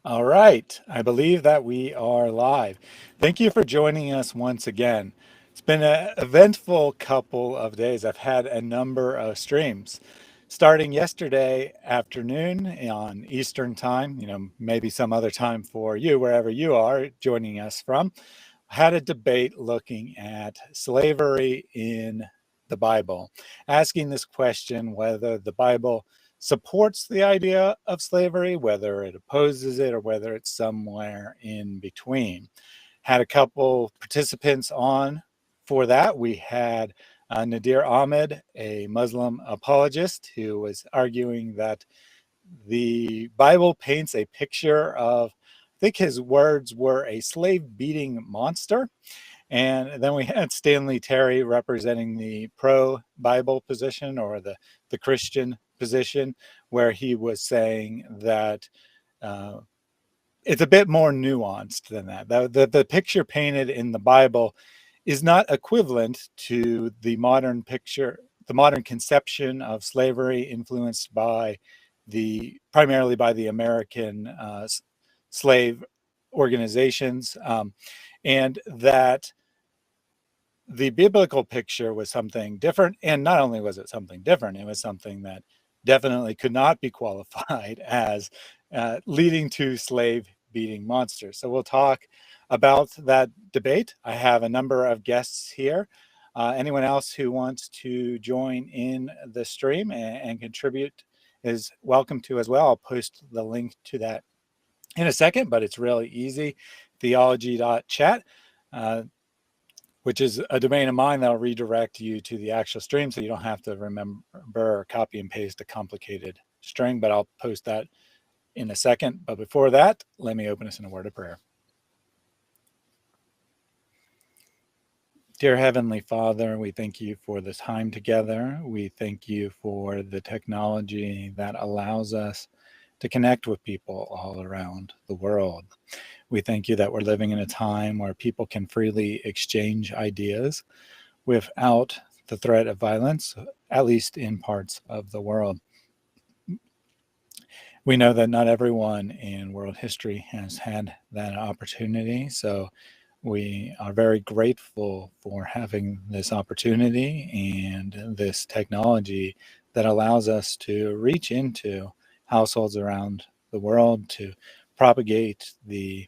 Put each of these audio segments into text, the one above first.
All right, I believe that we are live. Thank you for joining us once again. It's been an eventful couple of days. I've had a number of streams. Starting yesterday afternoon on Eastern time, maybe some other time for you, wherever you are joining us from, I had a debate looking at slavery in the Bible, asking this question whether the Bible supports the idea of slavery, whether it opposes it, or whether it's somewhere in between. Had a couple participants on for that. We had Nadir Ahmed, a Muslim apologist, who was arguing that the Bible paints a picture of, I think his words were, a slave beating monster. And then we had Stanley Terry representing the pro-Bible position, or the Christian position, where he was saying that uh, it's a bit more nuanced than that. The picture painted in the Bible is not equivalent to the modern picture, the modern conception of slavery influenced by primarily by the American slave organizations, and that the biblical picture was something different. And not only was it something different, it was something that definitely could not be qualified as leading to slave beating monsters. So we'll talk about that debate. I have a number of guests here. Anyone else who wants to join in the stream and contribute is welcome to as well. I'll post the link to that in a second, but it's really easy. Theology.chat. Which is a domain of mine that'll redirect you to the actual stream, so you don't have to remember or copy and paste a complicated string, but I'll post that in a second. But before that, let me open us in a word of prayer. Dear Heavenly Father, we thank you for this time together. We thank you for the technology that allows us to connect with people all around the world. We thank you that we're living in a time where people can freely exchange ideas without the threat of violence, at least in parts of the world. We know that not everyone in world history has had that opportunity, so we are very grateful for having this opportunity and this technology that allows us to reach into households around the world to propagate the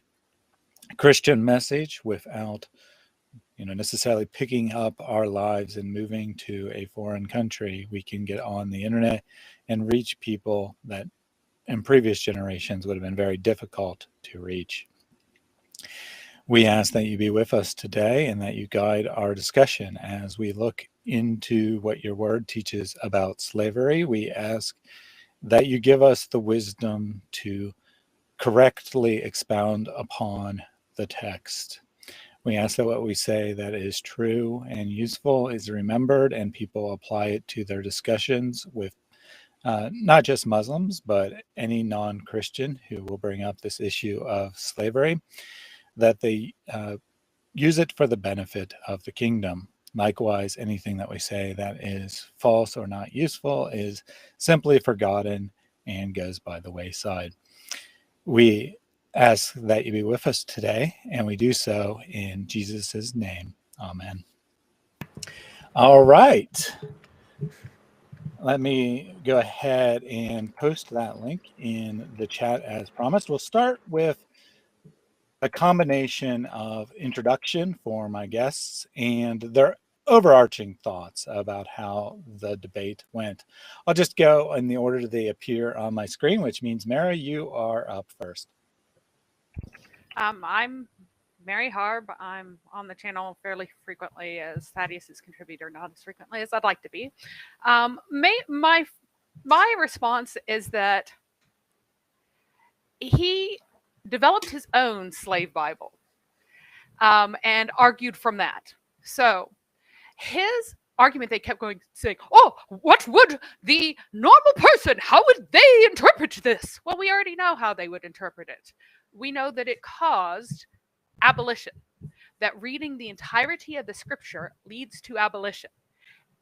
Christian message without necessarily picking up our lives and moving to a foreign country. We can get on the internet and reach people that in previous generations would have been very difficult to reach. We ask that you be with us today and that you guide our discussion as we look into what your word teaches about slavery. We ask that you give us the wisdom to correctly expound upon the text. We ask that what we say that is true and useful is remembered and people apply it to their discussions with not just Muslims, but any non-Christian who will bring up this issue of slavery, that they use it for the benefit of the kingdom. Likewise, anything that we say that is false or not useful is simply forgotten and goes by the wayside. We ask that you be with us today, and we do so in Jesus' name. Amen. All right. Let me go ahead and post that link in the chat as promised. We'll start with a combination of introduction for my guests and their overarching thoughts about how the debate went. I'll just go in the order they appear on my screen, which means, Mary, you are up first. I'm Mary Harb. I'm on the channel fairly frequently as Thaddeus's contributor, not as frequently as I'd like to be. My response is that he developed his own slave Bible and argued from that. So his argument, they kept going saying, "Oh, what would the normal person? How would they interpret this?" Well, we already know how they would interpret it. We know that it caused abolition, that reading the entirety of the scripture leads to abolition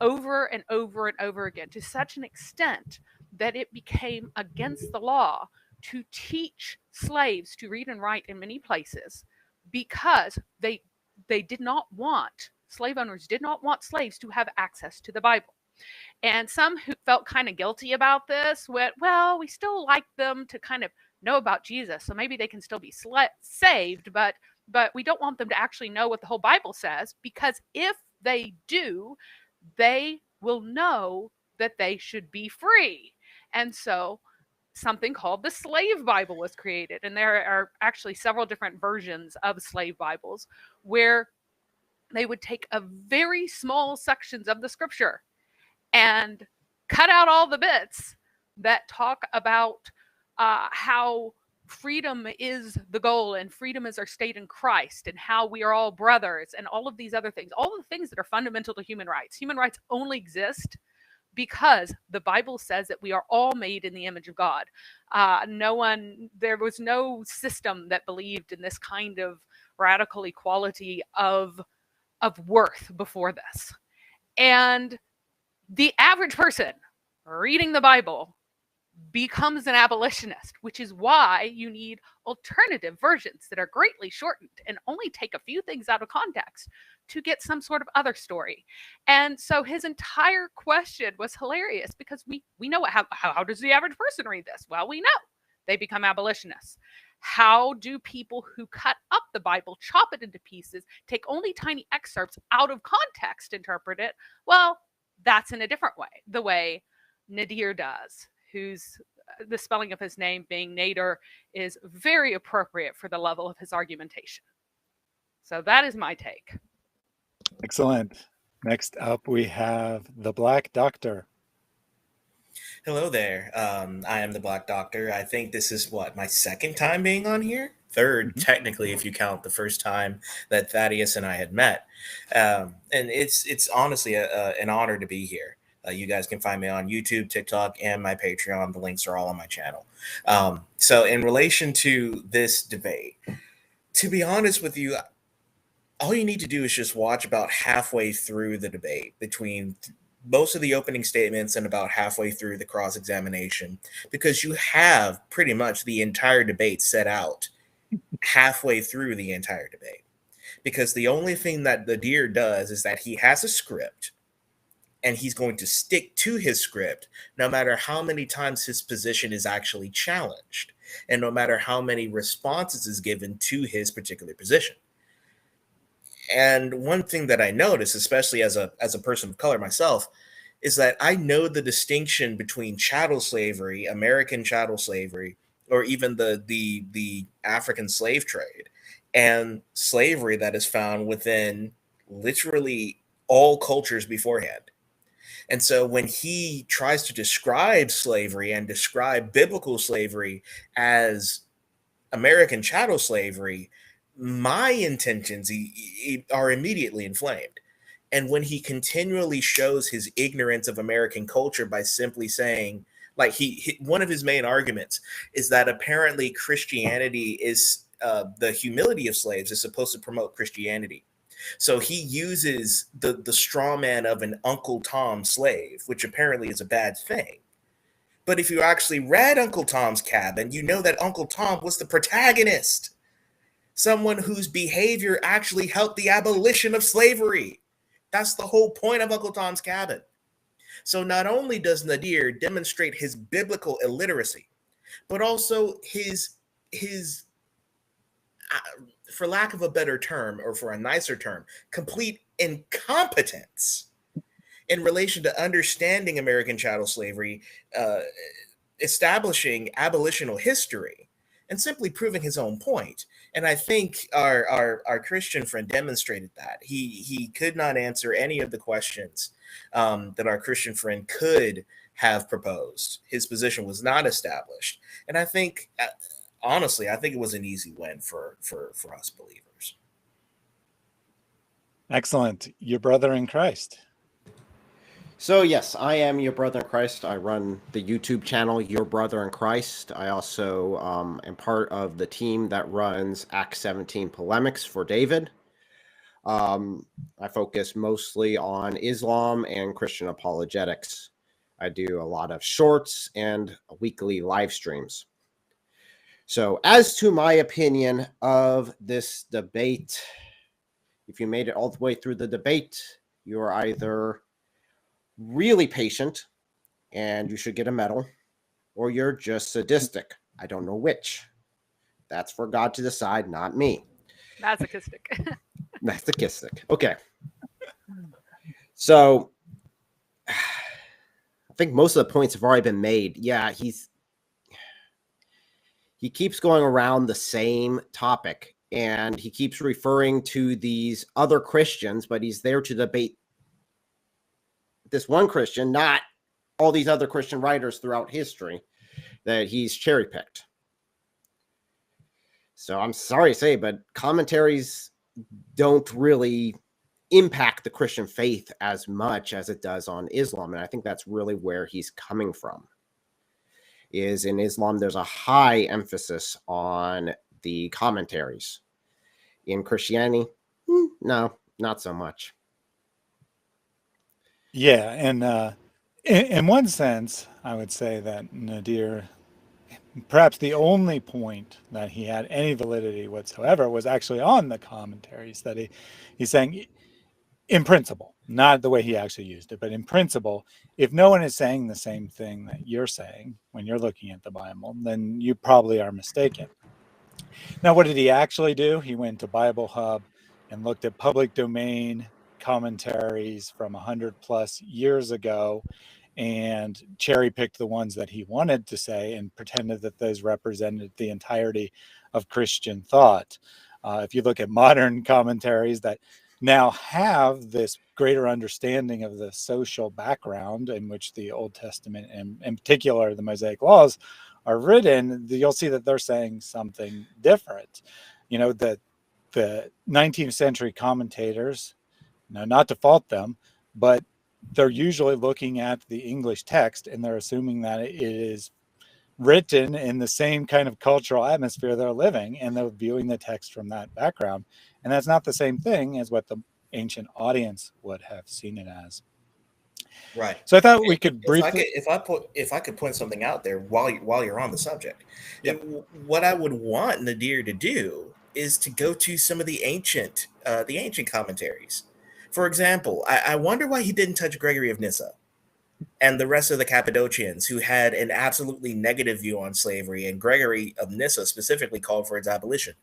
over and over and over again, to such an extent that it became against the law to teach slaves to read and write in many places because they did not want, slave owners did not want slaves to have access to the Bible. And some who felt kind of guilty about this went, well, we still like them to kind of know about Jesus, so maybe they can still be saved, but we don't want them to actually know what the whole Bible says, because if they do, they will know that they should be free. And so something called the Slave Bible was created. And there are actually several different versions of slave Bibles where they would take a very small sections of the scripture and cut out all the bits that talk about how freedom is the goal and freedom is our state in Christ and how we are all brothers and all of these other things, all the things that are fundamental to human rights. Human rights only exist because the Bible says that we are all made in the image of God. There was no system that believed in this kind of radical equality of worth before this. And the average person reading the Bible becomes an abolitionist, which is why you need alternative versions that are greatly shortened and only take a few things out of context to get some sort of other story. And so his entire question was hilarious because we know how does the average person read this? Well, we know they become abolitionists. How do people who cut up the Bible, chop it into pieces, take only tiny excerpts out of context, interpret it? Well, that's in a different way, the way Nadir does, who's the spelling of his name being Nadir is very appropriate for the level of his argumentation. So that is my take. Excellent. Next up, we have the Black Doctor. Hello there. I am the Black Doctor. I think this is my second time being on here? Third, technically, if you count the first time that Thaddeus and I had met. And it's honestly an honor to be here. You guys can find me on YouTube, TikTok, and my Patreon. The links are all on my channel. So in relation to this debate, to be honest with you, all you need to do is just watch about halfway through the debate between most of the opening statements and about halfway through the cross-examination, because you have pretty much the entire debate set out halfway through the entire debate. Because the only thing that Nadir does is that he has a script, and he's going to stick to his script no matter how many times his position is actually challenged, and no matter how many responses is given to his particular position. And one thing that I notice, especially as a person of color myself, is that I know the distinction between chattel slavery, American chattel slavery, or even the African slave trade, and slavery that is found within literally all cultures beforehand. And so when he tries to describe slavery and describe biblical slavery as American chattel slavery, my intentions are immediately inflamed. And when he continually shows his ignorance of American culture by simply saying, like one of his main arguments is that apparently Christianity is the humility of slaves is supposed to promote Christianity. So he uses the straw man of an Uncle Tom slave, which apparently is a bad thing. But if you actually read Uncle Tom's Cabin, you know that Uncle Tom was the protagonist. Someone whose behavior actually helped the abolition of slavery. That's the whole point of Uncle Tom's Cabin. So not only does Nadir demonstrate his biblical illiteracy, but also his for lack of a better term, or for a nicer term, complete incompetence in relation to understanding American chattel slavery, establishing abolitional history, and simply proving his own point. And I think our Christian friend demonstrated that. He could not answer any of the questions that our Christian friend could have proposed. His position was not established. And I think, honestly, I think it was an easy win for us believers. Excellent. Your brother in Christ. So yes, I am your brother in Christ. I run the YouTube channel, Your Brother in Christ. I also am part of the team that runs Acts 17 Polemics for David. I focus mostly on Islam and Christian apologetics. I do a lot of shorts and weekly live streams. So as to my opinion of this debate, if you made it all the way through the debate, you're either really patient and you should get a medal, or you're just sadistic. I don't know which. That's for God to decide, not me. Masochistic. Masochistic. Okay. So I think most of the points have already been made. Yeah, he keeps going around the same topic, and he keeps referring to these other Christians, but he's there to debate this one Christian, not all these other Christian writers throughout history that he's cherry picked. So I'm sorry to say, but commentaries don't really impact the Christian faith as much as it does on Islam. And I think that's really where he's coming from. Is in Islam, there's a high emphasis on the commentaries. In Christianity, no, not so much. Yeah, and in one sense, I would say that Nadir, perhaps the only point that he had any validity whatsoever was actually on the commentaries, that he's saying, in principle, not the way he actually used it, but in principle, if no one is saying the same thing that you're saying when you're looking at the Bible, then you probably are mistaken. Now, what did he actually do? He went to Bible Hub and looked at public domain commentaries from 100+ years ago and cherry picked the ones that he wanted to say and pretended that those represented the entirety of Christian thought. If you look at modern commentaries that now have this greater understanding of the social background in which the Old Testament and in particular the Mosaic laws are written, you'll see that they're saying something different. You know, the 19th century commentators, now not to fault them, but they're usually looking at the English text and they're assuming that it is written in the same kind of cultural atmosphere they're living, and they're viewing the text from that background. And that's not the same thing as what the ancient audience would have seen it as. Right. So I thought we could briefly, if I could point something out there while you're on the subject, Yep. what I would want Nadir to do is to go to some of the ancient commentaries. For example, I wonder why he didn't touch Gregory of Nyssa and the rest of the Cappadocians, who had an absolutely negative view on slavery, and Gregory of Nyssa specifically called for its abolition.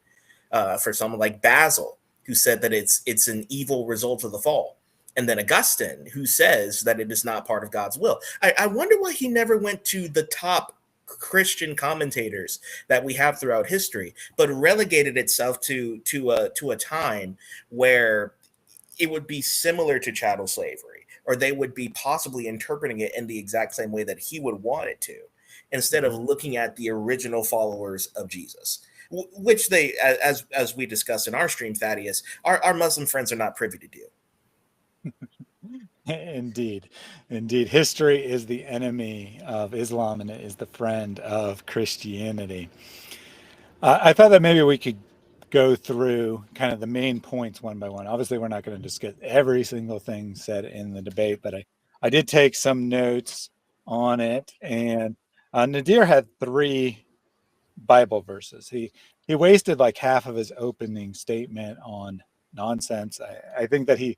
For someone like Basil, who said that it's an evil result of the fall, and then Augustine, who says that it is not part of God's will. I wonder why he never went to the top Christian commentators that we have throughout history, but relegated itself to a time where it would be similar to chattel slavery, or they would be possibly interpreting it in the exact same way that he would want it to, instead of looking at the original followers of Jesus, which they, as we discussed in our stream, Thaddeus, our Muslim friends are not privy to do. Indeed. History is the enemy of Islam and it is the friend of Christianity. I thought that maybe we could go through kind of the main points one by one. Obviously, we're not going to discuss every single thing said in the debate, but I did take some notes on it. And Nadir had 3 Bible verses. He wasted like half of his opening statement on nonsense. I think that he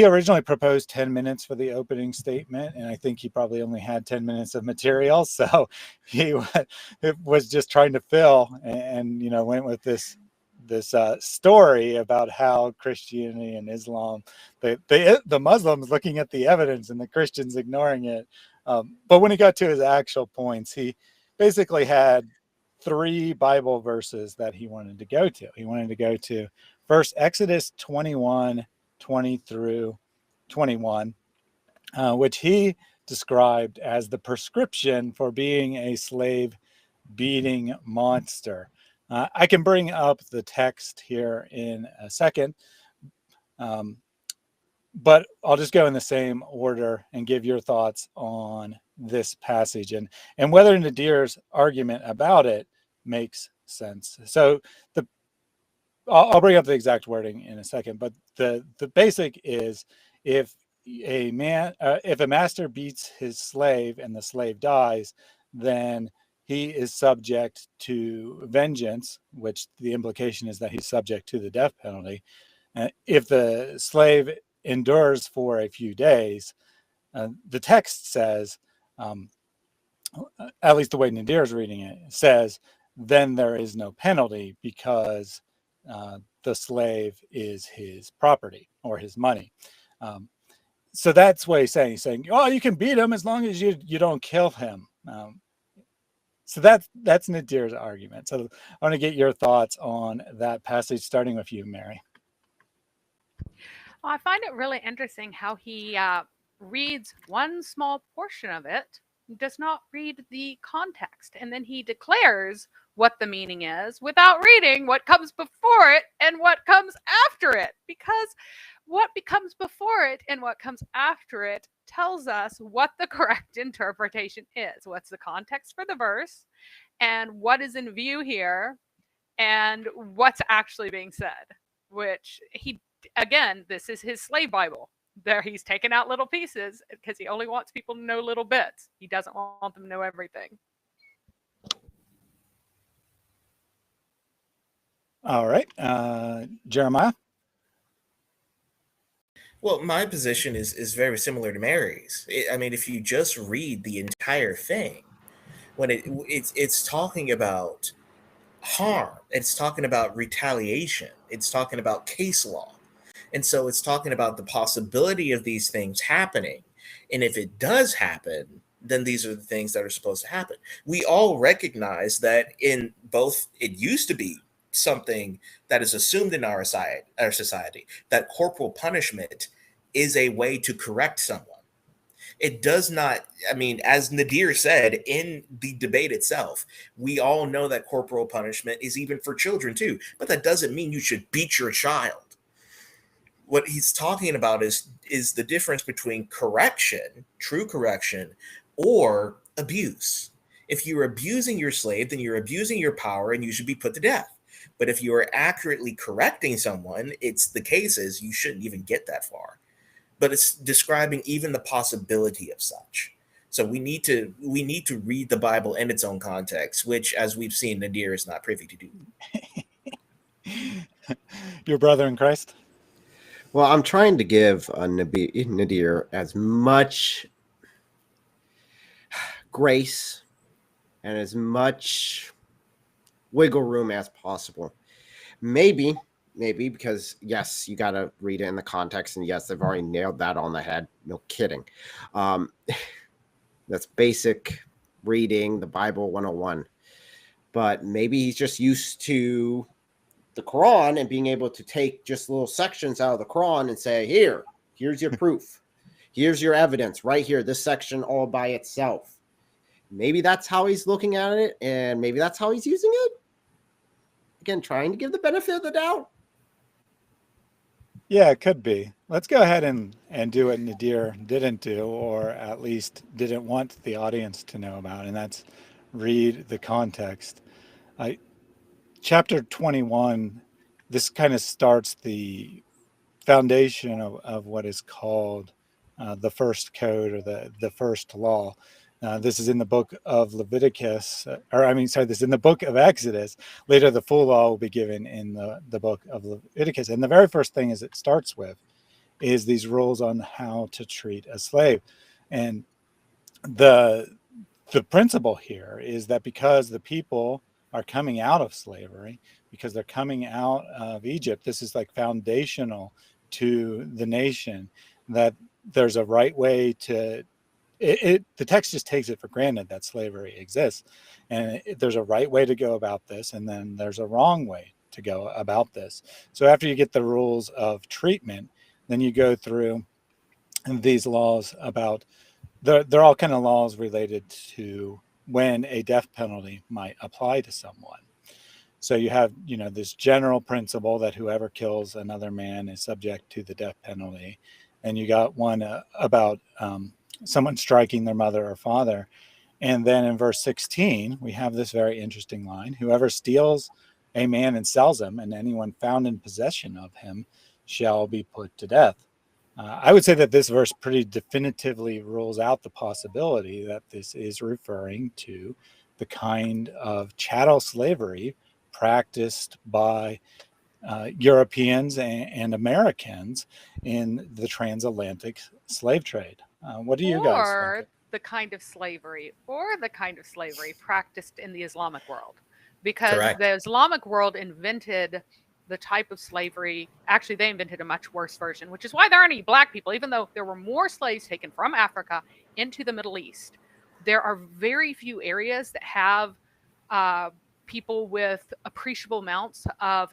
originally proposed 10 minutes for the opening statement, and I think he probably only had 10 minutes of material. So he was just trying to fill and went with this story about how Christianity and Islam, the Muslims looking at the evidence and the Christians ignoring it. But when he got to his actual points, he basically had 3 Bible verses that he wanted to go to. He wanted to go to first Exodus 21:20 through 21, which he described as the prescription for being a slave beating monster. I can bring up the text here in a second, but I'll just go in the same order and give your thoughts on this passage and whether Nadir's argument about it makes sense. So I'll bring up the exact wording in a second, but the basic is if a master beats his slave and the slave dies, then he is subject to vengeance, which the implication is that he's subject to the death penalty. If the slave endures for a few days, the text says, at least the way Nadir is reading it, says, then there is no penalty because the slave is his property or his money. So that's what he's saying. He's saying, oh, you can beat him as long as you don't kill him. So that's Nadir's argument. So I want to get your thoughts on that passage, starting with you, Mary. Well, I find it really interesting how he reads one small portion of it, does not read the context, and then he declares what the meaning is without reading what comes before it and what comes after it, because what becomes before it and what comes after it tells us what the correct interpretation is. What's the context for the verse, and what is in view here, and what's actually being said, which again, this is his slave Bible. There, he's taken out little pieces because he only wants people to know little bits. He doesn't want them to know everything. All right. Jeremiah? Well, my position is very similar to Mary's. I mean, if you just read the entire thing, when it's talking about harm, it's talking about retaliation, it's talking about case law. And so it's talking about the possibility of these things happening. And if it does happen, then these are the things that are supposed to happen. We all recognize that in both, it used to be something that is assumed in our society, that corporal punishment is a way to correct someone. It does not, I mean, as Nadir said in the debate itself, we all know that corporal punishment is even for children too, but that doesn't mean you should beat your child. What he's talking about is the difference between correction, true correction, or abuse. If you're abusing your slave, then you're abusing your power and you should be put to death. But if you are accurately correcting someone, it's the cases you shouldn't even get that far. But it's describing even the possibility of such. So we need to read the Bible in its own context, which, as we've seen, Nadir is not privy to do. Your brother in Christ? Well, I'm trying to give Nadir as much grace and as much wiggle room as possible. Maybe because, yes, you got to read it in the context, and yes, they've already nailed that on the head. No kidding. That's basic reading, the Bible 101. But maybe he's just used to the Quran and being able to take just little sections out of the Quran and say, here's your proof. Here's your evidence right here, this section all by itself. Maybe that's how he's looking at it, and maybe that's how he's using it. Again, trying to give the benefit of the doubt. Yeah, it could be. Let's go ahead and do what Nadir didn't do, or at least didn't want the audience to know about, and that's read the context. Chapter 21, this kind of starts the foundation of what is called the first code, or the first law. This is in the book of Leviticus, this is in the book of Exodus. Later, the full law will be given in the book of Leviticus. And the very first thing it starts with is these rules on how to treat a slave. And the principle here is that because the people are coming out of slavery, because they're coming out of Egypt, this is like foundational to the nation, that there's a right way to the text just takes it for granted that slavery exists, and there's a right way to go about this, and then there's a wrong way to go about this. So after you get the rules of treatment, then you go through these laws about they're all kind of laws related to when a death penalty might apply to someone. So you have this general principle that whoever kills another man is subject to the death penalty, and you got one about someone striking their mother or father. And then in verse 16, we have this very interesting line: whoever steals a man and sells him, and anyone found in possession of him shall be put to death. I would say that this verse pretty definitively rules out the possibility that this is referring to the kind of chattel slavery practiced by Europeans and Americans in the transatlantic slave trade. What do you guys think? Or the kind of slavery practiced in the Islamic world, because Correct. the Islamic world invented the type of slavery. Actually, they invented a much worse version, which is why there aren't any black people. Even though there were more slaves taken from Africa into the Middle East, there are very few areas that have people with appreciable amounts of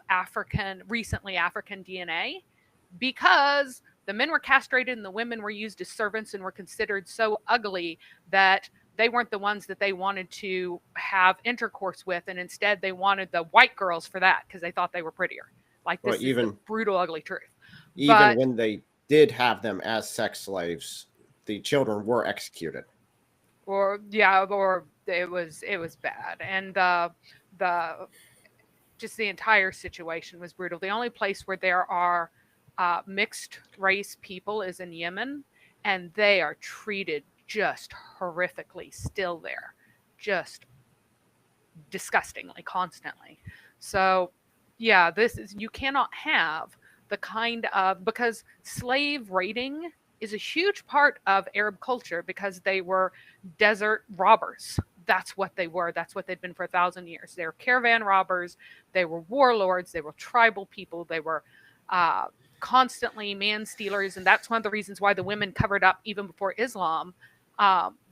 recently African DNA, because the men were castrated and the women were used as servants and were considered so ugly that they weren't the ones that they wanted to have intercourse with, and instead they wanted the white girls for that because they thought they were prettier. Like, this is the brutal, ugly truth. Even when they did have them as sex slaves, the children were executed. Or it was bad, and just the entire situation was brutal. The only place where there are mixed race people is in Yemen, and they are treated just horrifically still there, just disgustingly, constantly. So yeah, you cannot have the kind of, because slave raiding is a huge part of Arab culture, because they were desert robbers. That's what they were. That's what they'd been for 1,000 years. They were caravan robbers. They were warlords. They were tribal people. They were constantly man stealers. And that's one of the reasons why the women covered up even before Islam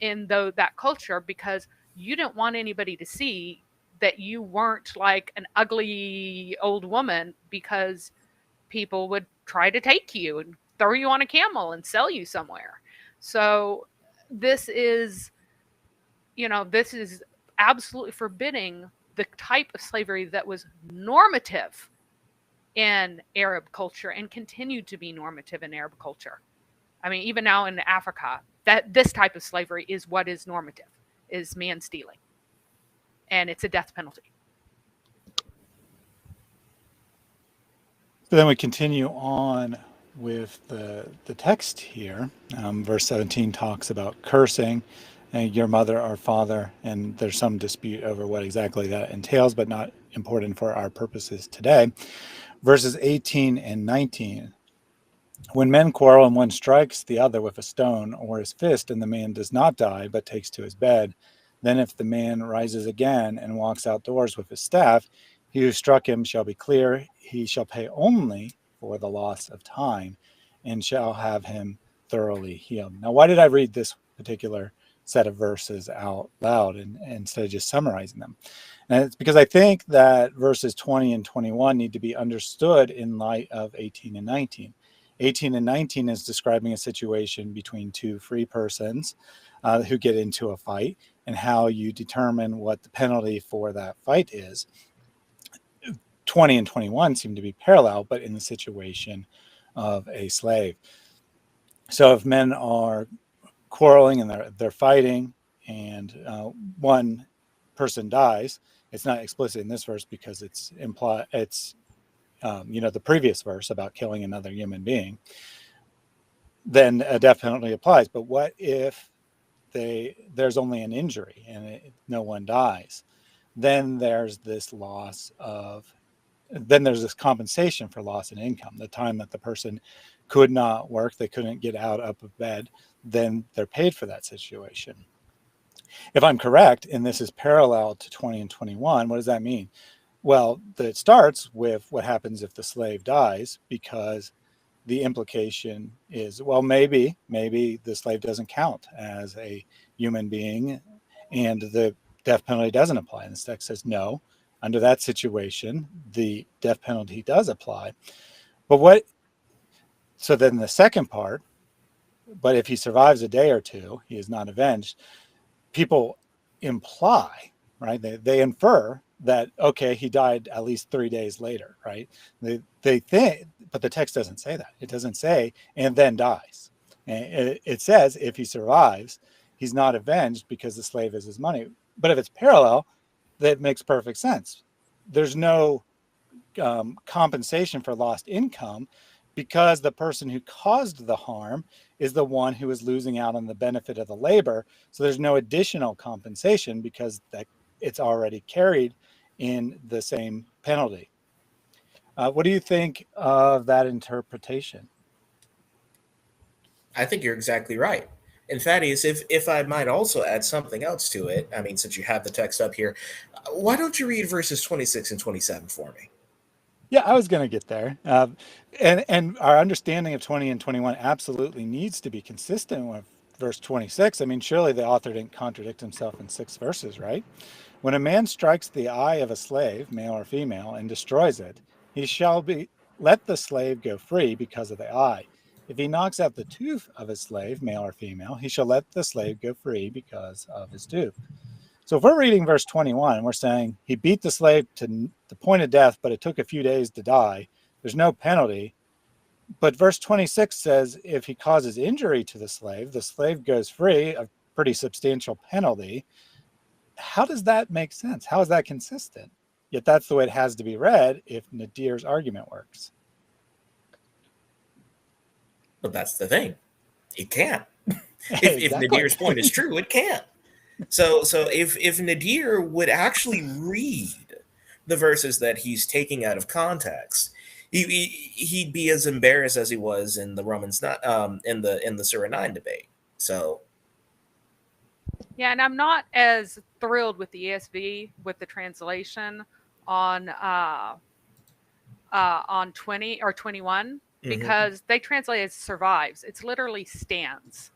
in that culture, because you didn't want anybody to see that you weren't like an ugly old woman, because people would try to take you and throw you on a camel and sell you somewhere. So this is absolutely forbidding the type of slavery that was normative in Arab culture and continued to be normative in Arab culture. I mean, even now in Africa, that this type of slavery is what is normative, is man stealing. And it's a death penalty. So then we continue on with the text here. Verse 17 talks about cursing your mother or father, and there's some dispute over what exactly that entails, but not important for our purposes today. Verses 18 and 19. When men quarrel and one strikes the other with a stone or his fist, and the man does not die but takes to his bed, then if the man rises again and walks outdoors with his staff, he who struck him shall be clear. He shall pay only for the loss of time and shall have him thoroughly healed. Now, why did I read this particular set of verses out loud instead of just summarizing them? And it's because I think that verses 20 and 21 need to be understood in light of 18 and 19. 18 and 19 is describing a situation between two free persons who get into a fight, and how you determine what the penalty for that fight is. 20 and 21 seem to be parallel, but in the situation of a slave. So if men are quarreling and they're fighting, and one person dies, it's not explicit in this verse because it's the previous verse about killing another human being, then a death penalty applies. But what if there's only an injury and no one dies? Then there's this compensation for loss in income. The time that the person could not work, they couldn't get out up of bed, then they're paid for that situation. If I'm correct, and this is parallel to 20 and 21, what does that mean? Well, it starts with what happens if the slave dies, because the implication is, well, maybe the slave doesn't count as a human being and the death penalty doesn't apply. And the text says, no, under that situation, the death penalty does apply. So then the second part, but if he survives a day or two, he is not avenged. People imply, right? They infer that, okay, he died at least 3 days later, right? They think, but the text doesn't say that. It doesn't say, and then dies. And it says, if he survives, he's not avenged because the slave is his money. But if it's parallel, that makes perfect sense. There's no compensation for lost income, because the person who caused the harm is the one who is losing out on the benefit of the labor. So there's no additional compensation, because that it's already carried in the same penalty. What do you think of that interpretation? I think you're exactly right. And Thaddeus, if I might also add something else to it, I mean, since you have the text up here, why don't you read verses 26 and 27 for me? Yeah, I was going to get there. And our understanding of 20 and 21 absolutely needs to be consistent with verse 26. I mean, surely the author didn't contradict himself in 6 verses, right? When a man strikes the eye of a slave, male or female, and destroys it, he shall be let the slave go free because of the eye. If he knocks out the tooth of his slave, male or female, he shall let the slave go free because of his tooth. So if we're reading verse 21, we're saying he beat the slave to the point of death, but it took a few days to die. There's no penalty. But verse 26 says if he causes injury to the slave goes free, a pretty substantial penalty. How does that make sense? How is that consistent? Yet that's the way it has to be read if Nadir's argument works. But that's the thing. It can't. If Exactly. Nadir's point is true, it can't. So if Nadir would actually read the verses that he's taking out of context, he'd be as embarrassed as he was in the Romans in the Surah 9 debate. So Yeah, and I'm not as thrilled with the ESV with the translation on 20 or 21 because they translate as survives. It's literally stands.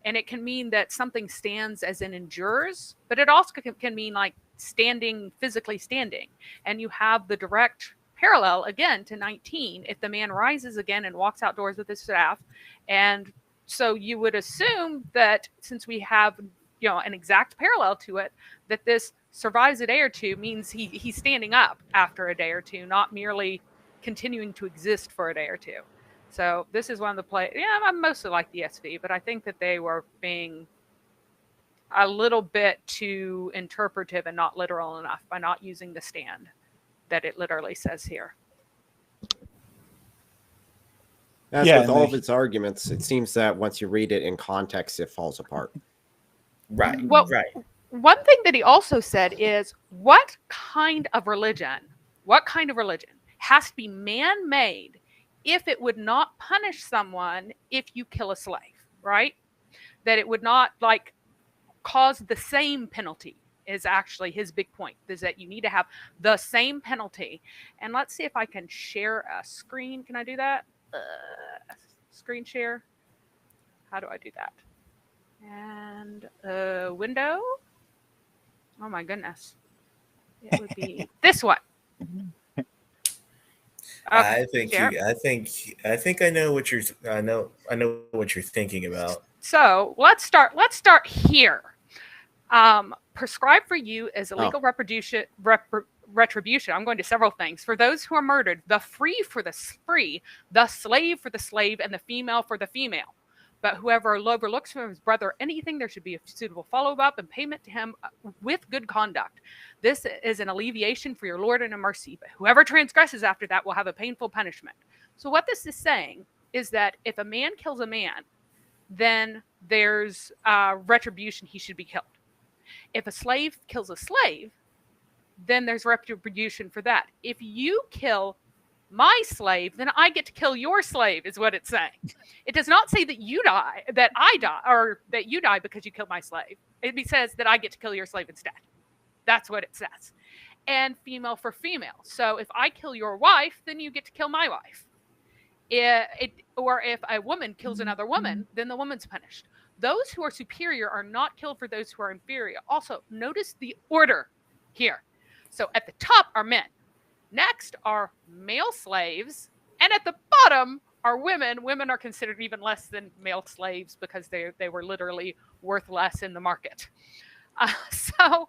And it can mean that something stands as in endures, but it also can mean like standing, physically standing. And you have the direct parallel again to 19. If the man rises again and walks outdoors with his staff, and so you would assume that since we have an exact parallel to it, that this survives a day or two means he's standing up after a day or two, not merely continuing to exist for a day or two. So this is one of the play. Yeah, I mostly like the SV, but I think that they were being a little bit too interpretive and not literal enough by not using the stand that it literally says here. As with all of its arguments, it seems that once you read it in context, it falls apart. Right. Well, right. One thing that he also said is what kind of religion has to be man-made if it would not punish someone if you kill a slave, right? That it would not like cause the same penalty is actually his big point, is that you need to have the same penalty. And let's see if I can share a screen. Can I do that? Screen share. How do I do that? And window. Oh my goodness. It would be this one. I think I know what you're thinking about. So let's start here. Prescribed for you as illegal retribution. I'm going to several things. For those who are murdered, the free for the free, the slave for the slave, and the female for the female. But whoever overlooks from his brother anything, there should be a suitable follow-up and payment to him with good conduct. This is an alleviation for your Lord and a mercy. But whoever transgresses after that will have a painful punishment. So what this is saying is that if a man kills a man, then there's retribution, he should be killed. If a slave kills a slave, then there's retribution for that. If you kill my slave, then I get to kill your slave, is what it's saying. It does not say that you die, that I die, or that you die because you killed my slave. It says that I get to kill your slave instead. That's what it says. And female for female. So if I kill your wife, then you get to kill my wife. Or if a woman kills another woman, then the woman's punished. Those who are superior are not killed for those who are inferior. Also, notice the order here. So at the top are men. Next are male slaves. And at the bottom are women. Women are considered even less than male slaves because they were literally worth less in the market. So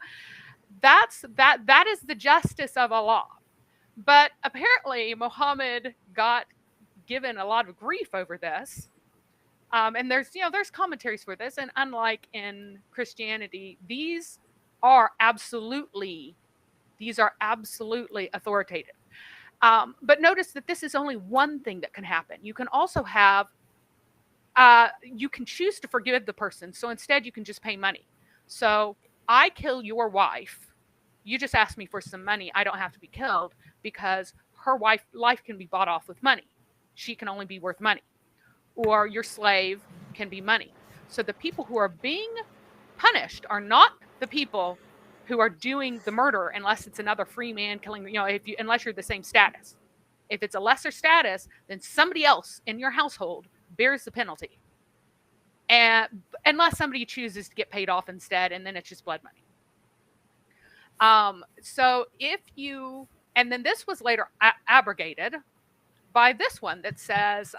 that is the justice of Allah. But apparently Muhammad got given a lot of grief over this. And there's commentaries for this. And unlike in Christianity, these are absolutely authoritative. But notice that this is only one thing that can happen. You can also have, you can choose to forgive the person. So instead you can just pay money. So I kill your wife you just asked me for some money. I don't have to be killed because her life can be bought off with money. She can only be worth money. Or your slave can be money. So the people who are being punished are not the people who are doing the murder, unless it's another free man killing, unless you're the same status. If it's a lesser status, then somebody else in your household bears the penalty. And unless somebody chooses to get paid off instead, and then it's just blood money. So and then this was later abrogated by this one that says,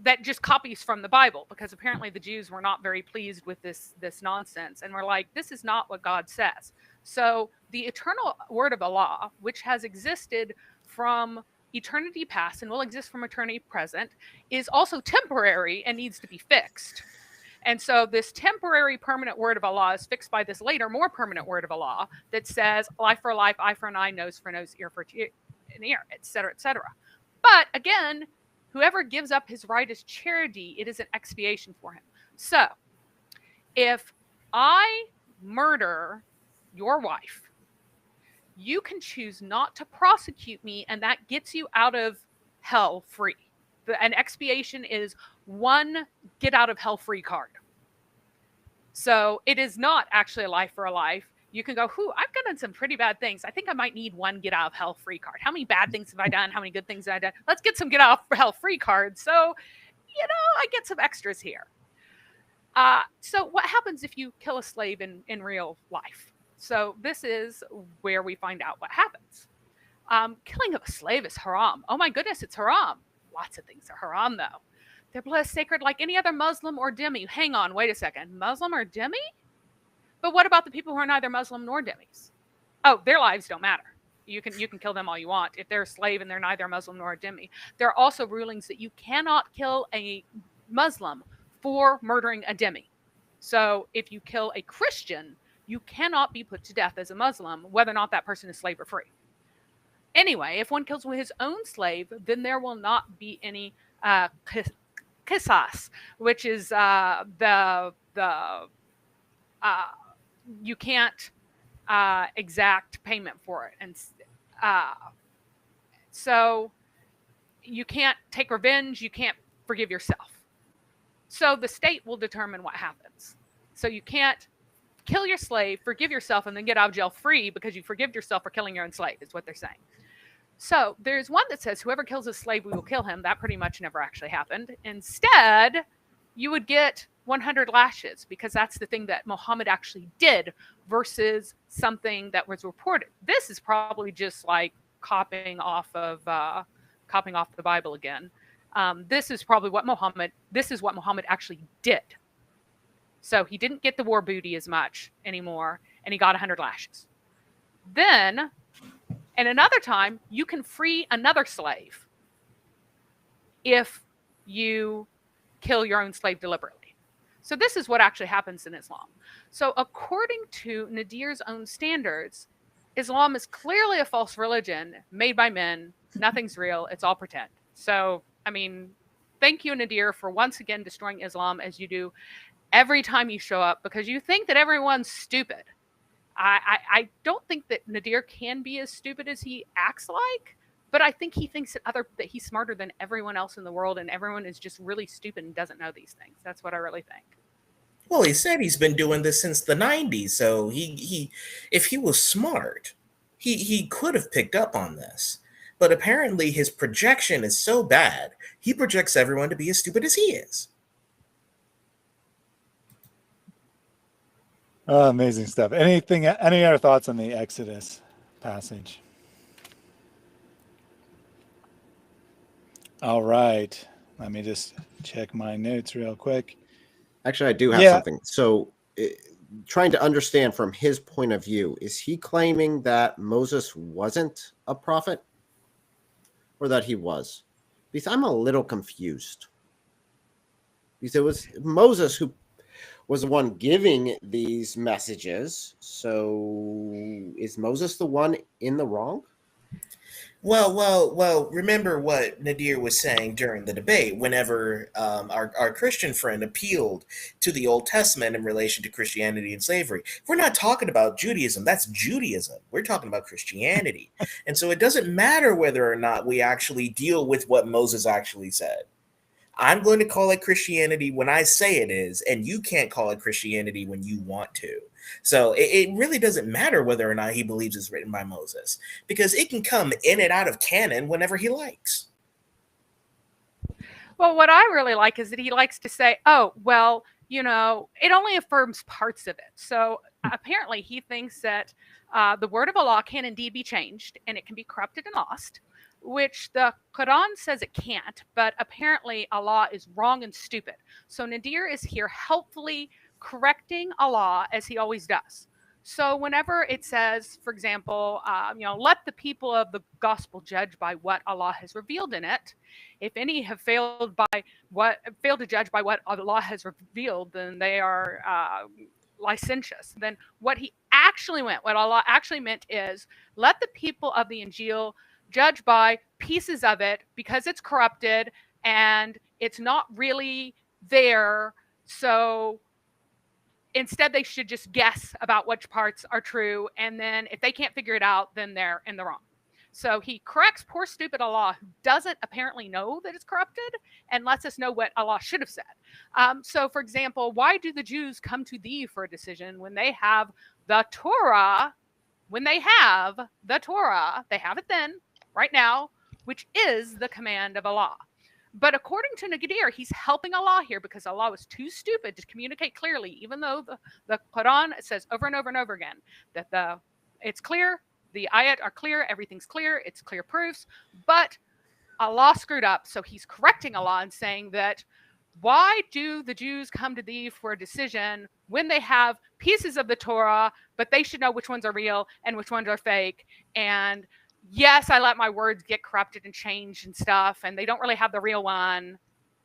that just copies from the Bible, because apparently the Jews were not very pleased with this nonsense, and were like, this is not what God says. So the eternal word of Allah, which has existed from eternity past and will exist from eternity present, is also temporary and needs to be fixed. And so this temporary permanent word of Allah is fixed by this later more permanent word of Allah that says life for life, eye for an eye, nose for nose, ear for an ear, etc., etc. But again, whoever gives up his right as charity, it is an expiation for him. So if I murder your wife, you can choose not to prosecute me, and that gets you out of hell free. An expiation is one get out of hell free card. So it is not actually a life for a life. You can go, I've done some pretty bad things. I think I might need one get out of hell free card. How many bad things have I done? How many good things have I done? Let's get some get out of hell free cards. So, I get some extras here. So what happens if you kill a slave in real life? So this is where we find out what happens. Killing of a slave is haram. Oh my goodness, it's haram. Lots of things are haram, though. Their blood is sacred like any other Muslim or dhimmi. Hang on, wait a second. Muslim or dhimmi? But what about the people who are neither Muslim nor dhimmis? Oh, their lives don't matter. You can kill them all you want if they're a slave and they're neither Muslim nor a dhimmi. There are also rulings that you cannot kill a Muslim for murdering a dhimmi. So if you kill a Christian, you cannot be put to death as a Muslim, whether or not that person is slave or free. Anyway, if one kills his own slave, then there will not be any qisas, which is you can't exact payment for it, and so you can't take revenge. You can't forgive yourself. So the state will determine what happens. So you can't kill your slave, forgive yourself, and then get out of jail free because you forgive yourself for killing your own slave, is what they're saying. So there's one that says whoever kills a slave, we will kill him. That pretty much never actually happened. Instead, you would get 100 lashes, because that's the thing that Muhammad actually did versus something that was reported. This is probably just like copying off the Bible again. This is what Muhammad actually did. So he didn't get the war booty as much anymore, and he got 100 lashes. Then, and another time, you can free another slave if you kill your own slave deliberately. So this is what actually happens in Islam. So according to Nadir's own standards, Islam is clearly a false religion made by men. Nothing's real. It's all pretend. So, I mean, thank you, Nadir, for once again destroying Islam as you do every time you show up, because you think that everyone's stupid. I don't think that Nadir can be as stupid as he acts like, but I think he thinks that he's smarter than everyone else in the world, and everyone is just really stupid and doesn't know these things. That's what I really think. Well, he said he's been doing this since the 90s, so he if he was smart, he could have picked up on this. But apparently his projection is so bad, he projects everyone to be as stupid as he is. Oh, amazing stuff. Any other thoughts on the Exodus passage? All right. Let me just check my notes real quick. Actually, I do have something. So trying to understand from his point of view, is he claiming that Moses wasn't a prophet, or that he was? Because I'm a little confused. Because it was Moses who was the one giving these messages. So is Moses the one in the wrong? Well. Remember what Nadir was saying during the debate. Whenever our Christian friend appealed to the Old Testament in relation to Christianity and slavery, we're not talking about Judaism. That's Judaism. We're talking about Christianity, and so it doesn't matter whether or not we actually deal with what Moses actually said. I'm going to call it Christianity when I say it is, and you can't call it Christianity when you want to. So it really doesn't matter whether or not he believes it's written by Moses, because it can come in and out of canon whenever he likes. Well, what I really like is that he likes to say, oh, well, it only affirms parts of it. So apparently he thinks that the word of Allah can indeed be changed and it can be corrupted and lost, which the Quran says it can't, but apparently Allah is wrong and stupid. So Nadir is here helpfully correcting Allah as he always does. So whenever it says, for example, let the people of the gospel judge by what Allah has revealed in it. If any have failed to judge by what Allah has revealed, then they are licentious. Then what Allah actually meant is, let the people of the Injil judge by pieces of it because it's corrupted and it's not really there. So instead, they should just guess about which parts are true. And then if they can't figure it out, then they're in the wrong. So he corrects poor stupid Allah, who doesn't apparently know that it's corrupted, and lets us know what Allah should have said. So, for example, why do the Jews come to thee for a decision when they have the Torah? When they have the Torah, they have it then, right now, which is the command of Allah. But according to Nadir, he's helping Allah here because Allah was too stupid to communicate clearly, even though the Quran says over and over and over again that it's clear, the ayat are clear, everything's clear, it's clear proofs, but Allah screwed up. So he's correcting Allah and saying that, why do the Jews come to thee for a decision when they have pieces of the Torah, but they should know which ones are real and which ones are fake? And yes, I let my words get corrupted and changed and stuff, and they don't really have the real one.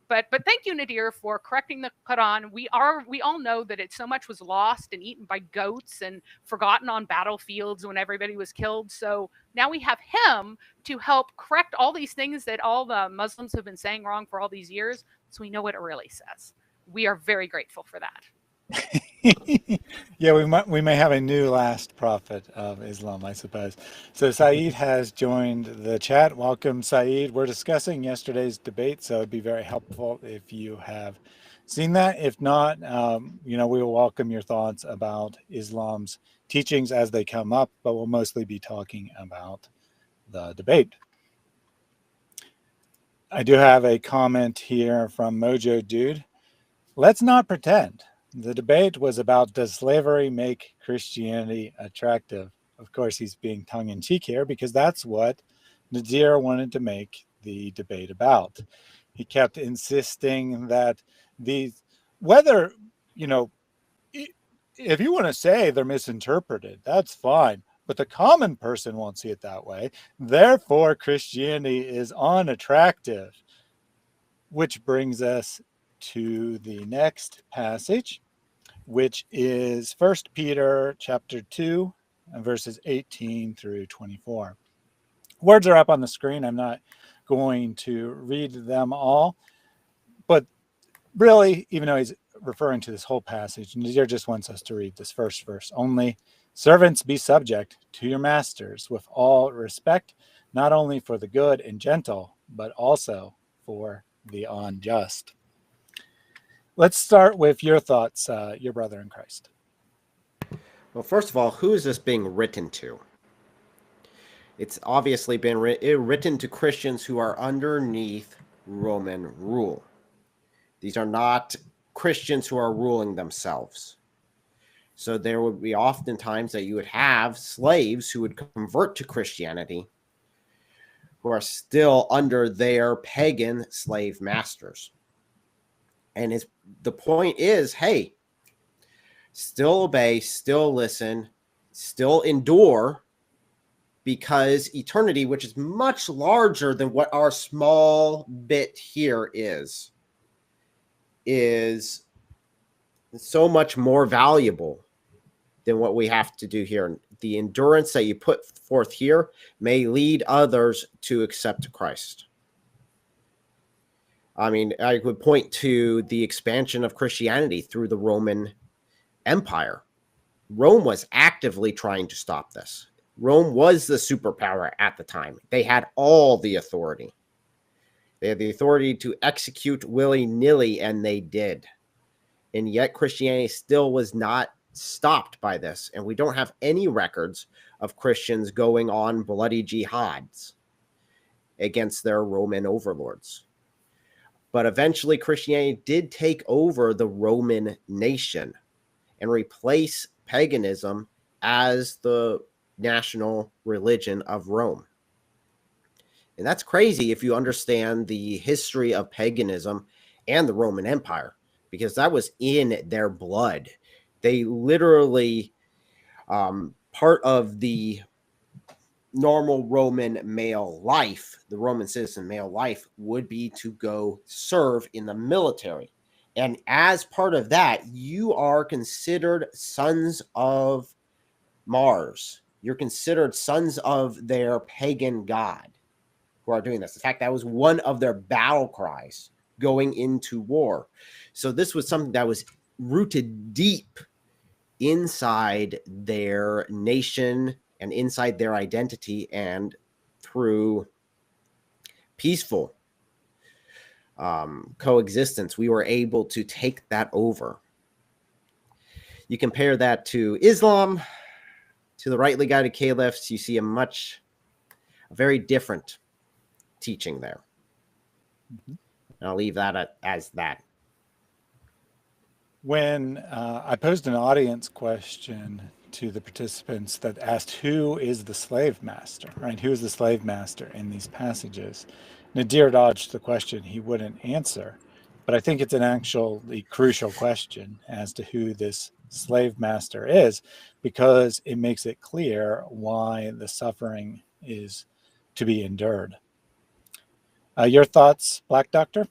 But thank you, Nadir, for correcting the Quran. We all know that so much was lost and eaten by goats and forgotten on battlefields when everybody was killed. So now we have him to help correct all these things that all the Muslims have been saying wrong for all these years. So we know what it really says. We are very grateful for that. Yeah, we may have a new last prophet of Islam, I suppose. So Saeed has joined the chat. Welcome, Saeed. We're discussing yesterday's debate, so it'd be very helpful if you have seen that. If not, we will welcome your thoughts about Islam's teachings as they come up, but we'll mostly be talking about the debate. I do have a comment here from Mojo Dude. Let's not pretend. The debate was about, does slavery make Christianity attractive? Of course, he's being tongue-in-cheek here because that's what Nadir wanted to make the debate about. He kept insisting that if you want to say they're misinterpreted, that's fine. But the common person won't see it that way. Therefore, Christianity is unattractive, which brings us to the next passage, which is 1 Peter chapter 2, verses 18 through 24. Words are up on the screen. I'm not going to read them all, but really, even though he's referring to this whole passage, Nadir just wants us to read this first verse only. Servants, be subject to your masters with all respect, not only for the good and gentle, but also for the unjust. Let's start with your thoughts, your brother in Christ. Well, first of all, who is this being written to? It's obviously been written to Christians who are underneath Roman rule. These are not Christians who are ruling themselves. So there would be oftentimes that you would have slaves who would convert to Christianity who are still under their pagan slave masters. And the point is, hey, still obey, still listen, still endure, because eternity, which is much larger than what our small bit here is so much more valuable than what we have to do here. The endurance that you put forth here may lead others to accept Christ. I mean, I would point to the expansion of Christianity through the Roman Empire. Rome was actively trying to stop this. Rome was the superpower at the time. They had all the authority. They had the authority to execute willy-nilly, and they did. And yet Christianity still was not stopped by this. And we don't have any records of Christians going on bloody jihads against their Roman overlords. But eventually Christianity did take over the Roman nation and replace paganism as the national religion of Rome. And that's crazy if you understand the history of paganism and the Roman Empire, because that was in their blood. They literally, part of the normal Roman male life, the Roman citizen male life, would be to go serve in the military. And as part of that, you are considered sons of Mars. You're considered sons of their pagan god who are doing this. In fact, that was one of their battle cries going into war. So this was something that was rooted deep inside their nation and inside their identity, and through peaceful coexistence, we were able to take that over. You compare that to Islam, to the rightly guided caliphs, you see a very different teaching there. And I'll leave that as that. When I posed an audience question to the participants that asked, who is the slave master, right? Who is the slave master in these passages? Nadir dodged the question. He wouldn't answer. But I think it's an actually crucial question as to who this slave master is, because it makes it clear why the suffering is to be endured. Your thoughts, Black Doctor?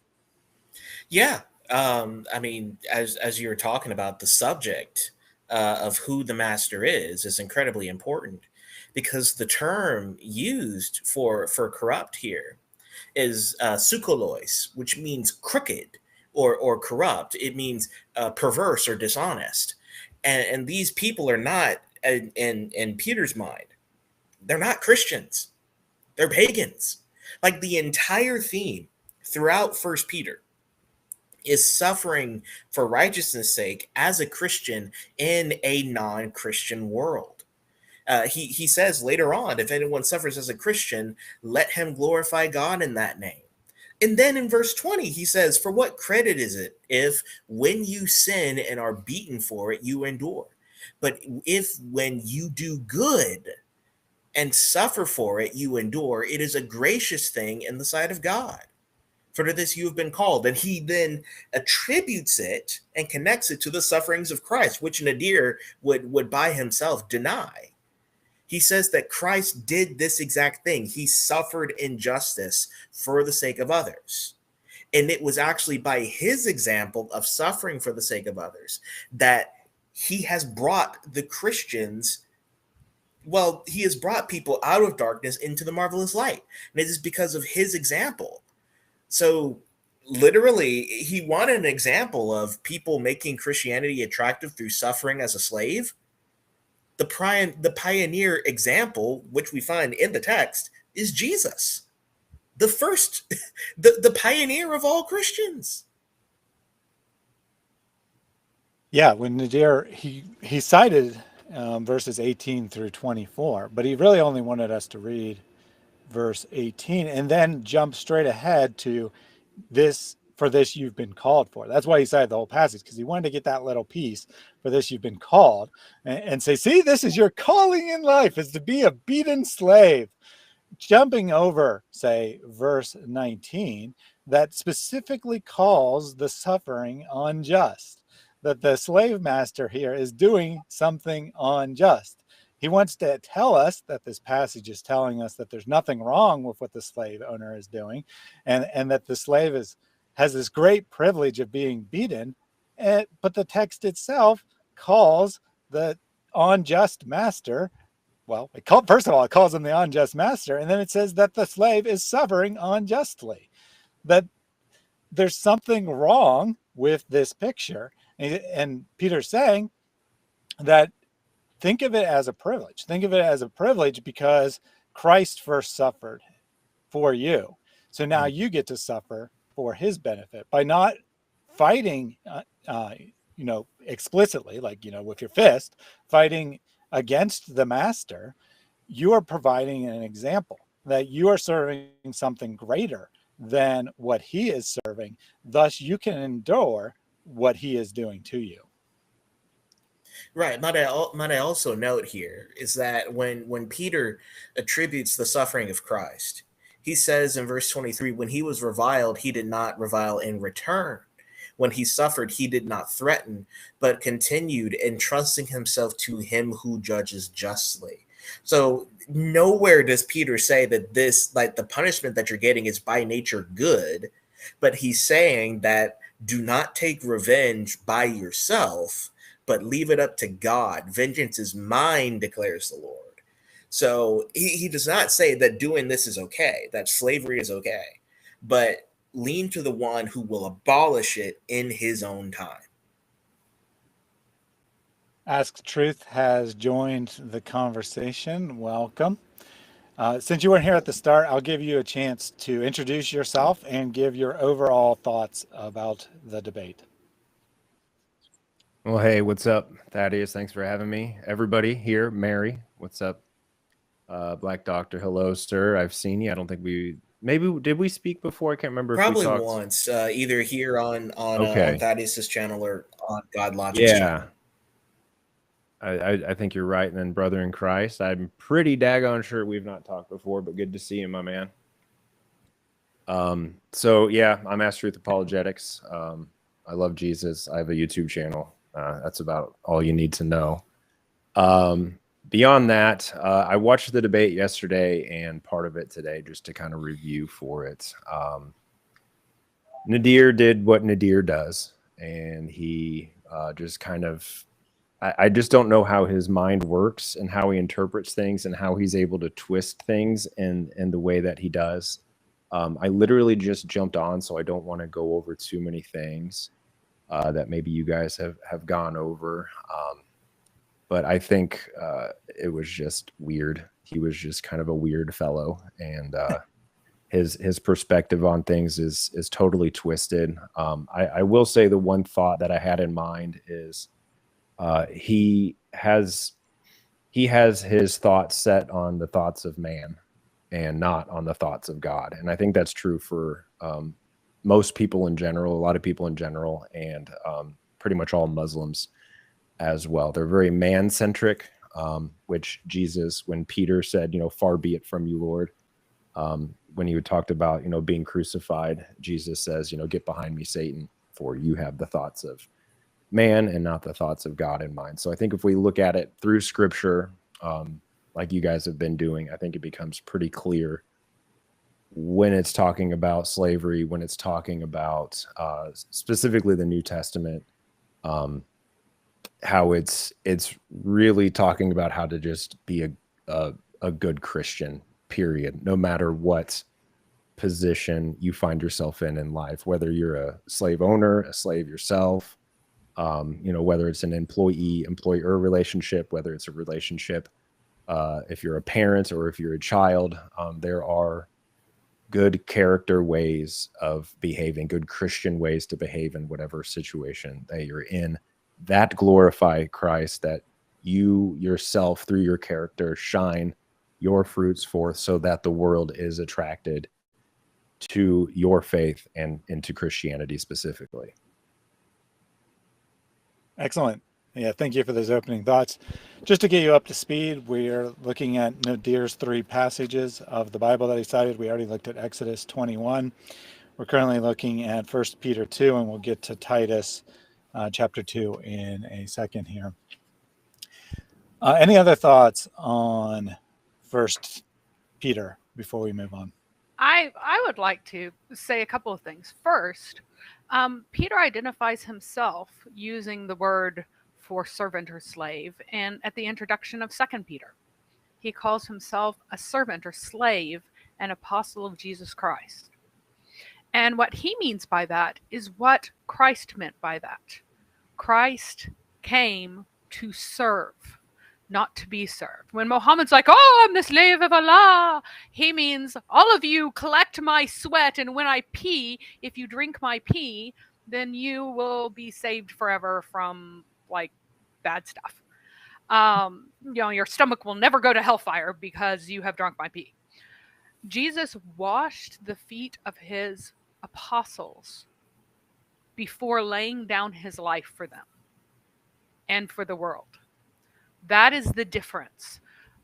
Yeah. I mean, as you were talking about, the subject of who the master is incredibly important, because the term used for corrupt here is sukolois, which means crooked or corrupt. It means perverse or dishonest. And these people are not, in Peter's mind, they're not Christians. They're pagans. Like, the entire theme throughout First Peter is suffering for righteousness' sake as a Christian in a non-Christian world. He says later on, if anyone suffers as a Christian, let him glorify God in that name. And then in verse 20, he says, for what credit is it if when you sin and are beaten for it, you endure? But if when you do good and suffer for it, you endure, it is a gracious thing in the sight of God. For to this you have been called. And he then attributes it and connects it to the sufferings of Christ, which Nadir would by himself deny. He says that Christ did this exact thing. He suffered injustice for the sake of others. And it was actually by his example of suffering for the sake of others that he has brought the Christians, well, he has brought people out of darkness into the marvelous light. And it is because of his example. So literally, he wanted an example of people making Christianity attractive through suffering as a slave. The pioneer example, which we find in the text, is Jesus, the first, the pioneer of all Christians. Yeah, when Nadir, he cited verses 18 through 24, but he really only wanted us to read verse 18 and then jump straight ahead to this, for this you've been called for. That's why he cited the whole passage, because he wanted to get that little piece, for this you've been called, and say, see, this is your calling in life, is to be a beaten slave. Jumping over, say, verse 19, that specifically calls the suffering unjust, that the slave master here is doing something unjust. He wants to tell us that this passage is telling us that there's nothing wrong with what the slave owner is doing, and that the slave has this great privilege of being beaten. But the text itself calls the unjust master. Well, first of all, it calls him the unjust master, and then it says that the slave is suffering unjustly. That there's something wrong with this picture. And Peter's saying that think of it as a privilege. Think of it as a privilege because Christ first suffered for you. So now you get to suffer for his benefit by not fighting, explicitly, like, with your fist, fighting against the master. You are providing an example that you are serving something greater than what he is serving. Thus, you can endure what he is doing to you. Right. Might I also note here is that when Peter attributes the suffering of Christ, he says in verse 23, when he was reviled, he did not revile in return. When he suffered, he did not threaten, but continued entrusting himself to him who judges justly. So nowhere does Peter say that this, like the punishment that you're getting is by nature good, but he's saying that do not take revenge by yourself, but leave it up to God. Vengeance is mine, declares the Lord. So he does not say that doing this is okay, that slavery is okay, but lean to the one who will abolish it in his own time. Ask Truth has joined the conversation. Welcome. Since you weren't here at the start, I'll give you a chance to introduce yourself and give your overall thoughts about the debate. Well, hey, what's up, Thaddeus? Thanks for having me. Everybody here, Mary, what's up? Black Doctor, hello, sir. I've seen you. I don't think did we speak before? I can't remember. Probably if we talked once, either here on Okay. Thaddeus' channel or on God Logic's channel. I think you're right. And then brother in Christ, I'm pretty daggone sure we've not talked before, but good to see you, my man. So yeah, I'm Truth Apologetics. I love Jesus. I have a YouTube channel. That's about all you need to know. Beyond that, I watched the debate yesterday and part of it today just to kind of review for it. Nadir did what Nadir does, and he just kind of, I just don't know how his mind works and how he interprets things and how he's able to twist things in the way that he does. I literally just jumped on, so I don't want to go over too many things that maybe you guys have gone over. But I think it was just weird. He was just kind of a weird fellow, and his perspective on things is totally twisted. I will say the one thought that I had in mind is he has his thoughts set on the thoughts of man and not on the thoughts of God. And I think that's true for most people in general, a lot of people in general, and pretty much all Muslims as well. They're very man-centric, which Jesus, when Peter said, far be it from you, Lord, when he talked about, being crucified, Jesus says, get behind me, Satan, for you have the thoughts of man and not the thoughts of God in mind. So I think if we look at it through scripture, like you guys have been doing, I think it becomes pretty clear when it's talking about slavery, when it's talking about specifically the New Testament, how it's really talking about how to just be a good Christian, period, no matter what position you find yourself in life, whether you're a slave owner, a slave yourself, whether it's an employee-employer relationship, whether it's a relationship, if you're a parent or if you're a child, there are good character ways of behaving, good Christian ways to behave in whatever situation that you're in, that glorify Christ, that you yourself through your character shine your fruits forth so that the world is attracted to your faith and into Christianity specifically. Excellent. Yeah, thank you for those opening thoughts. Just to get you up to speed, we are looking at Nadir's 3 passages of the Bible that he cited. We already looked at Exodus 21. We're currently looking at 1 Peter 2, and we'll get to Titus chapter 2 in a second here. Any other thoughts on 1 Peter before we move on? I would like to say a couple of things. First, Peter identifies himself using the word for servant or slave. And at the introduction of 2 Peter, he calls himself a servant or slave, an apostle of Jesus Christ. And what he means by that is what Christ meant by that. Christ came to serve, not to be served. When Muhammad's like, oh, I'm the slave of Allah, he means all of you collect my sweat, and when I pee, if you drink my pee, then you will be saved forever from like bad stuff. Your stomach will never go to hellfire because you have drunk my pee. Jesus washed the feet of his apostles before laying down his life for them and for the world. That is the difference.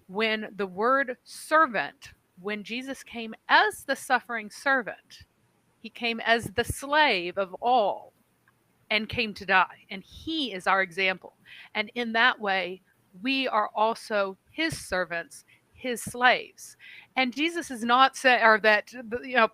When the word servant, when Jesus came as the suffering servant, he came as the slave of all and came to die. And he is our example. And in that way, we are also his servants, his slaves. And Jesus is not saying, or that,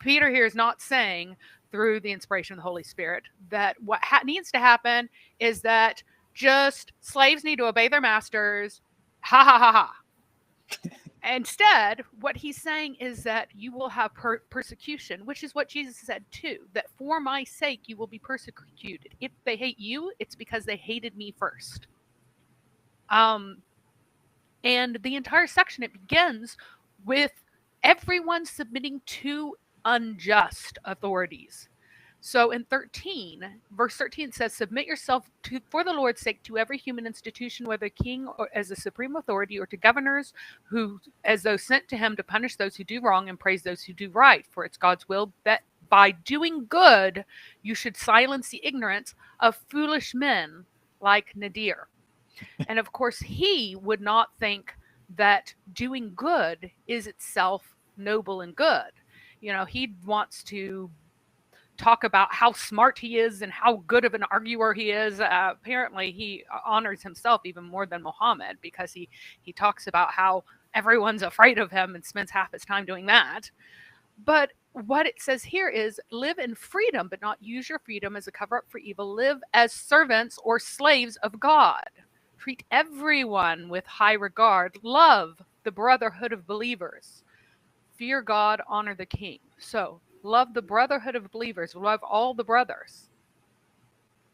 Peter here is not saying through the inspiration of the Holy Spirit that what needs to happen is that just slaves need to obey their masters. Ha ha ha ha. Instead, what he's saying is that you will have persecution, which is what Jesus said too, that for my sake you will be persecuted. If they hate you, it's because they hated me first. And the entire section, it begins with everyone submitting to unjust authorities. So in 13, verse 13 says, submit yourself for the Lord's sake to every human institution, whether king or as a supreme authority, or to governors who, as though sent to him to punish those who do wrong and praise those who do right. For it's God's will that by doing good, you should silence the ignorance of foolish men like Nadir. And of course, he would not think that doing good is itself noble and good. He wants to talk about how smart he is and how good of an arguer he is. Apparently, he honors himself even more than Muhammad, because he talks about how everyone's afraid of him and spends half his time doing that. But what it says here is live in freedom, but not use your freedom as a cover-up for evil. Live as servants or slaves of God. Treat everyone with high regard. Love the brotherhood of believers. Fear God, honor the king. So, love the brotherhood of believers. Love all the brothers.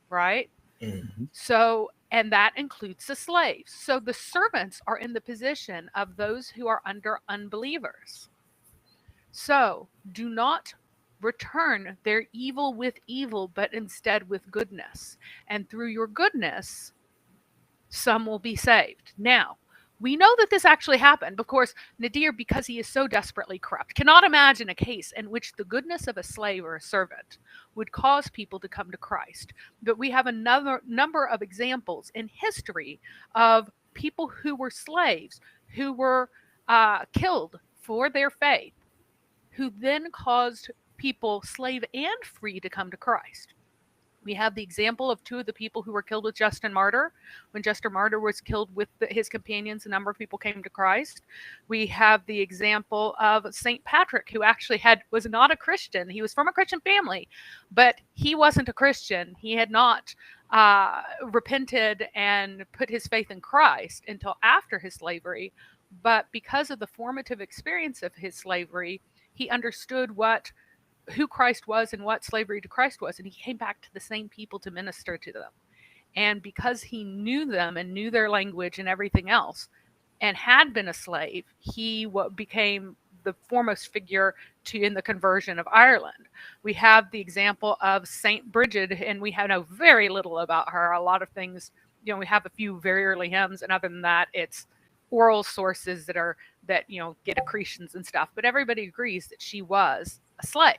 Right? Mm-hmm. So, and that includes the slaves. So the servants are in the position of those who are under unbelievers. So, do not return their evil with evil, but instead with goodness. And through your goodness, some will be saved. Now, we know that this actually happened. Of course, Nadir, because he is so desperately corrupt, cannot imagine a case in which the goodness of a slave or a servant would cause people to come to Christ. But we have another number of examples in history of people who were slaves, who were killed for their faith, who then caused people, slave and free, to come to Christ. We have the example of two of the people who were killed with Justin Martyr. When Justin Martyr was killed with his companions, a number of people came to Christ. We have the example of St. Patrick, who actually was not a Christian. He was from a Christian family, but he wasn't a Christian. He had not repented and put his faith in Christ until after his slavery. But because of the formative experience of his slavery, he understood who Christ was and what slavery to Christ was. And he came back to the same people to minister to them. And because he knew them and knew their language and everything else, and had been a slave, he became the foremost figure in the conversion of Ireland. We have the example of Saint Bridget, and we know very little about her. A lot of things, we have a few very early hymns, and other than that, it's oral sources that get accretions and stuff. But everybody agrees that she was a slave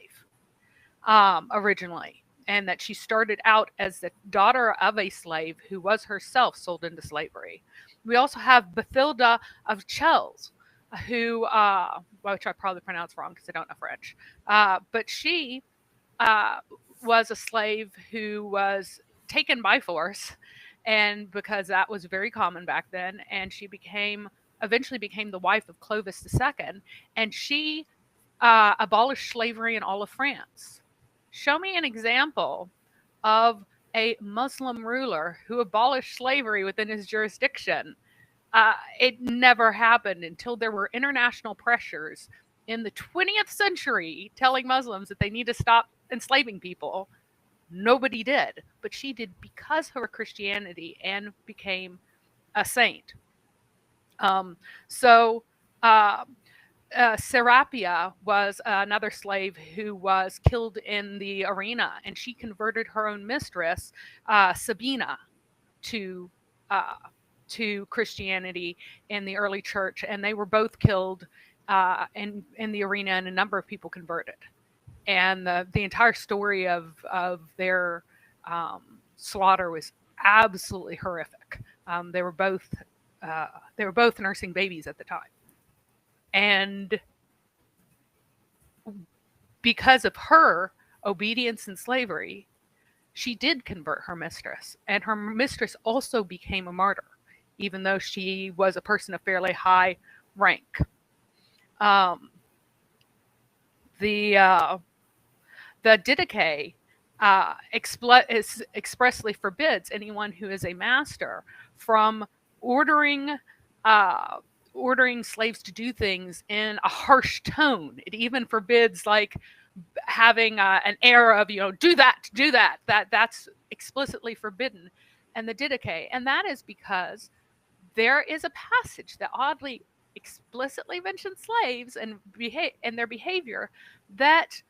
originally, and that she started out as the daughter of a slave who was herself sold into slavery. We also have Bathilda of Chelles, who, which I probably pronounced wrong because I don't know French, but she was a slave who was taken by force, and because that was very common back then, and she eventually became the wife of Clovis II, and she abolished slavery in all of France. Show me an example of a Muslim ruler who abolished slavery within his jurisdiction. It never happened until there were international pressures in the 20th century telling Muslims that they need to stop enslaving people. Nobody did, but she did because of her Christianity and became a saint. So Serapia was another slave who was killed in the arena, and she converted her own mistress, Sabina, to Christianity in the early church, and they were both killed in the arena, and a number of people converted. And the entire story of their slaughter was absolutely horrific. They were both nursing babies at the time, and because of her obedience in slavery, she did convert her mistress, and her mistress also became a martyr, even though she was a person of fairly high rank. The Didache expressly forbids anyone who is a master from ordering slaves to do things in a harsh tone. It even forbids like having an air of, do that. That's explicitly forbidden. And the Didache, and that is because there is a passage that oddly explicitly mentions slaves and their behavior that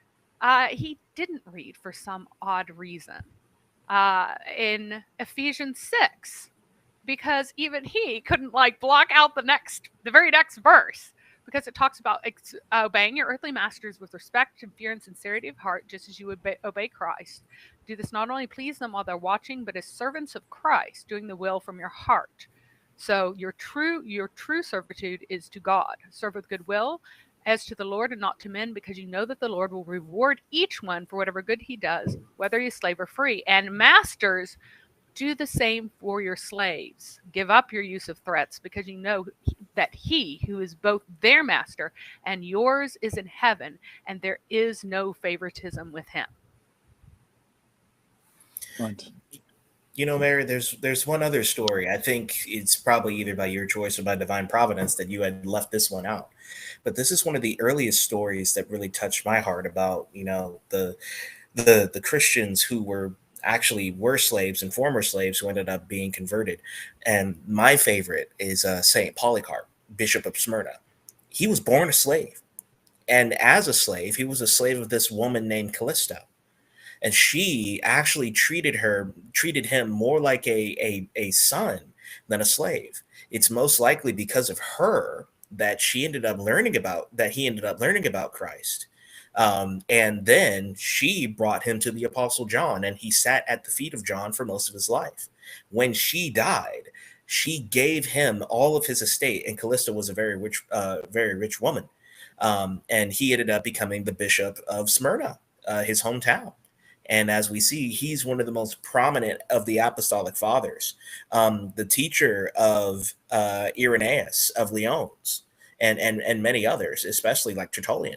he didn't read for some odd reason in Ephesians 6, because even he couldn't block out the very next verse, because it talks about obeying your earthly masters with respect and fear and sincerity of heart, just as you would obey Christ. Do this not only please them while they're watching, but as servants of Christ, doing the will from your heart. So your true servitude is to God. Serve with good will as to the Lord and not to men, because you know that the Lord will reward each one for whatever good he does, whether he's slave or free. And masters, do the same for your slaves. Give up your use of threats, because you know that he who is both their master and yours is in heaven, and there is no favoritism with him. Right. Mary, there's one other story. I think it's probably either by your choice or by divine providence that you had left this one out. But this is one of the earliest stories that really touched my heart about, the Christians who were slaves and former slaves who ended up being converted. And my favorite is Saint Polycarp, Bishop of Smyrna. He was born a slave. And as a slave, he was a slave of this woman named Callisto. And she actually treated him more like a son than a slave. It's most likely because of her that he ended up learning about Christ. And then she brought him to the Apostle John, and he sat at the feet of John for most of his life. When she died, she gave him all of his estate, and Callisto was a very rich woman. And he ended up becoming the Bishop of Smyrna, his hometown. And as we see, he's one of the most prominent of the apostolic fathers, the teacher of Irenaeus of Lyons, and many others, especially like Tertullian.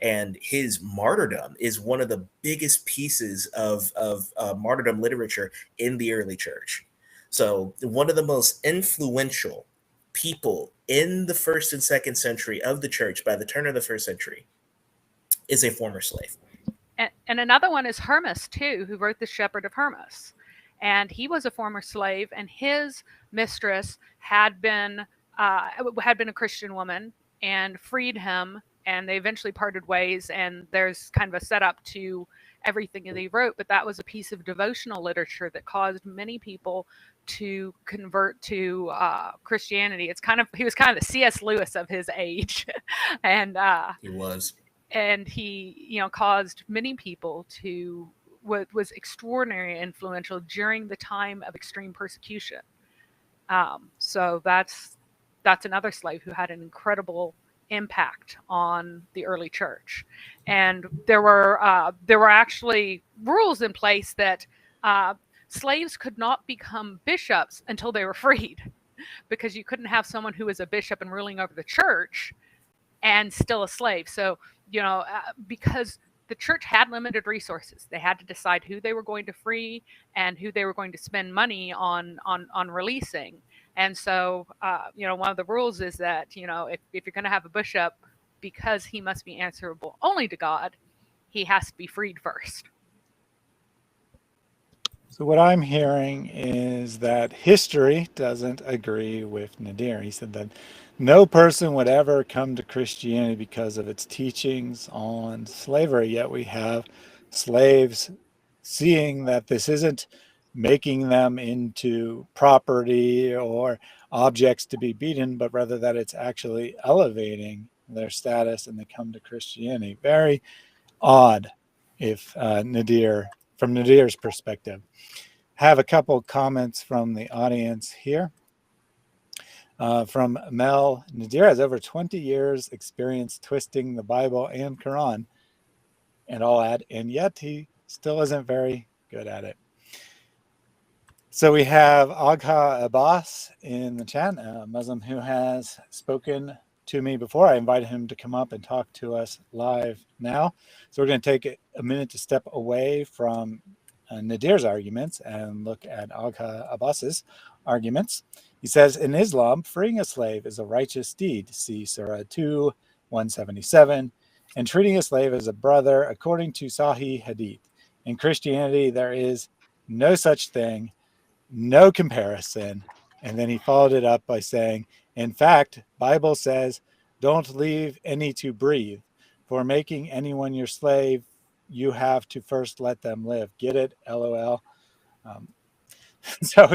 And his martyrdom is one of the biggest pieces of martyrdom literature in the early church. So one of the most influential people in the 1st and 2nd century of the church by the turn of the 1st century is a former slave. And another one is Hermas, too, who wrote The Shepherd of Hermas. And he was a former slave, and his mistress had been a Christian woman and freed him, and they eventually parted ways. And there's kind of a setup to everything that he wrote, but that was a piece of devotional literature that caused many people to convert to Christianity. He was kind of the C.S. Lewis of his age. And he was. And he, caused many people to, was extraordinarily influential during the time of extreme persecution. So that's another slave who had an incredible impact on the early church. And there were actually rules in place that slaves could not become bishops until they were freed, because you couldn't have someone who was a bishop and ruling over the church and still a slave. So, because the church had limited resources. They had to decide who they were going to free and who they were going to spend money on releasing. And so, one of the rules is that, if you're going to have a bishop, because he must be answerable only to God, he has to be freed first. So what I'm hearing is that history doesn't agree with Nadir. He said that no person would ever come to Christianity because of its teachings on slavery, yet we have slaves seeing that this isn't making them into property or objects to be beaten, but rather that it's actually elevating their status, and they come to Christianity. Very odd, if from Nadir's perspective. Have a couple comments from the audience here. From Mel: Nadir has over 20 years experience twisting the Bible and Quran, and I'll add, and yet he still isn't very good at it. So we have Agha Abbas in the chat, a Muslim who has spoken to me before. I invited him to come up and talk to us live now. So we're going to take a minute to step away from Nadir's arguments and look at Agha Abbas's arguments. He says, in Islam, freeing a slave is a righteous deed. See Surah 2, 177. And treating a slave as a brother, according to Sahih Hadith. In Christianity, there is no such thing, no comparison. And then he followed it up by saying, in fact, Bible says, don't leave any to breathe. For making anyone your slave, you have to first let them live. Get it? LOL. So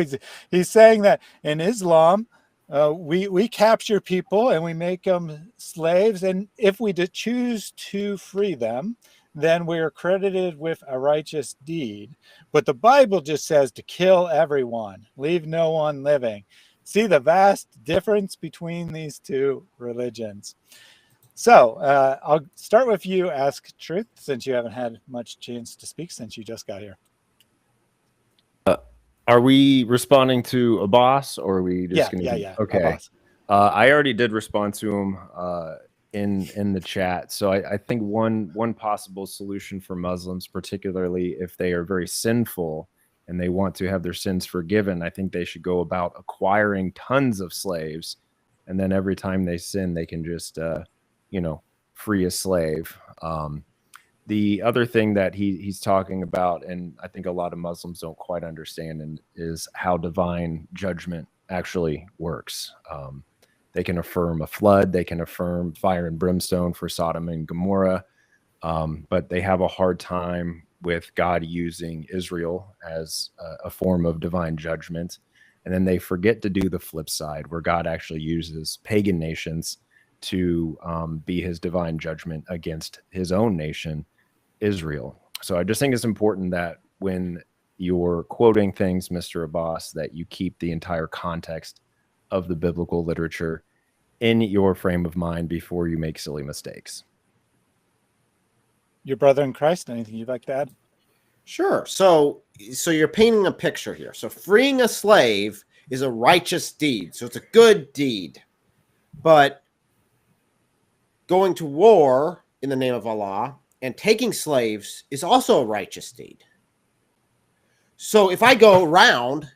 he's saying that in Islam, we capture people and we make them slaves. And if we choose to free them, then we are credited with a righteous deed. But the Bible just says to kill everyone, leave no one living. See the vast difference between these two religions. So I'll start with you, Ask Truth, since you haven't had much chance to speak since you just got here. Are we responding to Abbas, or are we just going to? Yeah. Okay. I already did respond to him in the chat. So I think one possible solution for Muslims, particularly if they are very sinful and they want to have their sins forgiven, I think they should go about acquiring tons of slaves, and then every time they sin, they can just free a slave. The other thing that he's talking about, and I think a lot of Muslims don't quite understand, is how divine judgment actually works. They can affirm a flood, they can affirm fire and brimstone for Sodom and Gomorrah, but they have a hard time with God using Israel as a form of divine judgment. And then they forget to do the flip side, where God actually uses pagan nations to be his divine judgment against his own nation, Israel. So I just think it's important that when you're quoting things, Mr. Abbas, that you keep the entire context of the biblical literature in your frame of mind before you make silly mistakes. Your brother in Christ, anything you'd like to add? Sure. So you're painting a picture here. So freeing a slave is a righteous deed. So it's a good deed. But going to war in the name of Allah and taking slaves is also a righteous deed. So if I go around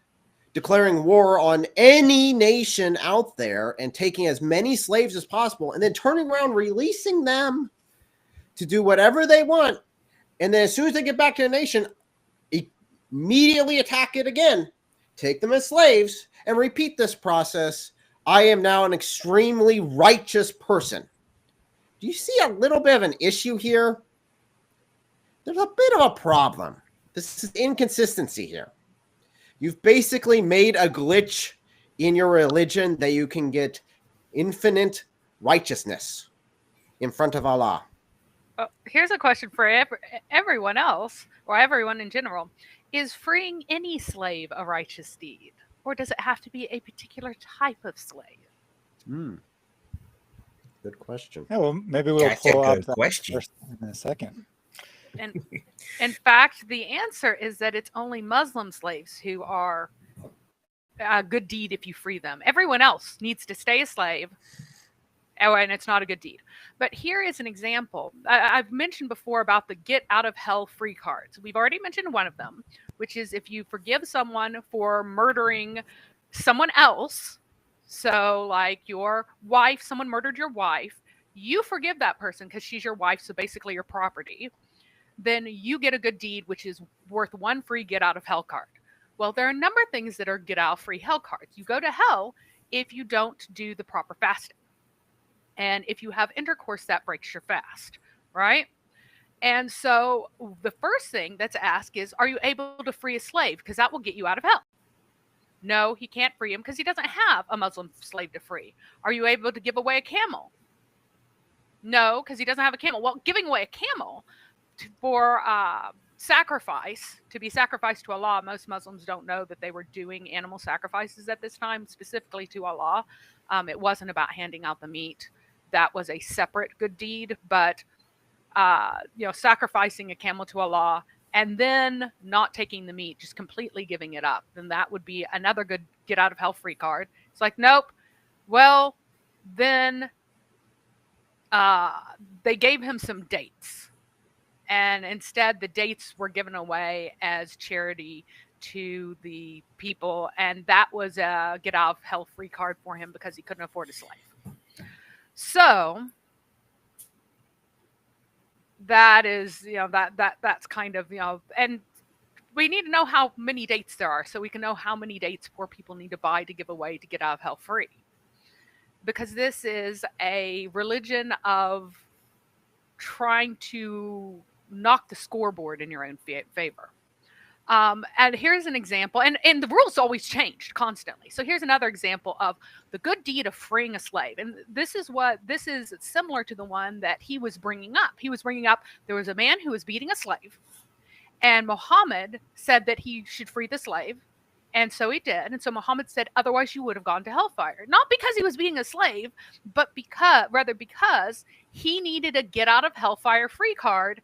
declaring war on any nation out there and taking as many slaves as possible and then turning around releasing them to do whatever they want, and then as soon as they get back to the nation, immediately attack it again, take them as slaves, and repeat this process, I am now an extremely righteous person. Do you see a little bit of an issue here? There's a bit of a problem. This is inconsistency here. You've basically made a glitch in your religion that you can get infinite righteousness in front of Allah. Well, here's a question for everyone else, or everyone in general. Is freeing any slave a righteous deed? Or does it have to be a particular type of slave? Good question. Yeah, well, maybe we'll pull up that question in a second. And in fact, the answer is that it's only Muslim slaves who are a good deed if you free them. Everyone else needs to stay a slave Oh, and it's not a good deed. But here is an example. I've mentioned before about the get out of hell free cards. We've already mentioned one of them, which is if you forgive someone for murdering someone else. So like your wife, someone murdered your wife, you forgive that person because she's your wife, so basically your property. Then you get a good deed, which is worth one free get out of hell card. Well, there are a number of things that are get out free hell cards. You go to hell if you don't do the proper fasting. And if you have intercourse, that breaks your fast, right? And so the first thing that's asked is, are you able to free a slave? Because that will get you out of hell. No, he can't free him because he doesn't have a Muslim slave to free. Are you able to give away a camel? No, because he doesn't have a camel. Well, giving away a camel for sacrifice, to be sacrificed to Allah, most Muslims don't know that they were doing animal sacrifices at this time, specifically to Allah. It wasn't about handing out the meat. That was a separate good deed, but sacrificing a camel to Allah and then not taking the meat, just completely giving it up, then that would be another good get out of hell free card. It's like, nope. Well, then they gave him some dates, and instead the dates were given away as charity to the people, and that was a get out of hell free card for him because he couldn't afford a slave. So that is, that's kind of, and we need to know how many dates there are so we can know how many dates poor people need to buy to give away to get out of hell free. Because this is a religion of trying to knock the scoreboard in your own favor. And here's an example, and the rules always changed constantly. So here's another example of the good deed of freeing a slave. And this is similar to the one that he was bringing up. He was bringing up, there was a man who was beating a slave, and Muhammad said that he should free the slave. And so he did. And so Muhammad said, otherwise you would have gone to hellfire. Not because he was being a slave, but because he needed a get out of hellfire free card.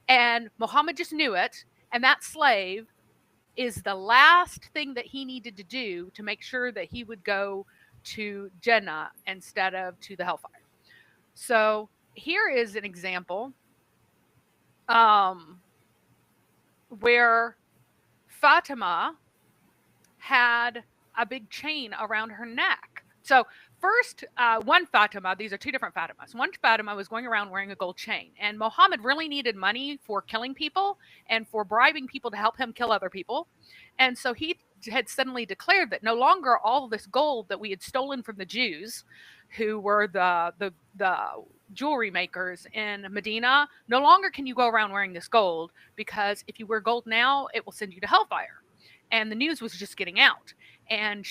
And Muhammad just knew it. And that slave is the last thing that he needed to do to make sure that he would go to Jannah instead of to the hellfire. So here is an example where Fatima had a big chain around her neck. So first, one Fatima, these are two different Fatimas. One Fatima was going around wearing a gold chain, and Muhammad really needed money for killing people and for bribing people to help him kill other people. And so he had suddenly declared that no longer all of this gold that we had stolen from the Jews, who were the jewelry makers in Medina, no longer can you go around wearing this gold, because if you wear gold now, it will send you to hellfire. And the news was just getting out. And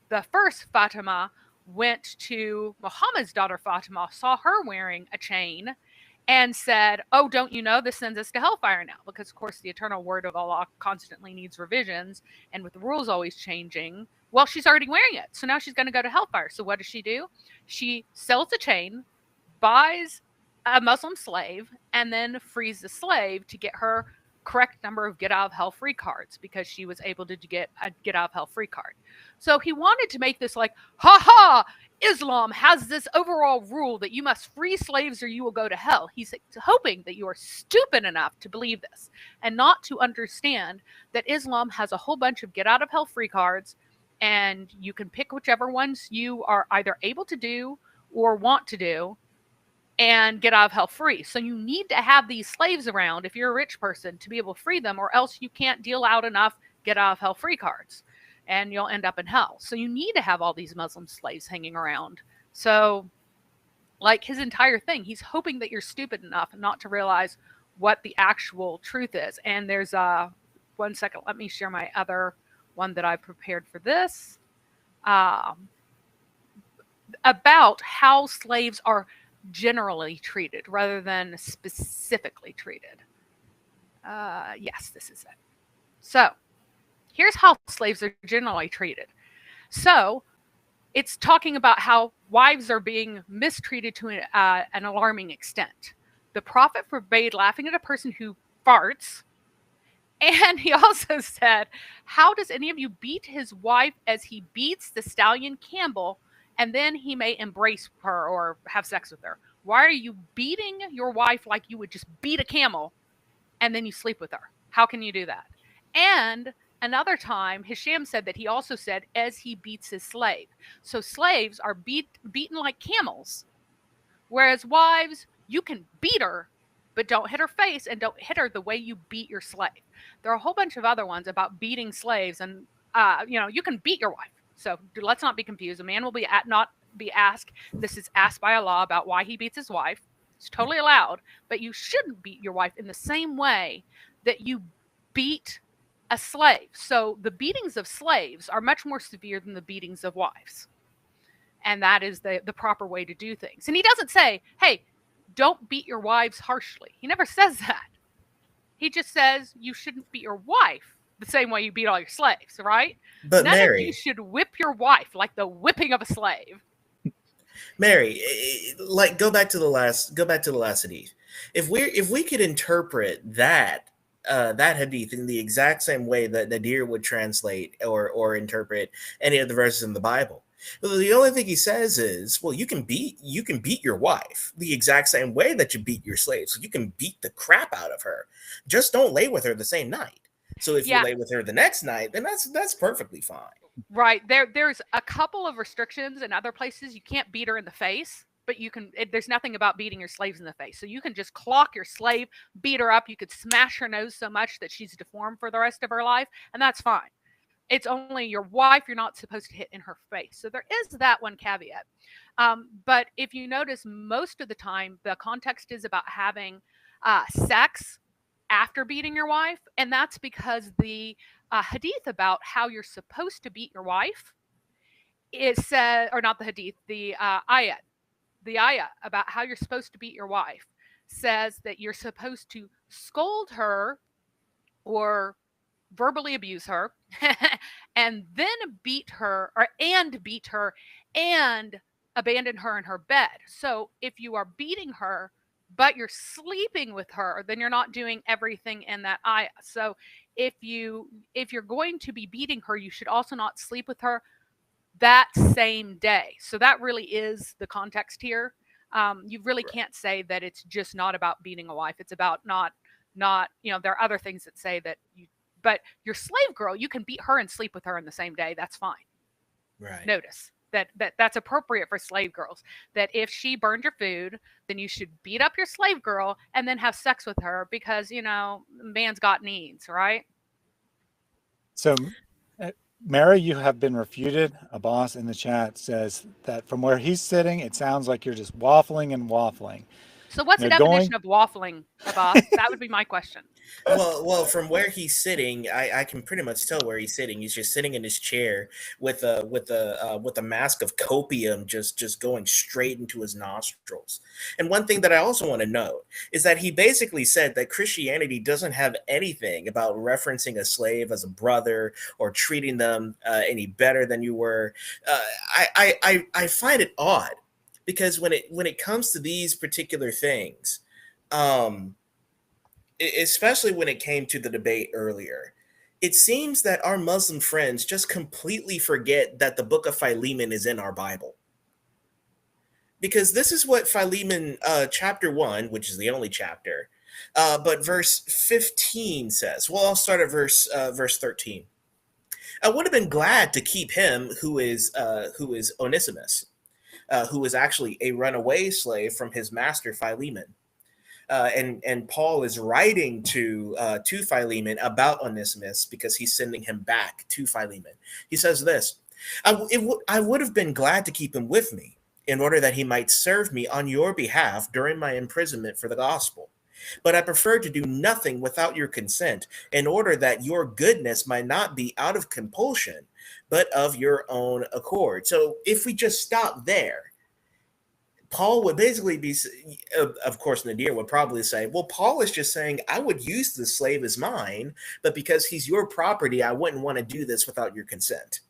the first Fatima went to Muhammad's daughter Fatima, saw her wearing a chain, and said, oh, don't you know this sends us to hellfire now? Because, of course, the eternal word of Allah constantly needs revisions. And with the rules always changing, well, she's already wearing it. So now she's going to go to hellfire. So what does she do? She sells the chain, buys a Muslim slave, and then frees the slave to get her correct number of get out of hell free cards, because she was able to get a get out of hell free card. So he wanted to make this like, Islam has this overall rule that you must free slaves or you will go to hell. He's hoping that you are stupid enough to believe this and not to understand that Islam has a whole bunch of get out of hell free cards, and you can pick whichever ones you are either able to do or want to do and get out of hell free. So you need to have these slaves around if you're a rich person to be able to free them, or else you can't deal out enough get out of hell free cards and you'll end up in hell. So you need to have all these Muslim slaves hanging around. So like his entire thing, he's hoping that you're stupid enough not to realize what the actual truth is. And there's one second, let me share my other one that I prepared for this, about how slaves are generally treated rather than specifically treated. Yes, this is it. So here's how slaves are generally treated. So it's talking about how wives are being mistreated to an alarming extent. The Prophet forbade laughing at a person who farts. And he also said, how does any of you beat his wife as he beats the stallion Campbell and then he may embrace her or have sex with her. Why are you beating your wife like you would just beat a camel and then you sleep with her? How can you do that? And another time, Hisham said that he also said, as he beats his slave. So slaves are beaten like camels, whereas wives, you can beat her, but don't hit her face and don't hit her the way you beat your slave. There are a whole bunch of other ones about beating slaves, and you can beat your wife. So let's not be confused. A man will not be asked. This is asked by Allah about why he beats his wife. It's totally allowed, but you shouldn't beat your wife in the same way that you beat a slave. So the beatings of slaves are much more severe than the beatings of wives. And that is the proper way to do things. And he doesn't say, hey, don't beat your wives harshly. He never says that. He just says you shouldn't beat your wife the same way you beat all your slaves, right? But None Mary, of you should whip your wife like the whipping of a slave. Mary, like go back to the last hadith. If we could interpret that hadith in the exact same way that Nadir would translate or interpret any of the verses in the Bible, well, the only thing he says is, well, you can beat your wife the exact same way that you beat your slave. So you can beat the crap out of her. Just don't lay with her the same night. So if you lay with her the next night, then that's perfectly fine. Right. There's a couple of restrictions in other places. You can't beat her in the face, but you can. There's nothing about beating your slaves in the face. So you can just clock your slave, beat her up. You could smash her nose so much that she's deformed for the rest of her life, and that's fine. It's only your wife you're not supposed to hit in her face. So there is that one caveat. But if you notice, most of the time, the context is about having sex after beating your wife. And that's because the hadith about how you're supposed to beat your wife, it says, or not the hadith, the ayat. The ayah about how you're supposed to beat your wife says that you're supposed to scold her or verbally abuse her and then beat her and abandon her in her bed. So if you are beating her but you're sleeping with her, then you're not doing everything in that ayah. So if you're going to be beating her, you should also not sleep with her that same day. So that really is the context here. You really can't say that it's just not about beating a wife. It's about not there are other things that say that but your slave girl, you can beat her and sleep with her in the same day. That's fine. Right. Notice that's appropriate for slave girls. That if she burned your food, then you should beat up your slave girl and then have sex with her because, man's got needs, right? So, Mary, you have been refuted. Abbas in the chat says that from where he's sitting, it sounds like you're just waffling and waffling. So what's the definition of waffling, Abbas? That would be my question. Well, from where he's sitting, I can pretty much tell where he's sitting. He's just sitting in his chair with a mask of copium just going straight into his nostrils. And one thing that I also want to note is that he basically said that Christianity doesn't have anything about referencing a slave as a brother or treating them any better than you were. I find it odd because when it comes to these particular things, especially when it came to the debate earlier, it seems that our Muslim friends just completely forget that the book of Philemon is in our Bible. Because this is what Philemon chapter 1, which is the only chapter, but verse 15 says. Well, I'll start at verse 13. I would have been glad to keep him who is Onesimus, who is actually a runaway slave from his master Philemon. And Paul is writing to Philemon about Onesimus because he's sending him back to Philemon. He says this, I would have been glad to keep him with me in order that he might serve me on your behalf during my imprisonment for the gospel. But I prefer to do nothing without your consent in order that your goodness might not be out of compulsion, but of your own accord. So if we just stop there, Paul would basically be, of course, Nadir would probably say, well, Paul is just saying, I would use the slave as mine, but because he's your property, I wouldn't want to do this without your consent.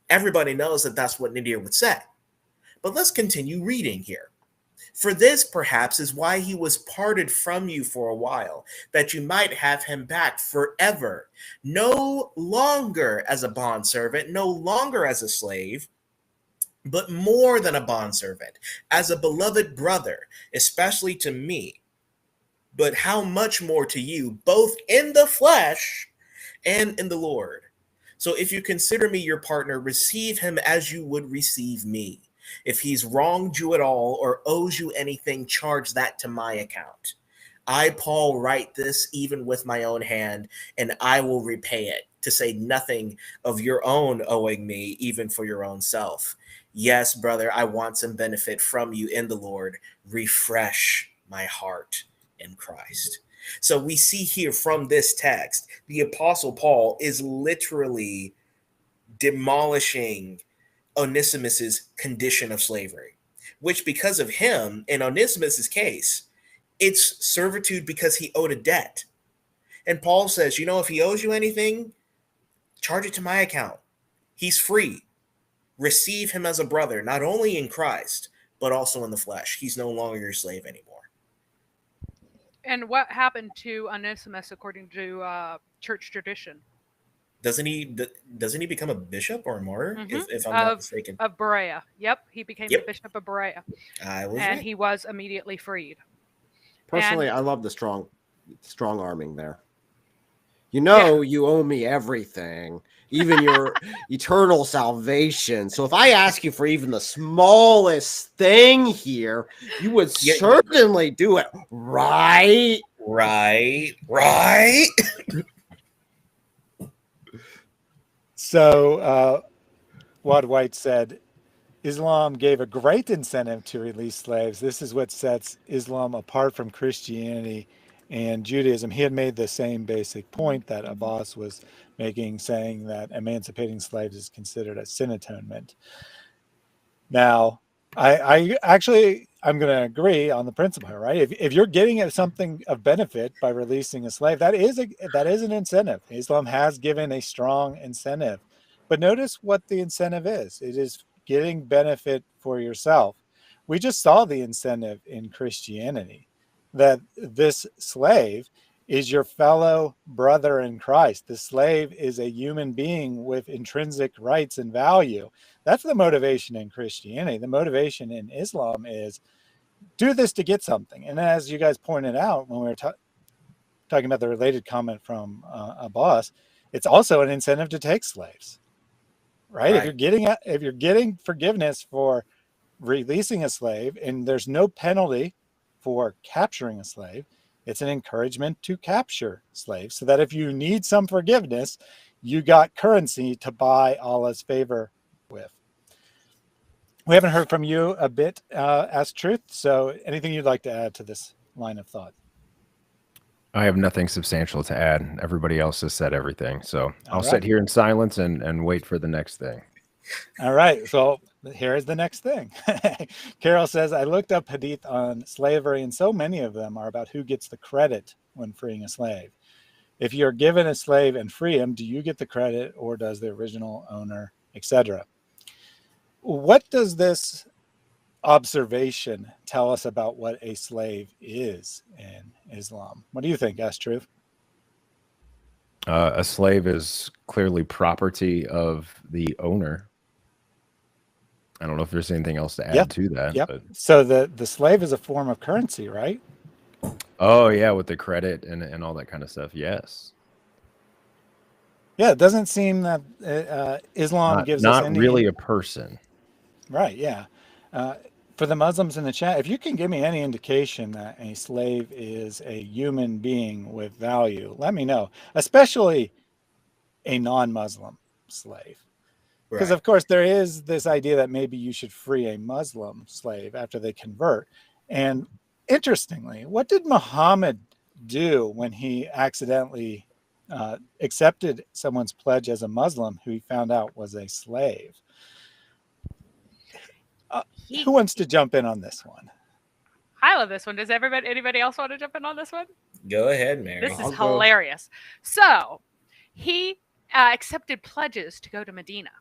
Everybody knows that that's what Nadir would say. But let's continue reading here. For this, perhaps, is why he was parted from you for a while, that you might have him back forever, no longer as a bondservant, no longer as a slave, but more than a bondservant, as a beloved brother, especially to me. But how much more to you, both in the flesh and in the Lord. So if you consider me your partner, receive him as you would receive me. If he's wronged you at all or owes you anything, charge that to my account. I, Paul, write this even with my own hand, and I will repay it, to say nothing of your own owing me, even for your own self. Yes, brother, I want some benefit from you in the Lord. Refresh my heart in Christ. So we see here from this text, the Apostle Paul is literally demolishing Onesimus's condition of slavery, which because of him, in Onesimus's case, it's servitude because he owed a debt. And Paul says, you know, if he owes you anything, charge it to my account. He's free. Receive him as a brother, not only in Christ, but also in the flesh. He's no longer your slave anymore. And what happened to Onesimus according to church tradition? Doesn't he become a bishop or a martyr? Mhm. If I'm not mistaken. Of Berea. Yep, he became the bishop of Berea. I was And right. he was immediately freed. Personally, And- I love the strong arming there. You know, you owe me everything, even your eternal salvation. So if I ask you for even the smallest thing here, you would certainly do it, right? Right. So Wad White said, Islam gave a great incentive to release slaves. This is what sets Islam apart from Christianity and Judaism. He had made the same basic point that Abbas was making, saying that emancipating slaves is considered a sin atonement. Now, I'm going to agree on the principle here, right? If you're getting something of benefit by releasing a slave, that is an incentive. Islam has given a strong incentive. But notice what the incentive is. It is getting benefit for yourself. We just saw the incentive in Christianity, that this slave is your fellow brother in Christ. The slave is a human being with intrinsic rights and value. That's the motivation in Christianity. The motivation in Islam is do this to get something. And as you guys pointed out when we were talking about the related comment from Abbas, it's also an incentive to take slaves. Right? If you're getting forgiveness for releasing a slave and there's no penalty for capturing a slave, it's an encouragement to capture slaves so that if you need some forgiveness, you got currency to buy Allah's favor with. We haven't heard from you a bit, Ask Truth. So anything you'd like to add to this line of thought? I have nothing substantial to add. Everybody else has said everything. So I'll right. sit here in silence and wait for the next thing. All right. So here is the next thing. Carol says, I looked up hadith on slavery, and so many of them are about who gets the credit when freeing a slave. If you're given a slave and free him, do you get the credit or does the original owner, etc.? What does this observation tell us about what a slave is in Islam? What do you think, Ask Truth? A slave is clearly property of the owner. I don't know if there's anything else to add to that. Yep. But... So the slave is a form of currency, right? Oh, yeah, with the credit and all that kind of stuff. Yes. Yeah, it doesn't seem that Islam gives us not really a person. Right, yeah. For the Muslims in the chat, if you can give me any indication that a slave is a human being with value, let me know, especially a non-Muslim slave. Because, of course, there is this idea that maybe you should free a Muslim slave after they convert. And interestingly, what did Muhammad do when he accidentally accepted someone's pledge as a Muslim who he found out was a slave? Who wants to jump in on this one? I love this one. Does anybody else want to jump in on this one? Go ahead, Mary. This is hilarious. So he accepted pledges to go to Medina.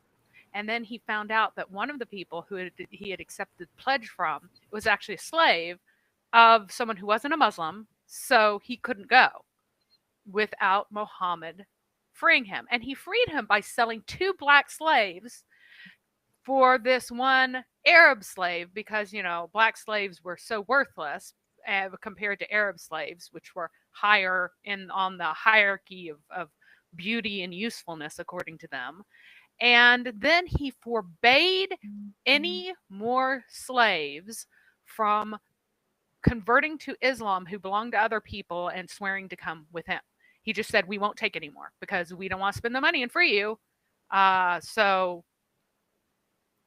And then he found out that one of the people who he had accepted pledge from was actually a slave of someone who wasn't a Muslim. So he couldn't go without Muhammad freeing him. And he freed him by selling 2 black slaves for this one Arab slave, because, black slaves were so worthless compared to Arab slaves, which were higher on the hierarchy of beauty and usefulness, according to them. And then he forbade any more slaves from converting to Islam who belonged to other people and swearing to come with him. He just said, we won't take any more because we don't want to spend the money and free you. So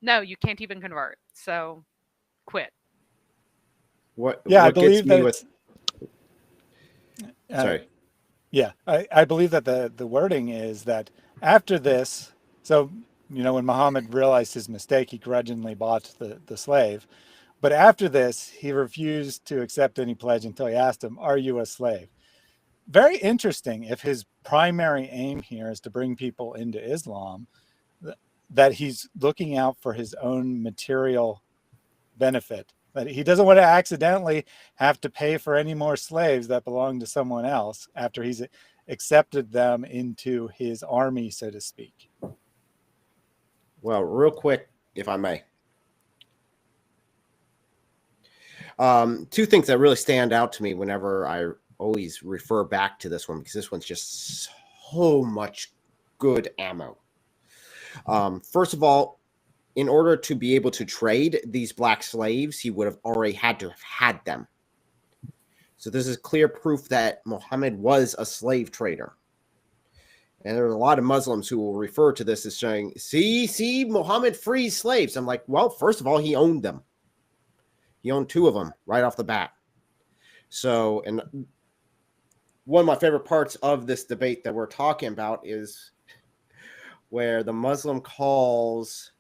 no, you can't even convert. So quit. I believe that sorry. Yeah, I believe that the wording is that after this, so, when Muhammad realized his mistake, he grudgingly bought the slave. But after this, he refused to accept any pledge until he asked him, are you a slave? Very interesting if his primary aim here is to bring people into Islam, that he's looking out for his own material benefit, that he doesn't want to accidentally have to pay for any more slaves that belong to someone else after he's accepted them into his army, so to speak. Well, real quick, if I may. Two things that really stand out to me whenever I always refer back to this one, because this one's just so much good ammo. First of all, in order to be able to trade these black slaves, he would have already had to have had them. So this is clear proof that Muhammad was a slave trader. And there are a lot of Muslims who will refer to this as saying, see, Muhammad frees slaves. I'm like, well, first of all, he owned them. He owned 2 of them right off the bat. So, and one of my favorite parts of this debate that we're talking about is where the Muslim calls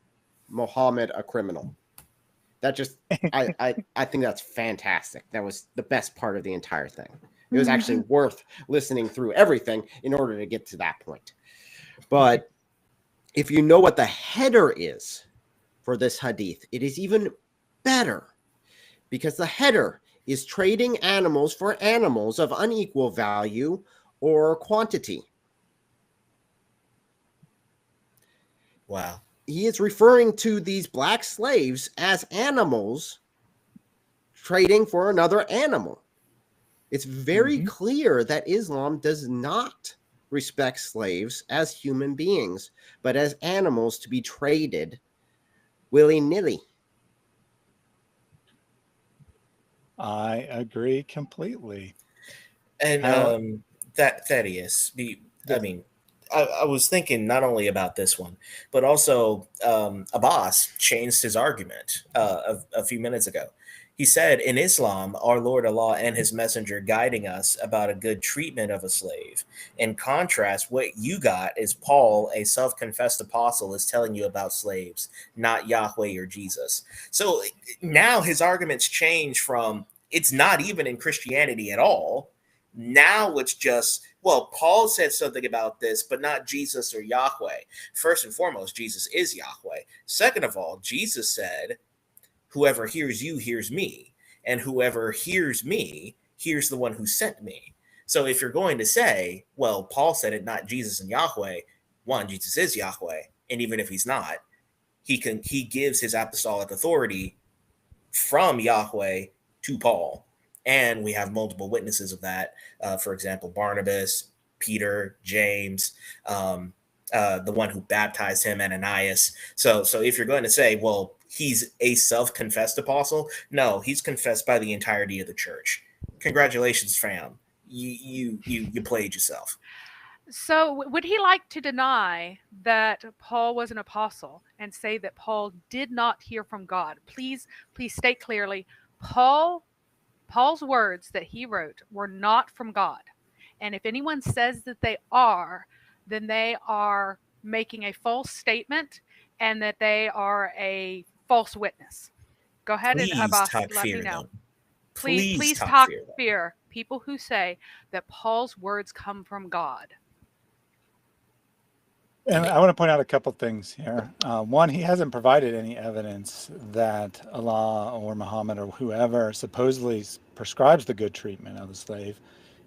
Muhammad a criminal. That just, I think that's fantastic. That was the best part of the entire thing. It was actually worth listening through everything in order to get to that point. But if you know what the header is for this hadith, it is even better, because the header is trading animals for animals of unequal value or quantity. Wow. He is referring to these black slaves as animals trading for another animal. It's very clear that Islam does not respect slaves as human beings, but as animals to be traded willy-nilly. I agree completely. And Thaddeus, I was thinking not only about this one, but also Abbas changed his argument a few minutes ago. He said, in Islam, our Lord Allah and his messenger guiding us about a good treatment of a slave. In contrast, what you got is Paul, a self-confessed apostle, is telling you about slaves, not Yahweh or Jesus. So now his arguments change from, it's not even in Christianity at all. Now it's just, well, Paul said something about this, but not Jesus or Yahweh. First and foremost, Jesus is Yahweh. Second of all, Jesus said, whoever hears you hears me, and whoever hears me hears the one who sent me. So if you're going to say, well, Paul said it, not Jesus and Yahweh, one, Jesus is Yahweh, and even if he's not, he gives his apostolic authority from Yahweh to Paul. And we have multiple witnesses of that. For example, Barnabas, Peter, James, the one who baptized him, Ananias. So if you're going to say, well, he's a self-confessed apostle, no, he's confessed by the entirety of the church. Congratulations, fam. You played yourself. So would he like to deny that Paul was an apostle and say that Paul did not hear from God? Please state clearly, Paul's words that he wrote were not from God. And if anyone says that they are, then they are making a false statement and that they are a false witness. Go ahead and Abbas, let me know. Please talk fear. People who say that Paul's words come from God. And I want to point out a couple things here. One, he hasn't provided any evidence that Allah or Muhammad or whoever supposedly prescribes the good treatment of the slave.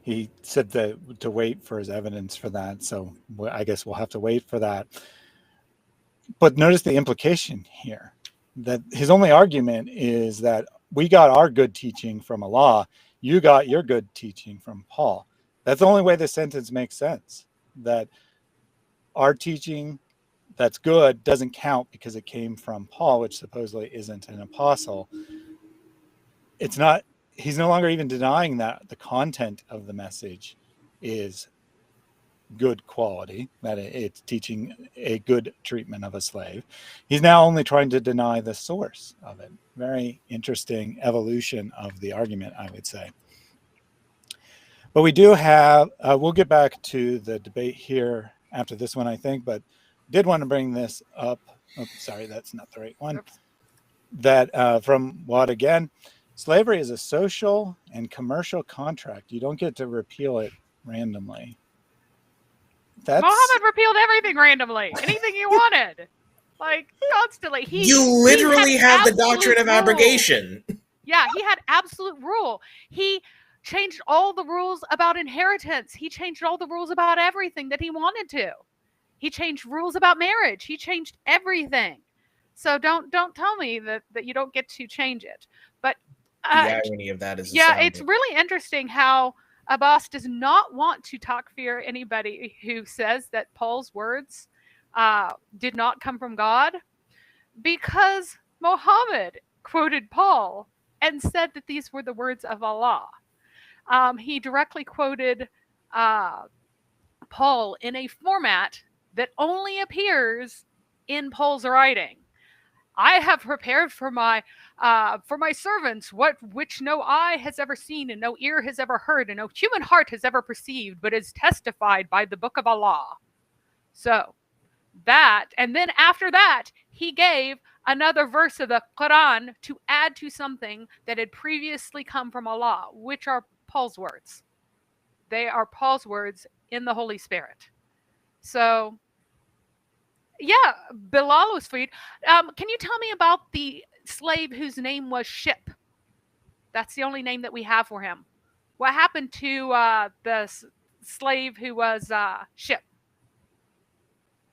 He said to wait for his evidence for that. So I guess we'll have to wait for that. But notice the implication here, that his only argument is that we got our good teaching from Allah, you got your good teaching from Paul. That's the only way the sentence makes sense, that our teaching that's good doesn't count because it came from Paul, which supposedly isn't an apostle. It's not, he's no longer even denying that the content of the message is good quality, that it's teaching a good treatment of a slave. He's now only trying to deny the source of it. Very interesting evolution of the argument, I would say. But we do have, we'll get back to the debate here after this one, I think, but did want to bring this up. Oh, sorry, that's not the right one. Oops. That from Watt again, slavery is a social and commercial contract. You don't get to repeal it randomly. That's... Muhammad repealed everything randomly, anything he wanted, like constantly. You literally have the doctrine of abrogation. Yeah, he had absolute rule. He changed all the rules about inheritance. He changed all the rules about everything that he wanted to. He changed rules about marriage. He changed everything. So don't tell me that you don't get to change it. But the irony of that is astounding. It's really interesting how Abbas does not want to takfir anybody who says that Paul's words did not come from God, because Muhammad quoted Paul and said that these were the words of Allah. He directly quoted Paul in a format that only appears in Paul's writing. I have prepared for my servants which no eye has ever seen and no ear has ever heard and no human heart has ever perceived, but is testified by the book of Allah. So that, and then after that, he gave another verse of the Quran to add to something that had previously come from Allah, which are Paul's words. They are Paul's words in the Holy Spirit. So yeah, Bilal was freed. Can you tell me about the slave whose name was Ship? That's the only name that we have for him. What happened to the slave who was Ship?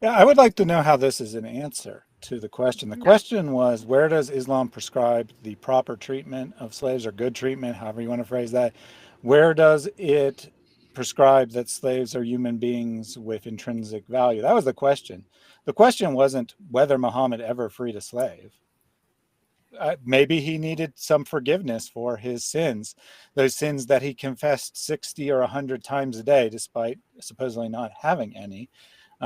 Yeah, I would like to know how this is an answer to the question. The question was, where does Islam prescribe the proper treatment of slaves, or good treatment, however you want to phrase that? Where does it prescribe that slaves are human beings with intrinsic value? That was the question. The question wasn't whether Muhammad ever freed a slave. Maybe he needed some forgiveness for his sins, those sins that he confessed 60 or 100 times a day, despite supposedly not having any.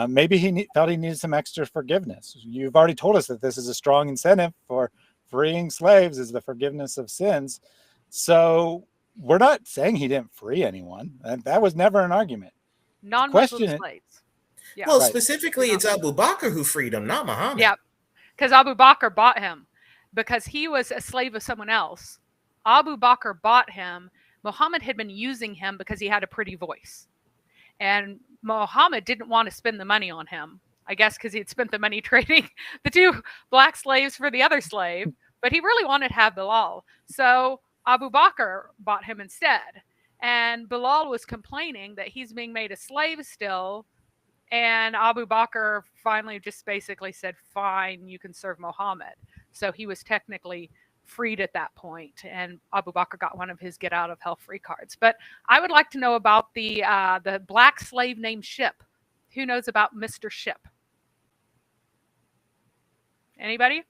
Maybe he felt he needed some extra forgiveness. You've already told us that this is a strong incentive for freeing slaves, is the forgiveness of sins. So we're not saying he didn't free anyone. That was never an argument. Non-Muslim slaves. Yeah. Well, right. Specifically, it's Abu Bakr who freed him, not Muhammad. Yeah, because Abu Bakr bought him because he was a slave of someone else. Abu Bakr bought him. Muhammad had been using him because he had a pretty voice. And Muhammad didn't want to spend the money on him, I guess because he had spent the money trading the two black slaves for the other slave, but he really wanted to have Bilal. So Abu Bakr bought him instead. And Bilal was complaining that he's being made a slave still. And Abu Bakr finally just basically said, fine, you can serve Muhammad. So he was technically freed at that point, and Abu Bakr got one of his get out of hell free cards. But I would like to know about the black slave named Ship. Who knows about Mr. Ship? Anybody?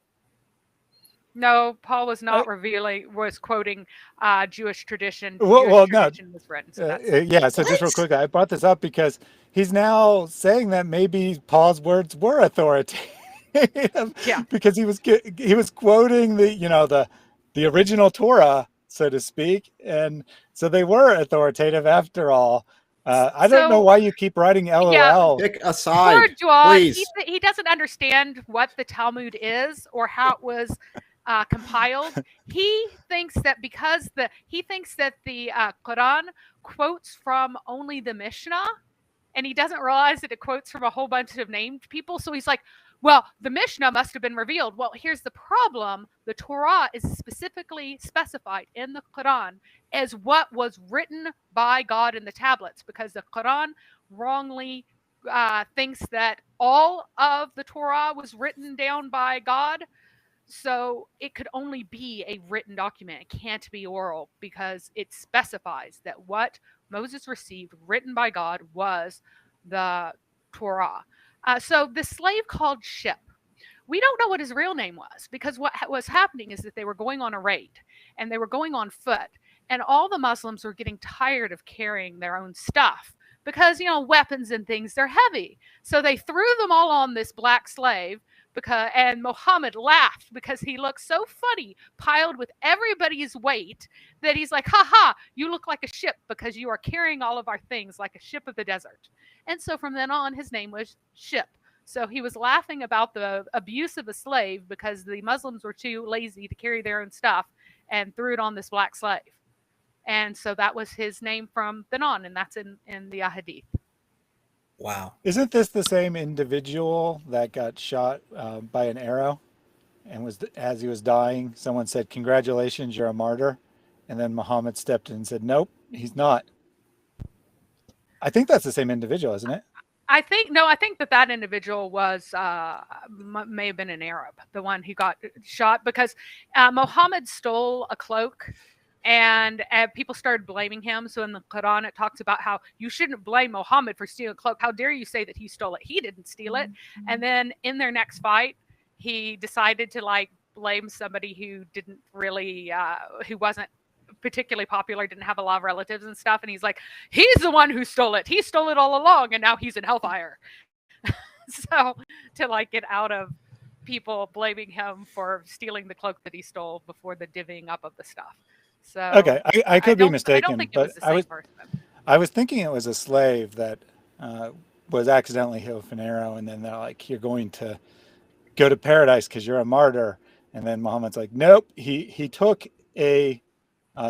No, Paul was not was quoting Jewish tradition. Well, tradition no. was written, so yeah, so just real quick, I brought this up because he's now saying that maybe Paul's words were authoritative. Yeah. Because he was quoting the original Torah, so to speak, and so they were authoritative after all. I don't know why you keep writing LOL. Yeah. Pick a side, please. He doesn't understand what the Talmud is or how it was compiled. He thinks that because the Quran quotes from only the Mishnah, and he doesn't realize that it quotes from a whole bunch of named people. So he's like, well, the Mishnah must have been revealed. Well, here's the problem. The Torah is specifically specified in the Quran as what was written by God in the tablets, because the Quran wrongly thinks that all of the Torah was written down by God. So it could only be a written document. It can't be oral because it specifies that what Moses received written by God was the Torah. So the slave called Ship, we don't know what his real name was, because what was happening is that they were going on a raid and they were going on foot, and all the Muslims were getting tired of carrying their own stuff because, weapons and things, they're heavy. So they threw them all on this black slave, and Muhammad laughed because he looked so funny, piled with everybody's weight, that he's like, ha ha, you look like a ship because you are carrying all of our things like a ship of the desert. And so from then on, his name was Ship. So he was laughing about the abuse of a slave because the Muslims were too lazy to carry their own stuff and threw it on this black slave. And so that was his name from then on, and that's in the Hadith. Wow. Isn't this the same individual that got shot by an arrow, and as he was dying, someone said, "Congratulations, you're a martyr," and then Muhammad stepped in and said, "Nope, he's not." I think that's the same individual, isn't it? I think that individual was may have been an Arab, the one who got shot, because Muhammad stole a cloak. And people started blaming him. So in the Quran, it talks about how you shouldn't blame Muhammad for stealing a cloak. How dare you say that he stole it? He didn't steal it. Mm-hmm. And then in their next fight, he decided to blame somebody who didn't really, who wasn't particularly popular, didn't have a lot of relatives and stuff. And he's like, he's the one who stole it. He stole it all along. And now he's in hellfire. So to get out of people blaming him for stealing the cloak that he stole before the divvying up of the stuff. So okay, I could be mistaken, I don't think it was the same person. I was thinking it was a slave that was accidentally hit with an arrow, and then they're like, "You're going to go to paradise because you're a martyr." And then Muhammad's like, "Nope." He took a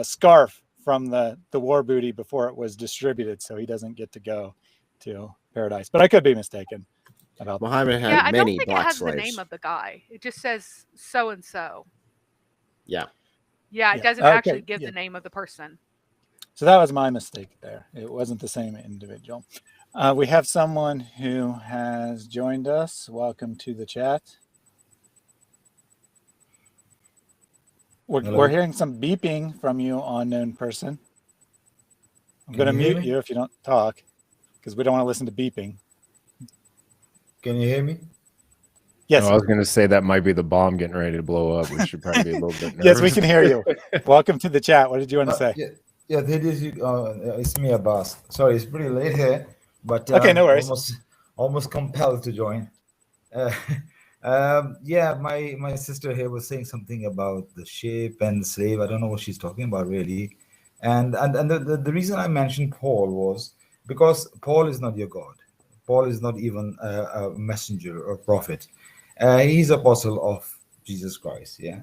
scarf from the war booty before it was distributed, so he doesn't get to go to paradise. But I could be mistaken about Muhammad had many black slaves. I don't think it has the name of the guy. It just says so and so. Yeah. Yeah, it doesn't actually give the name of the person. So that was my mistake there. It wasn't the same individual. We have someone who has joined us. Welcome to the chat. We're hearing some beeping from you, unknown person. I'm going to mute you if you don't talk, because we don't want to listen to beeping. Can you hear me? Yes. I was going to say that might be the bomb getting ready to blow up. We should probably be a little bit nervous. Yes, we can hear you. Welcome to the chat. What did you want to say? Yeah, it's me, Abbas. Sorry, it's pretty late here, but okay, no worries. Almost compelled to join. My sister here was saying something about the ship and the slave. I don't know what she's talking about really, and the reason I mentioned Paul was because Paul is not your God. Paul is not even a messenger or prophet. He's apostle of Jesus Christ, yeah.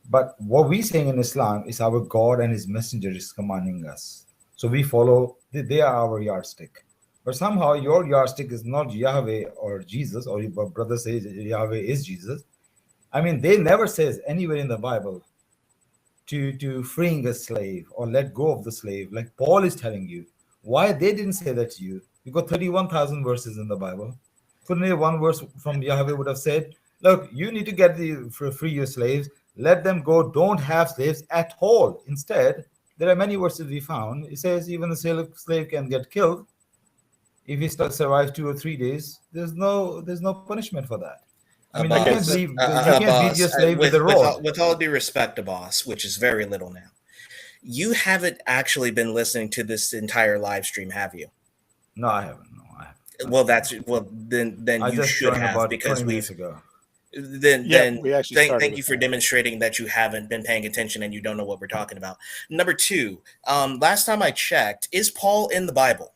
But what we're saying in Islam is our God and his messenger is commanding us. So we follow, they are our yardstick. But somehow your yardstick is not Yahweh or Jesus, or your brother says Yahweh is Jesus. I mean, they never says anywhere in the Bible to freeing a slave or let go of the slave, like Paul is telling you. Why they didn't say that to you? You got 31,000 verses in the Bible. Couldn't one verse from Yahweh would have said, look, you need to get free your slaves, let them go, don't have slaves at all. Instead, there are many verses we found. It says even the slave can get killed if he survives 2 or 3 days. There's no punishment for that. I mean, Abbas, you can't beat your slave with a rod. With all due respect, Abbas, which is very little now, you haven't actually been listening to this entire live stream, have you? No, I haven't. Well, then you should have, because weeks ago. Thank you for demonstrating that you haven't been paying attention and you don't know what we're talking about. Number two, last time I checked, is Paul in the Bible?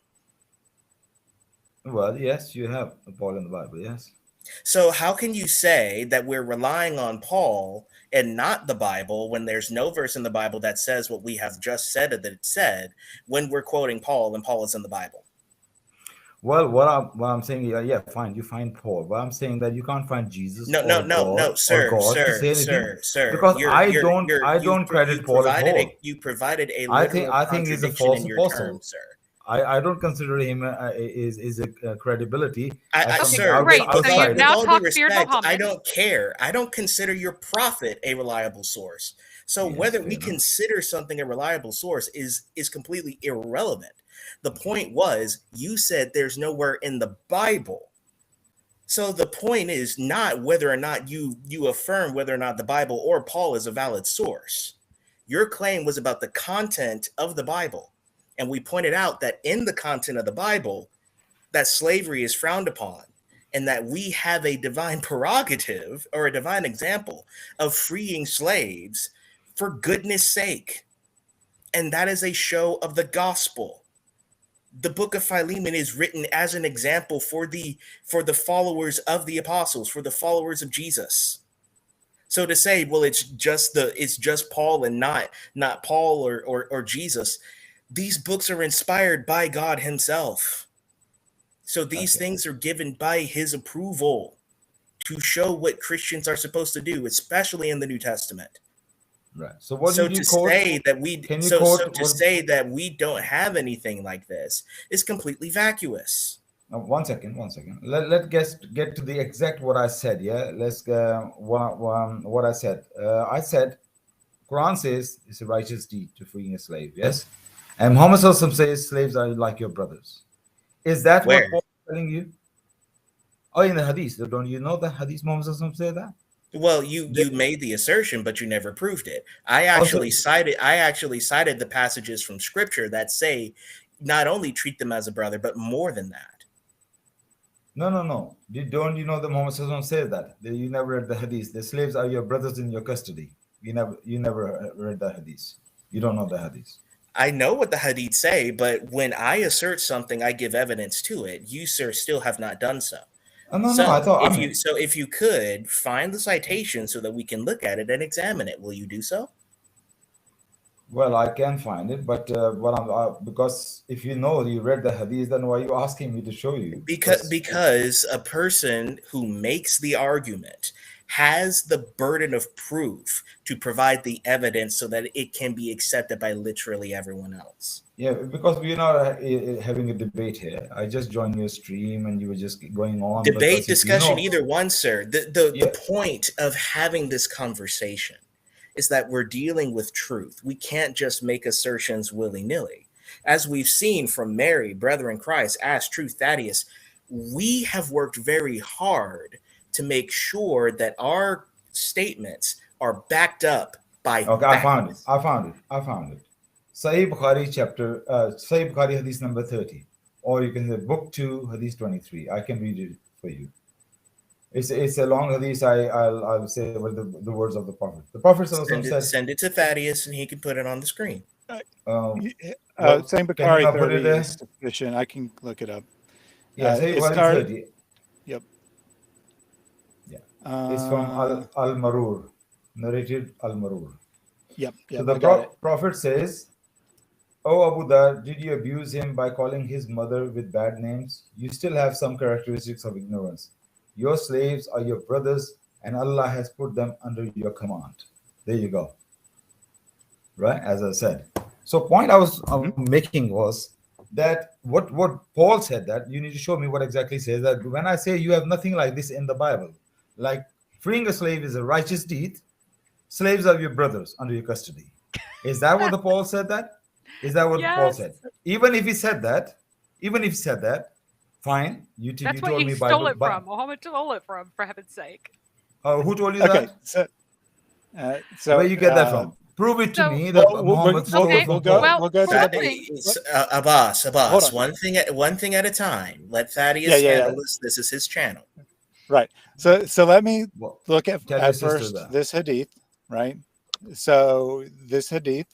Well, yes, you have Paul in the Bible, yes. So how can you say that we're relying on Paul and not the Bible when there's no verse in the Bible that says what we have just said that it said, when we're quoting Paul and Paul is in the Bible? Well, what I'm saying, yeah, fine, you find Paul, but I'm saying that you can't find Jesus. No, sir. Because I don't credit Paul at all. You provided a I think he's a false apostle, term, sir. I don't consider him is a credibility as something Sir, great. So outside. you've now with all due talked feared respect, I Muhammad. don't care. I don't consider your prophet a reliable source. So Yes, whether fair we enough. consider something a reliable source is completely irrelevant. The point was, you said there's nowhere in the Bible. So the point is not whether or not you affirm whether or not the Bible or Paul is a valid source. Your claim was about the content of the Bible. And we pointed out that in the content of the Bible, that slavery is frowned upon, and that we have a divine prerogative or a divine example of freeing slaves for goodness sake. And that is a show of the gospel. The book of Philemon is written as an example for the followers of the apostles, for the followers of Jesus. So to say, well, it's just Paul and not Paul or Jesus, these books are inspired by God himself. So these things are given by his approval to show what Christians are supposed to do, especially in the New Testament. Right. So what So did you to quote? say that we Can you so quote to say that we don't have anything like this is completely vacuous. One second. Let's get to the exact what I said. Yeah, let's what I said. I said, Quran says it's a righteous deed to freeing a slave. Yes, and Muhammad Sallallahu says slaves are like your brothers. Is that Where? what Paul is telling you? Oh, in the Hadith. Don't you know the Hadith? Muhammad Sallallahu say that. Well, you made the assertion, but you never proved it. I actually cited the passages from Scripture that say not only treat them as a brother, but more than that. No. Don't you know that Muhammad Sallallahu says that? You never read the Hadith. The slaves are your brothers in your custody. You never read the Hadith. You don't know the Hadith. I know what the Hadith say, but when I assert something, I give evidence to it. You, sir, still have not done so. No. I thought if you could find the citation so that we can look at it and examine it, will you do so? Well, I can find it, but because if you know you read the Hadith, then why are you asking me to show you? Because a person who makes the argument has the burden of proof to provide the evidence so that it can be accepted by literally everyone else. Yeah, because we're not having a debate here. I just joined your stream and you were just going on. Debate, discussion, either one, sir. The point of having this conversation is that we're dealing with truth. We can't just make assertions willy-nilly. As we've seen from Mary, Brother in Christ, Ask Truth, Thaddeus, we have worked very hard to make sure that our statements are backed up by Okay, facts. I found it. Sahih Bukhari Hadith number 30. Or you can say Book 2, Hadith 23. I can read it for you. It's a long hadith. I'll say what the words of the Prophet. The Prophet said, send it to Thaddeus and he can put it on the screen. Same Bukhari 30 is sufficient. I can look it up. Yeah, Sahih Bukhari 30. Yep. Yeah. It's from Al-Marur, narrated Al-Marur. Yep. So the Prophet says, "Oh Abu Dhar, did you abuse him by calling his mother with bad names? You still have some characteristics of ignorance. Your slaves are your brothers, and Allah has put them under your command." There you go. Right, as I said. So point I was making was that what Paul said, that you need to show me what exactly says that when I say you have nothing like this in the Bible, like freeing a slave is a righteous deed, slaves are your brothers under your custody. Is that what the Paul said that? Is that what Paul said? Even if he said that, fine. That's you told me stole it from. Muhammad stole it from, for heaven's sake. Who told you that? So where you get that from? Prove it to me that Muhammad stole it from Paul. We'll go to Abbas. One thing at a time. Let Thaddeus handle this. This is his channel. Right. So let me look at first that. this hadith, right? So this hadith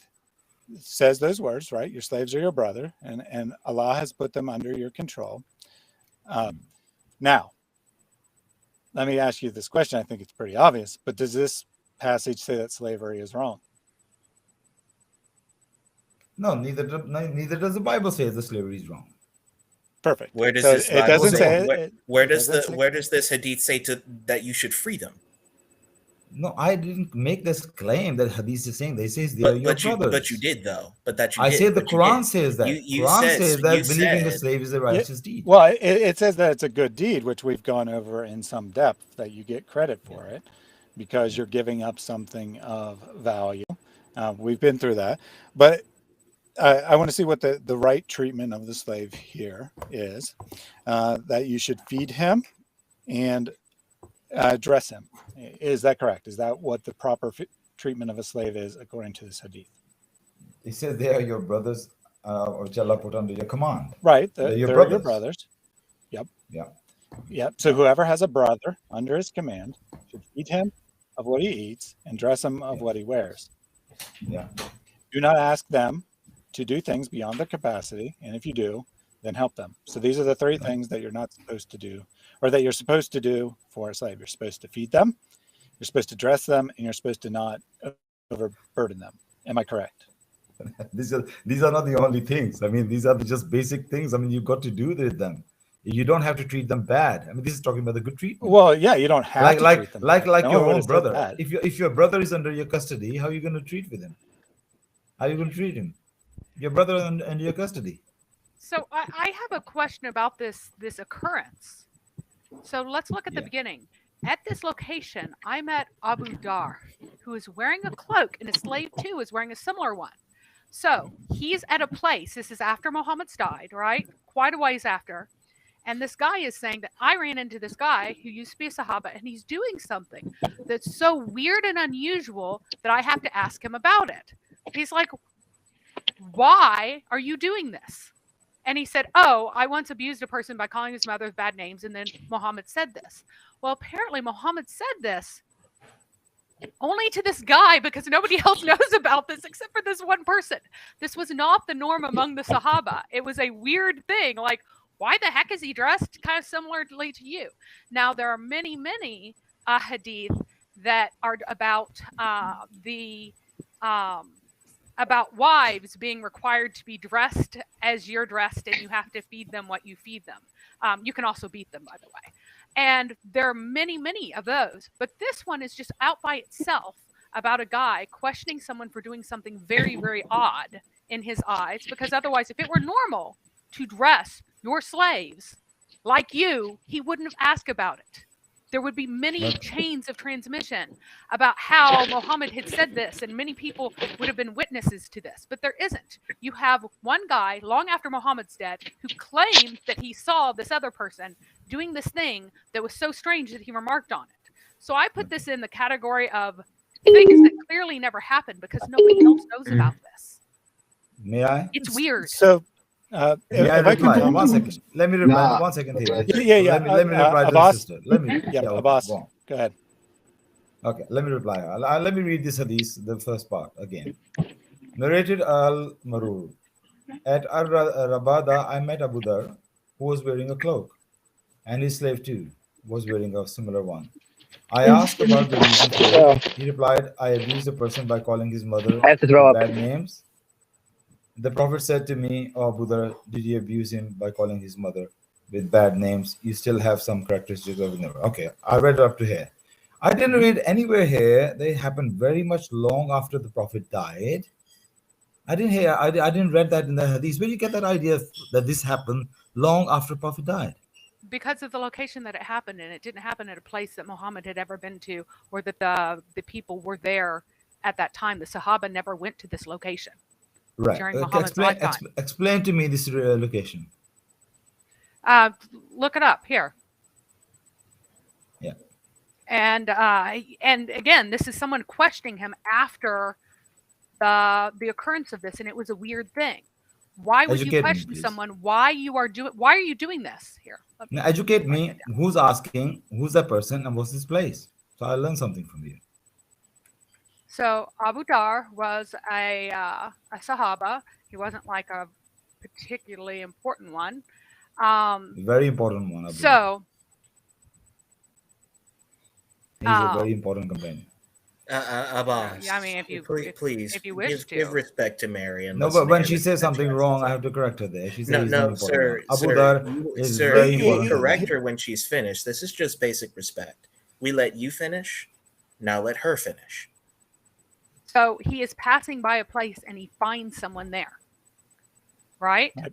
says those words, right? Your slaves are your brother, and Allah has put them under your control. Now, let me ask you this question. I think it's pretty obvious, but does this passage say that slavery is wrong? No, neither does the Bible say that slavery is wrong. Perfect. Where does this? Where does this hadith say that you should free them? No, I didn't make this claim that Hadith is saying. They says they are your brothers. But you did though. But that you I did. say the but you Quran did. says that. You Quran said says that you believing a said slave is a Yeah, righteous deed. well, it says that it's a good deed, which we've gone over in some depth, that you get credit for it because you're giving up something of value. We've been through that. But I want to see what the right treatment of the slave here is, that you should feed him and dress him. Is that correct? Is that what the proper treatment of a slave is according to this hadith? He says they are your brothers, which Allah put under your command. Right. They're They're your your brothers. brothers. Yep. Yeah. Yep. So whoever has a brother under his command should feed him of what he eats and dress him of what he wears. Yeah. Do not ask them to do things beyond their capacity, and if you do, then help them. So these are the three things that you're not supposed to do, or that you're supposed to do for a slave. You're supposed to feed them, you're supposed to dress them, and you're supposed to not overburden them. Am I correct? These are not the only things. I mean, these are just basic things. I mean, you've got to do with them. You don't have to treat them bad. I mean, this is talking about the good treatment. Well, yeah, you don't have to treat them like bad. No your one would own have said brother. that. If your brother is under your custody, how are you going to treat with him? How are you going to treat him? Your brother under your custody. So I have a question about this occurrence. So let's look at the beginning. At this location, I met Abu Dar, who is wearing a cloak, and his slave too is wearing a similar one. So he's at a place. This is after Muhammad's died, right? Quite a ways after. And this guy is saying that I ran into this guy who used to be a Sahaba, and he's doing something that's so weird and unusual that I have to ask him about it. He's like, why are you doing this? And he said, oh, I once abused a person by calling his mother bad names, and then Muhammad said this. Well, apparently Muhammad said this only to this guy because nobody else knows about this except for this one person. This was not the norm among the Sahaba. It was a weird thing. Like, why the heck is he dressed kind of similarly to you? Now, there are many, many hadith that are about about wives being required to be dressed as you're dressed, and you have to feed them what you feed them. You can also beat them, by the way. And there are many, many of those. But this one is just out by itself about a guy questioning someone for doing something very, very odd in his eyes. Because otherwise, if it were normal to dress your slaves like you, he wouldn't have asked about it. There would be many chains of transmission about how Muhammad had said this, and many people would have been witnesses to this, but there isn't. You have one guy, long after Muhammad's dead, who claimed that he saw this other person doing this thing that was so strange that he remarked on it. So I put this in the category of things that clearly never happened because nobody else knows about this. May I? It's weird. So, May I reply? One second. Let me reply. 1 second here. Yeah. Let me reply to the Abbas. sister. Let me. Abbas. Go ahead. Okay, let me reply. Let me read this hadith, the first part again. Narrated al-Marur. At Rabada, I met Abu Dar, who was wearing a cloak, and his slave too was wearing a similar one. I asked about the reason for it. He replied, I abused a person by calling his mother bad names. The Prophet said to me, oh, Abu Dar, did you abuse him by calling his mother with bad names? You still have some characteristics of never. Okay, I read up to here. I didn't read anywhere here. They happened very much long after the Prophet died. I didn't read that in the hadith. Where do you get that idea that this happened long after Prophet died? Because of the location that it happened in. It didn't happen at a place that Muhammad had ever been to, or that the people were there at that time. The Sahaba never went to this location. Right. During Muhammad's lifetime. Explain to me this location. Look it up here. Yeah. And again, this is someone questioning him after the occurrence of this, and it was a weird thing. Why would you question someone? Why are you doing this here? Now educate me. Who's asking? Who's the person? And what's this place? So I'll learn something from you. So Abu Dar was a Sahaba. He wasn't like a particularly important one. Very important one. He's a very important companion. Abbas, yeah, I mean, if you wish to give respect to Mary. And no, but when she says something wrong, I have to correct her there. She says no, sir. Abu Dar is very important. Correct her when she's finished. This is just basic respect. We let you finish. Now let her finish. So he is passing by a place and he finds someone there. Right? Right.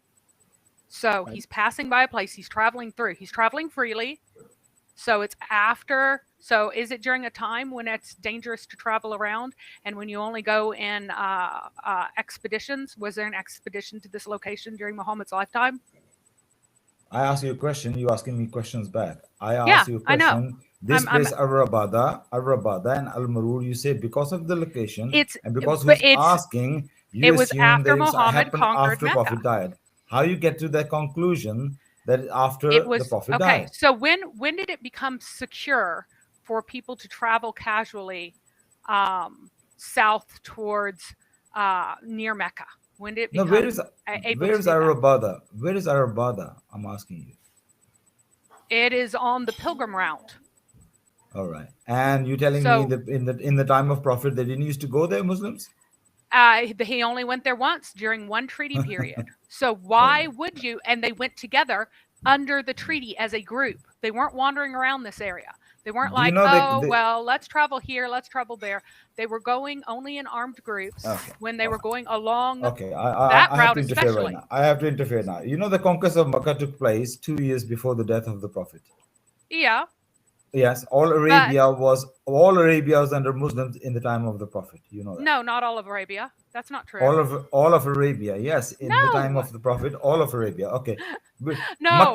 So Right. he's passing by a place. He's traveling through. He's traveling freely. So it's after. So is it during a time when it's dangerous to travel around and when you only go in expeditions? Was there an expedition to this location during Muhammad's lifetime? I asked you a question. You asking me questions back. I Yeah, asked you a I know. question. This I'm- place, Al-Rabada and Al-Marur, you say because of the location It's- and because but who's asking, you it was assume after that it Muhammad happened conquered after Mecca. Prophet died. How you get to that conclusion that after It was the Prophet okay. died? So when did it become secure for people to travel casually south towards near Mecca? When did it No, become where is able to do that? Al-Rabada? Where is Al-Rabada? I'm asking you. It is on the pilgrim route. All right, and you telling So- me that in the time of Prophet they didn't used to go there, Muslims? He only went there once during one treaty period. So why would you? And they went together under the treaty as a group. They weren't wandering around this area. They weren't Do you like, know they- well, let's travel here, let's travel there. They were going only in armed groups Okay, when they were going along. Okay, That I have route to interfere especially. right now. I have to interfere now. You know the conquest of Makkah took place 2 years before the death of the Prophet. Yeah, Yes, all Arabia was under Muslims in the time of the Prophet. You know that. no, not all of Arabia. That's not true. All of Arabia, yes, in the time No. of the Prophet, all of Arabia. Okay, but No.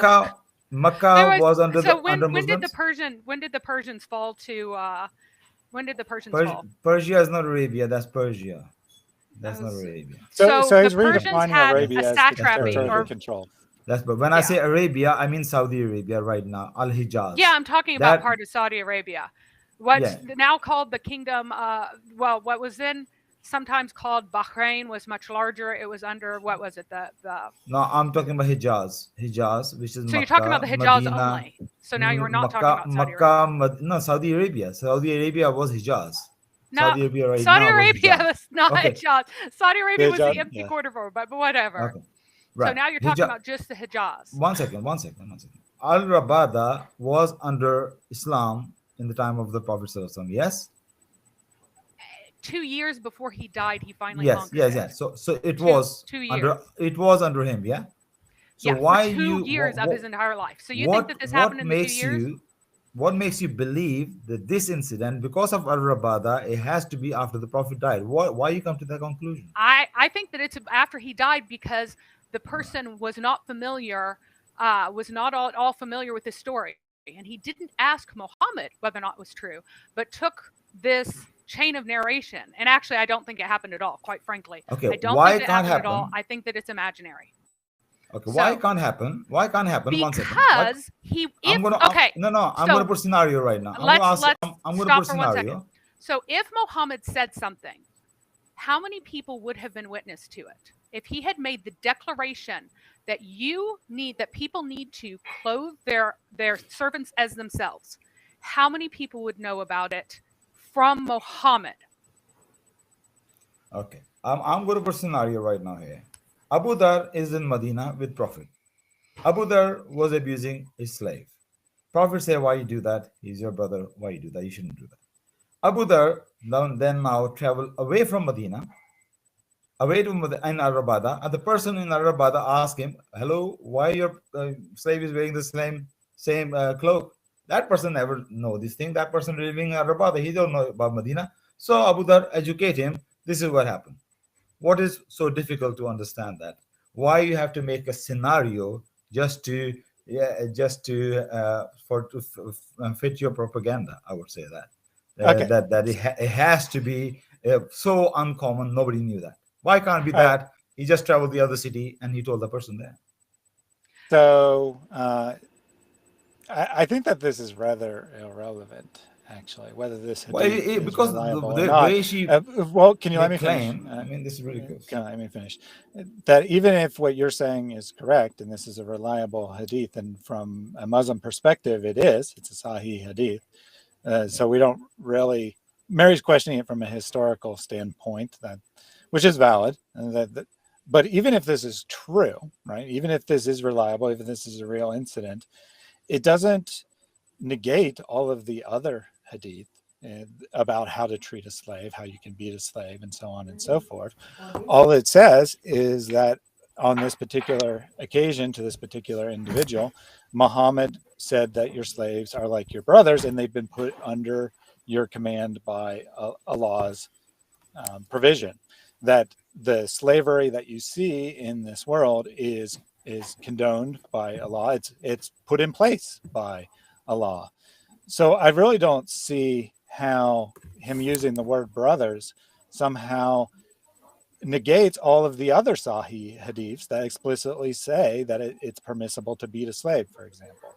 Makkah was under so the when, under when did Muslims. the Persians fall to? When did the Persians fall? Persia is not Arabia. That's Persia. That's That not was- Arabia. So the he's Persians redefining had Arabia a as the satrapy, territory or they control. But when I Yeah. say Arabia, I mean Saudi Arabia right now. Al Hijaz. yeah, I'm talking about That- part of Saudi Arabia, what's Yeah. now called the kingdom. Well, what was then sometimes called Bahrain was much larger. It was under what was it? The No, I'm talking about Hijaz, which is so you're talking about the Hijaz Medina, only. So now you're not Makkah, talking about Saudi Arabia. No, Saudi Arabia. Saudi Arabia was Hijaz. No, Saudi Arabia right Saudi now Arabia was Hijaz. was not Okay. Hijaz. Saudi Arabia was the Hijaz, empty yeah. quarter for, but whatever. Okay. So Right. now you're talking Hijaz- about just the Hijaz. One second. Al-Rabada was under Islam in the time of the Prophet Sallallahu Alaihi Wasallam. Yes? 2 years before he died, he finally Yes, conquered yes, it. yes. So it Two- was 2 under him, yeah? So Yeah, why for 2 you years of what- his entire life. So you what, think that this happened in the 2 makes years? what makes you believe that this incident, because of Al-Rabada, it has to be after the Prophet died? Why you come to that conclusion? I think that it's after he died because the person was not familiar, was not at all familiar with his story. And he didn't ask Muhammad whether or not it was true, but took this chain of narration. And actually, I don't think it happened at all, quite frankly. Okay, I don't why think it can't happened at all. happen? I think that it's imaginary. Okay, why So- can't happen? Why can't happen? One second. Why- Because he, I'm if, gonna okay, I'm so gonna put scenario right now. let's I'm gonna stop put for 1 scenario. second. So if Muhammad said something, how many people would have been witness to it? If he had made the declaration that that people need to clothe their servants as themselves, how many people would know about it from Muhammad? Okay, I'm going to put scenario right now here. Abu Dhar is in Medina with Prophet. Abu Dhar was abusing his slave. Prophet said, "Why you do that? He's your brother. Why you do that? You shouldn't do that." Abu Dhar now travel away from Medina, away to in Al-Rabada, and the person in Al-Rabada asked him, "Hello, why your slave is wearing the same cloak?" That person never know this thing. That person living in Al-Rabada, he don't know about Medina. So Abu Dhar educate him. This is what happened. What is so difficult to understand that? Why you have to make a scenario just to fit your propaganda? I would say that. Okay. That it has to be so uncommon. Nobody knew that. Why can't it be All right. that he just traveled the other city and he told the person there? So I think that this is rather irrelevant, actually, whether this Well, hadith is because reliable the or not. way she Well, can you let me claim, finish? I mean, this is ridiculous. Can I let me finish? That even if what you're saying is correct, and this is a reliable hadith, and from a Muslim perspective, it's a Sahih hadith. So we don't really. Mary's questioning it from a historical standpoint, which is valid. But even if this is true, right? Even if this is reliable, if this is a real incident, it doesn't negate all of the other hadith about how to treat a slave, how you can beat a slave, and so on and so forth. All it says is that on this particular occasion to this particular individual, Muhammad said that your slaves are like your brothers and they've been put under your command by Allah's provision. That the slavery that you see in this world is condoned by Allah. It's put in place by Allah. So I really don't see how him using the word brothers somehow negates all of the other Sahih hadiths that explicitly say that it's permissible to beat a slave, for example.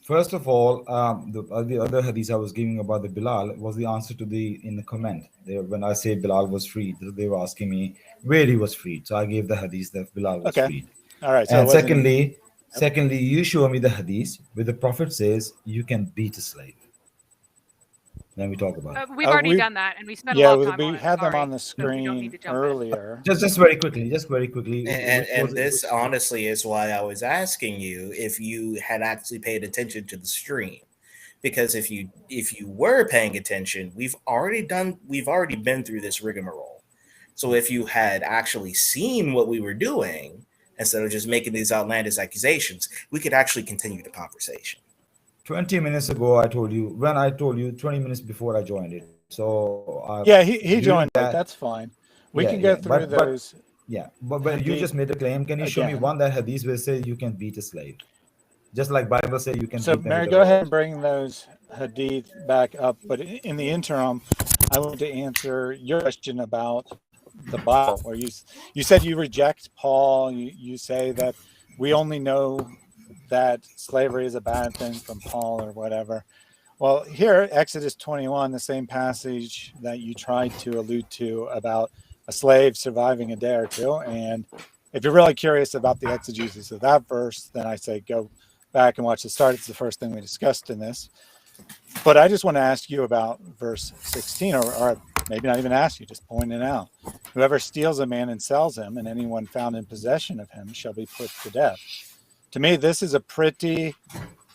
First of all, the other hadith I was giving about the Bilal was the answer to in the comment. When I say Bilal was freed, they were asking me where he was freed. So I gave the hadith that Bilal was freed. All right. So and secondly, you show me the hadith where the Prophet says you can beat a slave. Then we talk about it. We've already done that, and we spent a lot of time on it. We had them on the so we don't need screen to jump earlier. Just very quickly. And this honestly is why I was asking you if you had actually paid attention to the stream, because if you were paying attention, we've already been through this rigmarole. So if you had actually seen what we were doing instead of just making these outlandish accusations, we could actually continue the conversation. 20 minutes ago, I told you 20 minutes before I joined it. So he joined it. That's fine. We can go through those. But you just made a claim. Can you show me one that hadith will say you can beat a slave? Just like Bible say you can beat them. So Mary, go ahead and bring those hadith back up. But in the interim, I want to answer your question about the Bible, where you said you reject Paul. You say that we only know that slavery is a bad thing from Paul or whatever. Well, here, Exodus 21, the same passage that you tried to allude to about a slave surviving a day or two. And if you're really curious about the exegesis of that verse, then I say go back and watch the start. It's the first thing we discussed in this. But I just want to ask you about verse 16, or maybe not even ask you, just point it out. Whoever steals a man and sells him, and anyone found in possession of him shall be put to death. To me, this is a pretty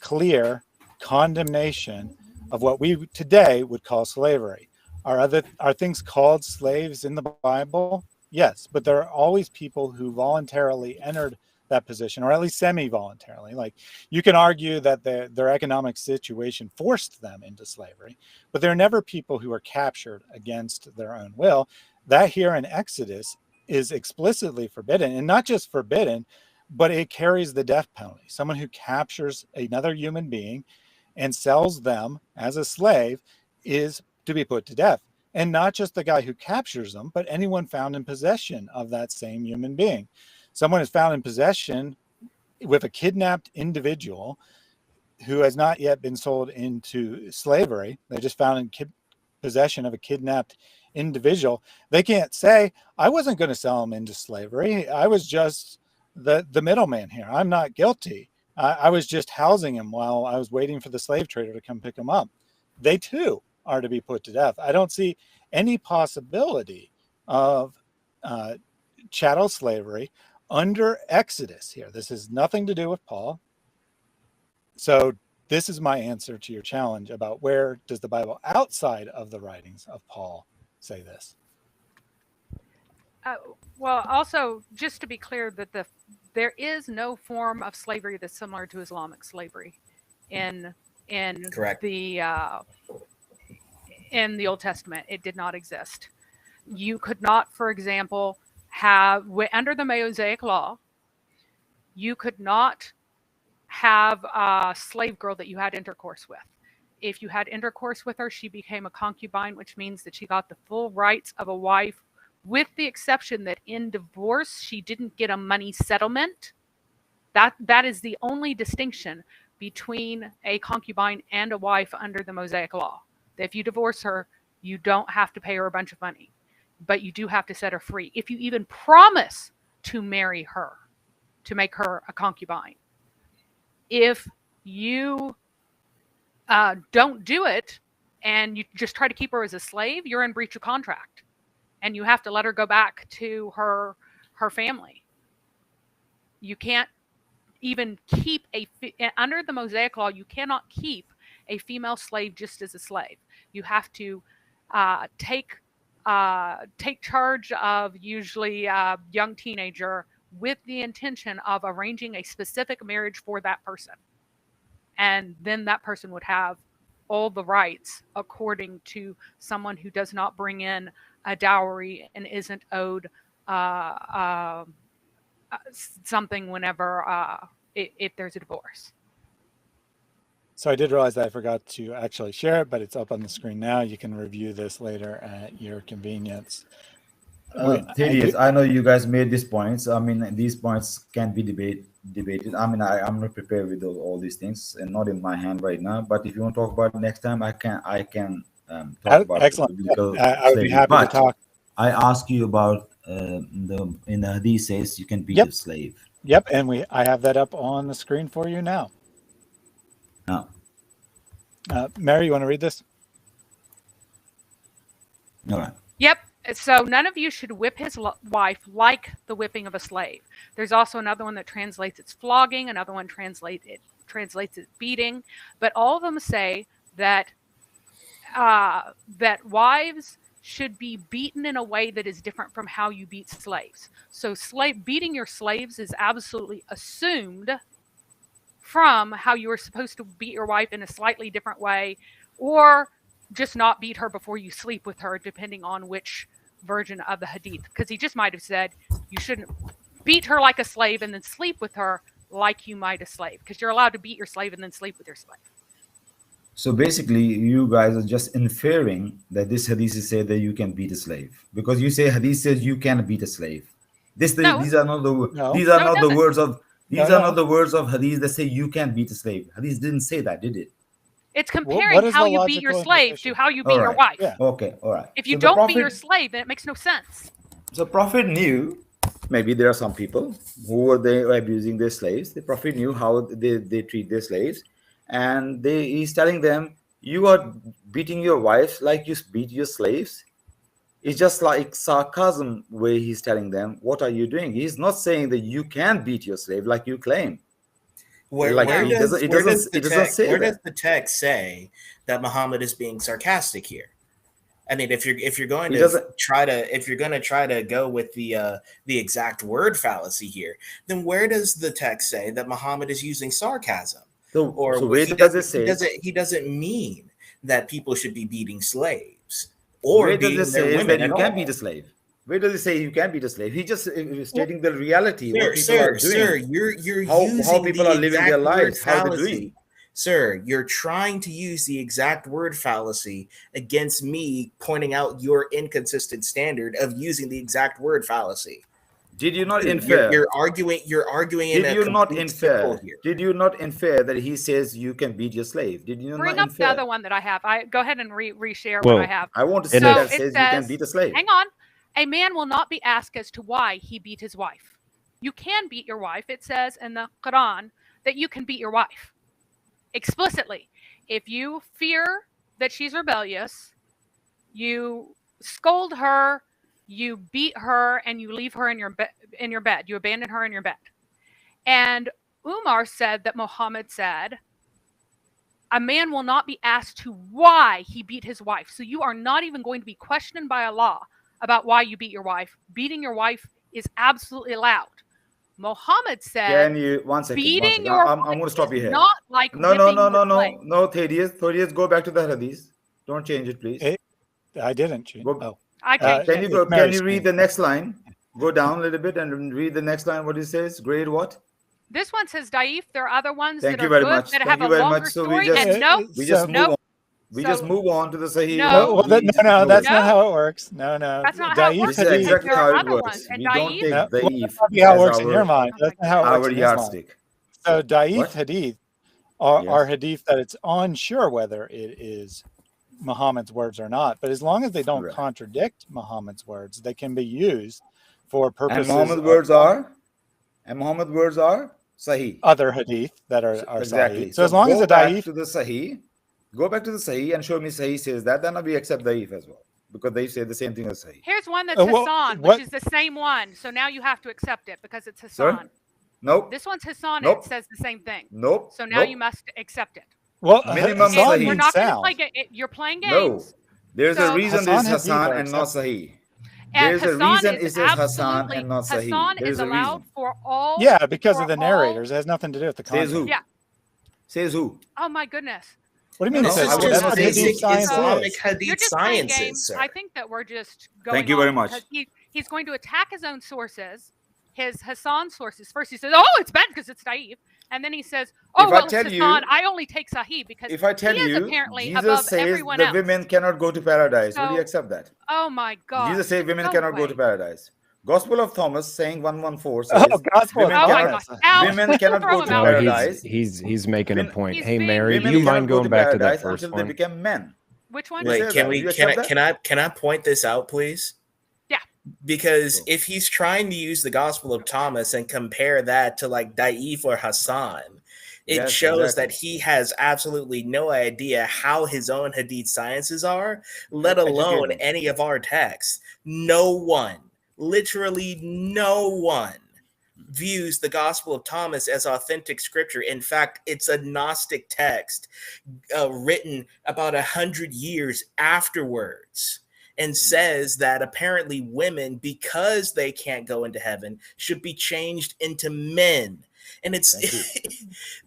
clear condemnation of what we today would call slavery. Are things called slaves in the Bible? Yes, but there are always people who voluntarily entered that position, or at least semi-voluntarily. Like, you can argue that their economic situation forced them into slavery, but there are never people who are captured against their own will. That here in Exodus is explicitly forbidden, and not just forbidden, but it carries the death penalty. Someone who captures another human being and sells them as a slave is to be put to death. And not just the guy who captures them, but anyone found in possession of that same human being. Someone is found in possession with a kidnapped individual who has not yet been sold into slavery. They're just found in possession of a kidnapped individual. They can't say, I wasn't going to sell him into slavery. I was just the middleman here. I'm not guilty. I was just housing him while I was waiting for the slave trader to come pick him up. They too are to be put to death. I don't see any possibility of chattel slavery under Exodus here. This has nothing to do with Paul. So this is my answer to your challenge about where does the Bible outside of the writings of Paul say this? Well, also, just to be clear, that there is no form of slavery that's similar to Islamic slavery in Correct. the Old Testament. It did not exist. You could not, for example, under the Mosaic law, you could not have a slave girl that you had intercourse with. If you had intercourse with her, she became a concubine, which means that she got the full rights of a wife, with the exception that in divorce, she didn't get a money settlement. That is the only distinction between a concubine and a wife under the Mosaic law. If you divorce her, you don't have to pay her a bunch of money, but you do have to set her free. If you even promise to marry her, to make her a concubine, if you don't do it and you just try to keep her as a slave, you're in breach of contract. And you have to let her go back to her family. You can't even keep under the Mosaic law, you cannot keep a female slave just as a slave. You have to take charge of usually a young teenager with the intention of arranging a specific marriage for that person. And then that person would have all the rights according to someone who does not bring in a dowry and isn't owed something whenever if there's a divorce. So I did realize that I forgot to actually share it, but it's up on the screen now. You can review this later at your convenience. Thaddeus, I know you guys made these points. I mean, these points can be debated. I mean, I'm not prepared with all these things and not in my hand right now. But if you want to talk about it next time, I can talk about excellent. I would be happy to talk. I ask you about in the Hadith says you can beat a slave. Yep, and I have that up on the screen for you now. No. Mary, you want to read this? All right. Yep. So none of you should whip his wife like the whipping of a slave. There's also another one that translates it's flogging. Another one translates it beating. But all of them say that that wives should be beaten in a way that is different from how you beat slaves. So beating your slaves is absolutely assumed from how you were supposed to beat your wife in a slightly different way, or just not beat her before you sleep with her, depending on which version of the hadith. Because he just might have said you shouldn't beat her like a slave and then sleep with her like you might a slave, because you're allowed to beat your slave and then sleep with your slave. So basically, you guys are just inferring that this hadith says that you can beat a slave, because you say hadith says you can beat a slave. These are not the words of not the words of hadith that say you can beat a slave. Hadith didn't say that, did it? It's comparing how you beat your slave to how you beat your wife. Yeah. Okay, all right. If you don't beat your slave, then it makes no sense. So Prophet knew, maybe there are some people who were abusing their slaves. The Prophet knew how they treat their slaves. And he's telling them, you are beating your wives like you beat your slaves. It's just like sarcasm way he's telling them, what are you doing? He's not saying that you can beat your slave like you claim. Where does the text say that Muhammad is being sarcastic here? I mean, if you're going to try to go with the exact word fallacy here, then where does the text say that Muhammad is using sarcasm? He doesn't mean that people should be beating slaves or where beating does it their say women that you can't beat a slave? Where does it say you can't beat a slave? He just stating the reality. What people are doing. Sir, you're how using people the are living their lives. How they're doing. Sir, you're trying to use the exact word fallacy against me, pointing out your inconsistent standard of using the exact word fallacy. Did you not infer? You're arguing. Did you not infer? Did you not infer that he says you can beat your slave? Did you bring not up infer? the other one that I have? Go ahead and reshare what I have. I want to say that says you can beat a slave. Hang on. A man will not be asked as to why he beat his wife. You can beat your wife. It says in the Quran that you can beat your wife explicitly. If you fear that she's rebellious, you scold her, you beat her, and you leave her in your bed. You abandon her in your bed. And Umar said that Muhammad said, a man will not be asked to why he beat his wife. So you are not even going to be questioned by Allah about why you beat your wife. Beating your wife is absolutely allowed. Muhammad said, can you, one second, beating your I'm going to stop you here. Not like no, Thaddeus, go back to the hadith. Don't change it, please. I didn't change. I changed it. Can you read the next line? Go down a little bit and read the next line. What it says? Grade what? This one says daif. There are other ones that are very good much. that have a longer story. We just move on to the Sahih. No, that's not how it works. No. That's not how it works. This is exactly how it works. We don't take daif how it works in your mind. That's not how it works our yardstick. So daif hadith are hadith that it's unsure whether it is Muhammad's words or not. But as long as they don't contradict Muhammad's words, they can be used for purposes. And Muhammad's words are Sahih. Other hadith that are exactly. Sahih. So as long as the daif to the Sahih. Go back to the Sahih and show me Sahih says that, then we accept Daif as well, because they say the same thing as Sahih. Here's one that's Hassan, which is the same one. So now you have to accept it because it's Hassan. Sorry? Nope. This one's Hassan. Nope. It says the same thing. Nope. So now you must accept it. Well, Minimum Hassan We're Sahih. means not going to sound. play. You're playing No, games. there's a So reason Hassan this Hadith Hassan are and not accepted. Sahih. and There's a Hassan reason is it says Hassan absolutely and not Sahih. Hassan There's is a allowed reason. for all. Yeah, because for of the all- narrators. It has nothing to do with the Says content. who? Yeah. Says who? Oh my goodness. What do you mean? No, It no, says I who? was That's not what saying Hadith basic science Islamic is. You're Hadith just playing sciences, games. sir. I think that we're just going. Thank you very on much. because he's going to attack his own sources, his Hassan sources. First he says, "Oh, it's bad because it's naive," and then he says, "Oh, If I well, it's tell Hassan. you- I only take Sahih because If I tell he is you, apparently Jesus above says everyone the else." women cannot go to paradise, will you So- accept that? Oh my God. Jesus says women No cannot go way. to paradise. Gospel of Thomas saying 114 says Oh, Gospel of women Oh my cannot, gosh. Al, women cannot throw go him to out. No, paradise. he's making a Women- point. He's Hey, being- Mary, do Women you cannot mind go going to back to that paradise first until they one? become men. Which one? You say Wait, that. can Do we you can I, accept that? can I point this out, please? Yeah. Because Go. if he's trying to use the Gospel of Thomas and compare that to like Da'if or Hassan, it Yes, shows exactly. that he has absolutely no idea how his own Hadith sciences are, let Educate alone them. any of our texts. No one, literally no one, views the Gospel of Thomas as authentic scripture. In fact, it's a Gnostic text written about 100 years afterwards, and says that apparently women, because they can't go into heaven, should be changed into men. And it's,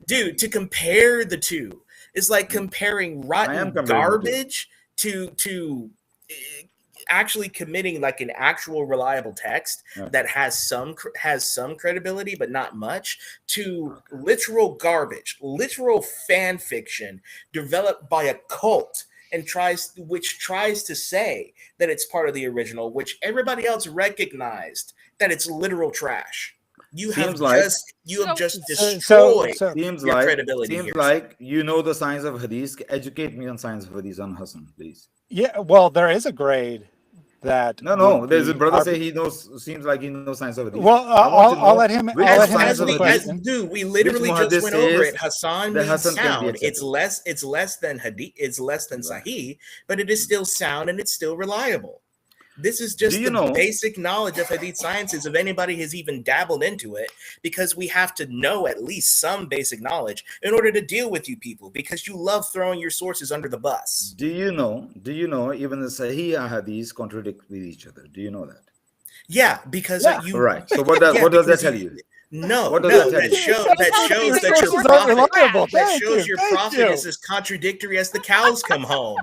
dude, to compare the two is like comparing rotten comparing the two. garbage to actually committing like an actual reliable text Yeah. that has some credibility but not much, to literal garbage, literal fan fiction developed by a cult and tries to say that it's part of the original, which everybody else recognized that it's literal trash. You have just destroyed Seems your like credibility seems here. like you know the science of hadith. Educate me on science of hadith on Hassan, please. Yeah, well, there is a grade that. No. would There's a be brother our- say he knows. Seems like he knows science of hadith. Well, I want to I'll know let him. which I'll let him science answer of the hadith- question. Dude, we literally Which just muhaddith went over says it. Hassan that means Hassan can be sound. It's accepted. less than hadith. It's less than sahih, but it is still sound and it's still reliable. This is just Do you the know- basic knowledge of hadith sciences if anybody has even dabbled into it, because we have to know at least some basic knowledge in order to deal with you people, because you love throwing your sources under the bus. Do you know? Even the Sahih hadiths contradict with each other? Do you know that? Yeah, because Yeah. you Right. So what does that because tell you? No, What does no, that tell that you? shows Your that your sources aren't prophet, reliable. that Thank shows you, your thank prophet you. is as contradictory as the cows come home.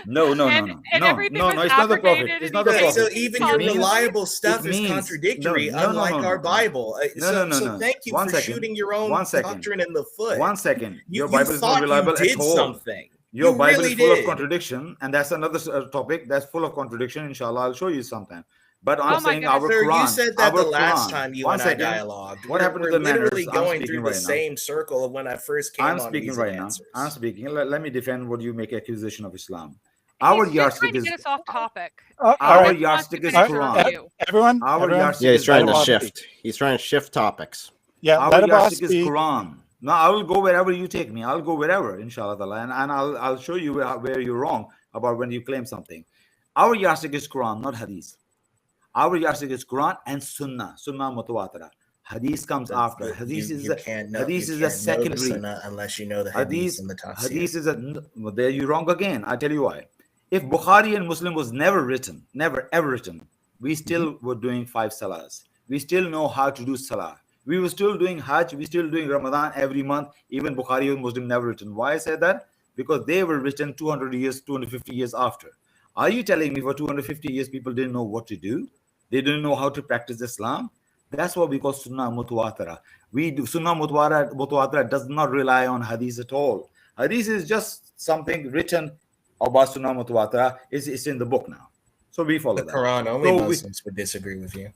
No. And everything was It's not the prophet. abrogated It's and not the he prophet. So changed even It your means- reliable stuff is means- contradictory, no, unlike our Bible. No. So thank you One for second. shooting your own One second. doctrine in the foot. 1 second. Your You Bible is thought not reliable you did at all. something. Your You Bible really is full of did. contradiction, and that's another topic that's full of contradiction. Inshallah, I'll show you sometime. But I'm Oh my saying goodness. our Sir, Quran. you said that our the last Quran. time you 1 and second. I dialogued. What happened to We're the literally manners? I'm going speaking through the right now. same circle of when I first came I'm on speaking these right now. answers. I'm speaking. Let me defend what you make accusation of Islam. He's Our just yardstick trying to is get us off topic. All our right, yardstick is Wants to Quran. finish your review. everyone. Our everyone? yardstick Yeah, he's is trying to Quran. shift. He's trying to shift topics. Yeah, Our let a boss yardstick is speak. Quran. No, I will go wherever you take me. I'll go wherever, inshallah, and I'll show you where you're wrong about when you claim something. Our yardstick is Quran, not Hadith. Our yardstick is Quran and Sunnah Mutawatira. Hadith comes after. Hadith is a secondary. Unless you know the Hadith and the Tafsir. Hadith is well, there you're wrong again. I tell you why. If Bukhari and Muslim was never ever written, we still were doing 5 salahs. We still know how to do salah. We were still doing Hajj. We still doing Ramadan every month. Even Bukhari and Muslim never written. Why I said that? Because they were written 200 years, 250 years after. Are you telling me for 250 years people didn't know what to do? They didn't know how to practice Islam? That's what we call Sunnah Mutawatira. We do Sunnah Mutawatira does not rely on Hadith at all. Hadith is just something written about Sunnah Mutawatira. It's in the book now. So we follow The that. Quran only So Muslims would disagree with you.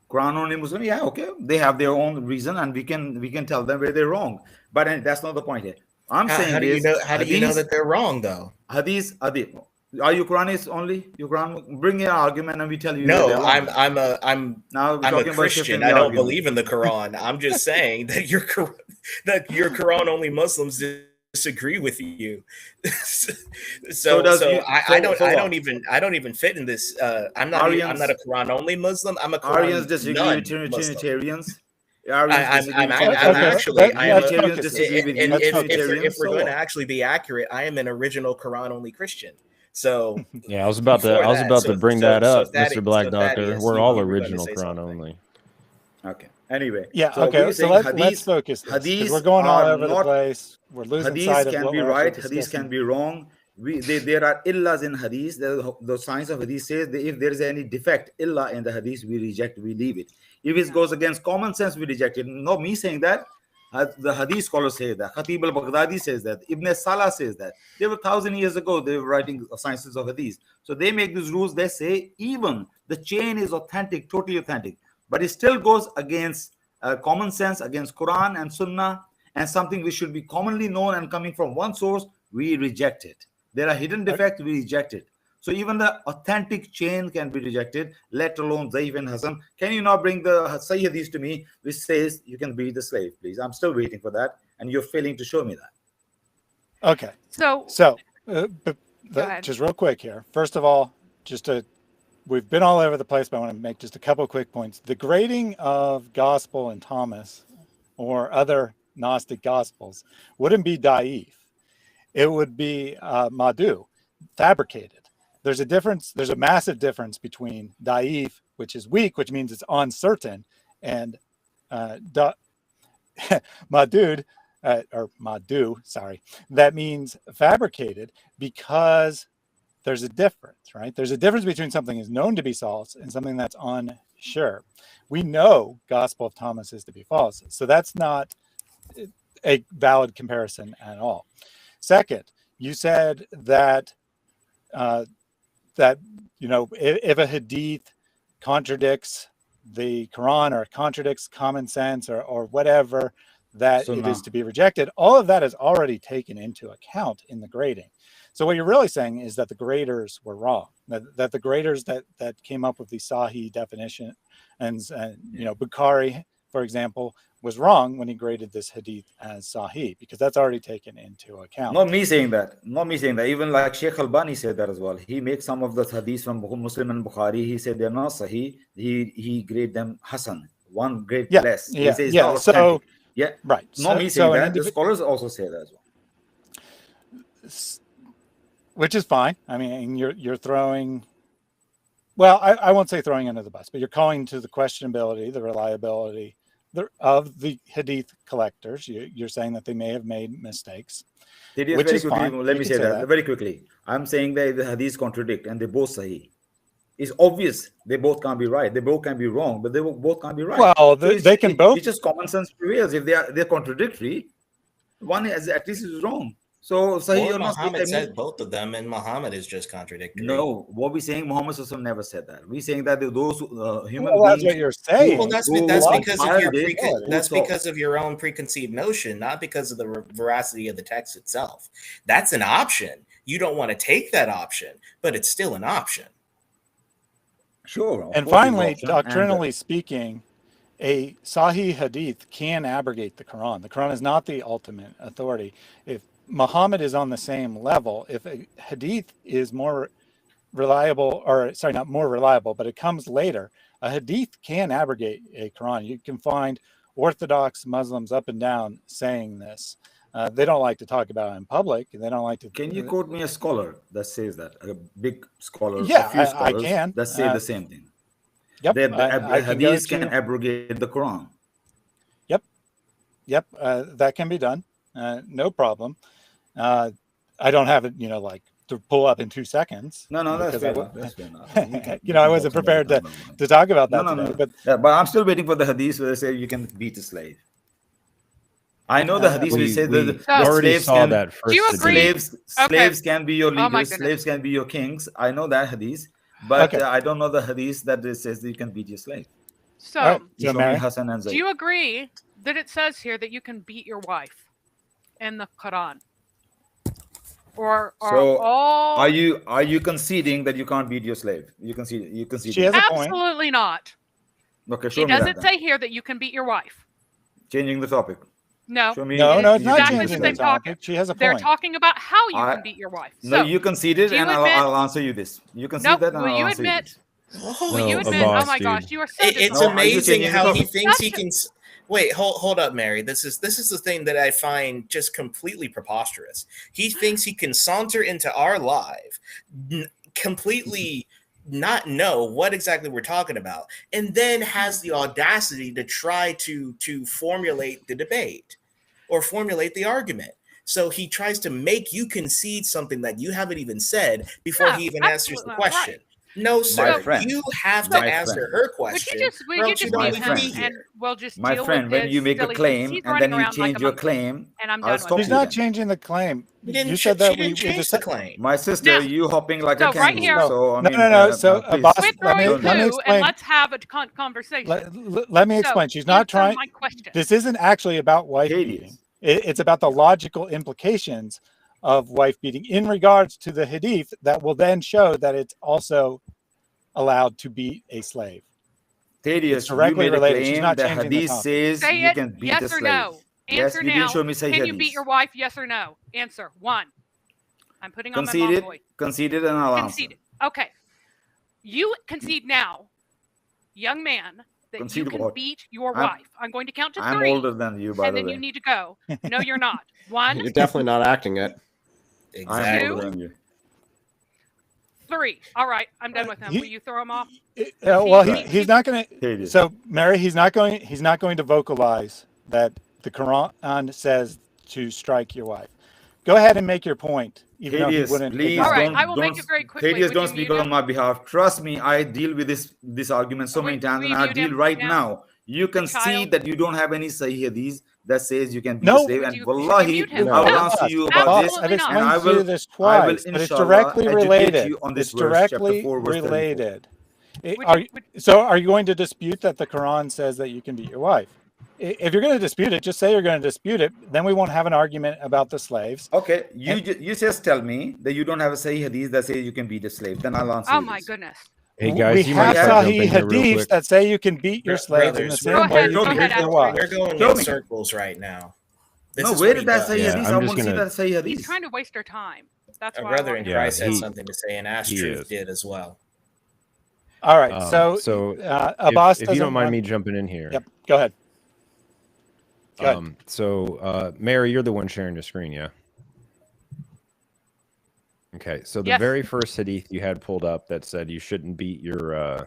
Quran only Muslim, yeah, okay. They have their own reason, and we can tell them where they're wrong. But that's not the point here. I'm saying How do you know that they're wrong though? Hadith. Are you Quranists only? You Quran? Bring your argument, and we tell you. No, they're wrong. I'm now we're a talking about Christian. shifting I the don't argument. believe in the Quran. I'm just saying that your Quran only Muslims disagree with you. so I don't even fit in this. I'm not a Quran only Muslim. I'm a Quran Aryans disagree with Muslim. Trinitarians. Arians disagree with I'm Trinitarians, actually, I am a, Unitarians disagree with and Unitarians. if we're So going to on. actually be accurate, I am an original Quran only Christian. So Yeah, I was about to bring that up, Mr. Black Doctor. We're all original Quran only. Okay. Anyway. Yeah. So Okay. we're So saying let's focus this, because hadiths we're going all are over the not. place. We're losing Hadiths sight of can what be we're actually right. Hadiths discussing. can be wrong. There are illas in hadith. The science of hadith says that if there is any defect, illah in the hadith, we reject, we leave it. If it goes against common sense, we reject it. Not me saying that. The hadith scholars say that. Khatib al-Baghdadi says that. Ibn Salah says that. They were 1,000 years ago. They were writing sciences of hadith. So they make these rules. They say even the chain is authentic, totally authentic, but it still goes against common sense, against Quran and Sunnah, and something which should be commonly known and coming from one source. We reject it. There are hidden defects. We reject it. So even the authentic chain can be rejected, let alone Zaif and Hasan. Can you now bring the Sahih Hadith to me, which says you can be the slave, please? I'm still waiting for that, and you're failing to show me that. Okay. So just real quick here. First of all, we've been all over the place, but I want to make just a couple of quick points. The grading of Gospel and Thomas or other Gnostic Gospels wouldn't be Da'if. It would be Madu, fabricated. There's a difference. There's a massive difference between Da'if, which is weak, which means it's uncertain, and Madud, or Madu, sorry, that means fabricated, because there's a difference, right? There's a difference between something is known to be false and something that's unsure. We know Gospel of Thomas is to be false, so that's not a valid comparison at all. Second, you said that if a hadith contradicts the Quran or contradicts common sense or whatever, that it is to be rejected. All of that is already taken into account in the grading. So what you're really saying is that the graders were wrong, that the graders that came up with the Sahih definition and Bukhari, for example, was wrong when he graded this hadith as Sahih, because that's already taken into account. Not me saying that. Even like Sheikh Albani said that as well. He makes some of the hadiths from Muslim and Bukhari. He said they're not Sahih. He graded them Hasan, one grade less. He says not authentic. Right. Not me saying that. The scholars also say that as well. Which is fine. I mean, you're throwing. Well, I won't say throwing under the bus, but you're calling to the questionability, the reliability of the hadith collectors. You're saying that they may have made mistakes. Which is fine. Let me say that very quickly. I'm saying that the hadiths contradict and they both Sahih. It's obvious they both can't be right. They both can be wrong, but they both can't be right. Well, they can both. It's just common sense prevails. If they're contradictory, one is at least is wrong. So Sahih or not, Muhammad said both of them, and Muhammad is just contradictory. No, what we're saying, Muhammad never said that. We're saying that those human beings. That's what you're saying. Well, that's because of your own preconceived notion, not because of the veracity of the text itself. That's an option. You don't want to take that option, but it's still an option. Sure. And finally, doctrinally speaking, a Sahih hadith can abrogate the Quran. The Quran is not the ultimate authority. If Muhammad is on the same level, if a hadith is more reliable, or sorry, not more reliable, but it comes later, a hadith can abrogate a Quran. You can find Orthodox Muslims up and down saying this. They don't like to talk about it in public, and they don't like to. Can you quote me a scholar that says that? A big scholar, yeah, a few scholars I can. That say the same thing. Yep, hadiths can abrogate the Quran. Yep, that can be done. No problem. I don't have it, like to pull up in 2 seconds. No, that's fair enough. I wasn't prepared to talk about that today. But I'm still waiting for the hadith where they say you can beat a slave. I know the hadith will say the slaves can. Do you agree? Slaves can be your leaders. Slaves can be your kings. I know that hadith, but I don't know the hadith that it says that you can beat your slave. So, do you agree that it says here that you can beat your wife in the Quran? Are you conceding that you can't beat your slave? You concede. She has a point. Absolutely not. Okay, show me that. It doesn't say here that you can beat your wife. Changing the topic. No. No, it's not changing the topic. She has a point. They're talking about how you can beat your wife. No, you conceded, and I'll answer you this. You concede that, and I'll answer you this. Will you admit? Oh my gosh, you are so. It's amazing how he thinks he can. Wait, hold up, Mary. This is the thing that I find just completely preposterous. He thinks he can saunter into our live, completely not know what exactly we're talking about, and then has the audacity to try to formulate the debate or formulate the argument. So he tries to make you concede something that you haven't even said before he even answers the question. Right. No, sir. friend, You have to my answer friend. her question. Would or you else just don't mute even be him and here. we'll just My deal friend, with when his you make a silly claim he's and running then you around like change a your monkey, claim, and I'm I'll done stop with She's it. you not then. changing the claim. She didn't, You said that she didn't change the claim. My sister, Now- you hopping like so a right kangaroo. here- So I No, mean, no. So, please, boss, Quit let me throwing don't do poo that. and explain. let's have a conversation. Let me explain. She's not Answer trying. my question. This isn't actually about wife Hades. beating. It's about the logical implications of wife beating in regards to the hadith that will then show that it's also allowed to beat a slave. Thaddeus, It's directly you made related. A She's claim not that changing the Hadith topic. says Say you it, can beat yes a or slave. no. Yes, Answer you now. didn't show me Sahih Can you Hadith. beat your wife? Yes or no? Answer. 1. I'm putting on my mom Conceded, voice. conceded, and I'll Conceded. Okay. You concede now, young man, that Concede you can what? beat your I'm- wife. I'm going to count to I'm 3, older than you, by and the then way. you need to go. No, you're not. 1, You're definitely not acting it. I'm Exactly. older than you. 3. All right, I'm done with him. he- Will you throw him off? Well, He- he's not going to. Thaddeus. So, Mary, he's not going to vocalize that the Quran says to strike your wife. Go ahead and make your point, even though he Thaddeus, wouldn't. please All right, don't. I will make don't- it very quickly. Thaddeus, Would don't you speak mute on him? my behalf. Trust me, I deal with this argument so Would many times, we and I mute deal him right now? now. You can see child? that you don't have any Sahih Hadith that says you can beat No. a slave, Would and you wallahi, mute him? I will No. answer you about this, I've Absolutely not. and explained I to you will. this I will, twice, but it's inshallah, directly educate related. you on this It's verse, chapter directly 4, verse 34. related. Would- So are you going to dispute that the Quran says that you can beat your wife? If you're going to dispute it, just say you're going to dispute it. Then we won't have an argument about the slaves. Okay, you just tell me that you don't have a Sahih Hadith that says you can beat a slave. Then I'll answer Oh you my this. goodness. Hey guys, We you have mind if I jump Sahih in here real hadiths quick? that say you can beat your slaves in the Brothers, same Go way ahead, you go can ahead, beat your Ashley. wife. We're going Show in me. circles right now. This No, is where what did he that does. say Yeah, Hadith? I'm I just want to see gonna- that Sahih He's Hadith. trying to waste our time. That's A why brother I in want Yeah, Christ has he- something to say, and Ash he Truth is. did as well. All right. So Abbas if you don't mind want- me jumping in here. Yep. Go ahead. Go ahead. So Mary, you're the one sharing your screen, yeah? Okay. So the Yes. very first hadith you had pulled up that said you shouldn't beat your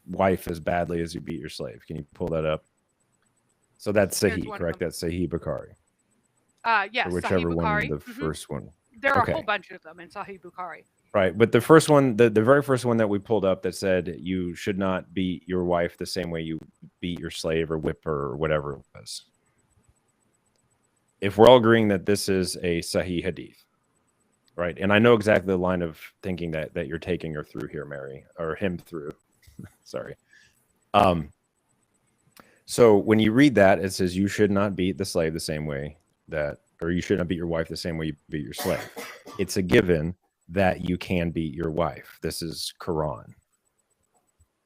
wife as badly as you beat your slave. Can you pull that up? So that's Here's Sahih, one of correct? them. That's Sahih Bukhari. Yes, Or whichever Sahih one, Bukhari. the Mhm. first one. There are okay. a whole bunch of them in Sahih Bukhari. Right. But the first one, the very first one that we pulled up that said you should not beat your wife the same way you beat your slave or whip her or whatever it was. If we're all agreeing that this is a Sahih hadith, right? And I know exactly the line of thinking that you're taking her through here, Mary, or him through. Sorry. So when you read that, it says you should not beat the slave the same way that, or you should not beat your wife the same way you beat your slave. It's a given that you can beat your wife. This is Quran.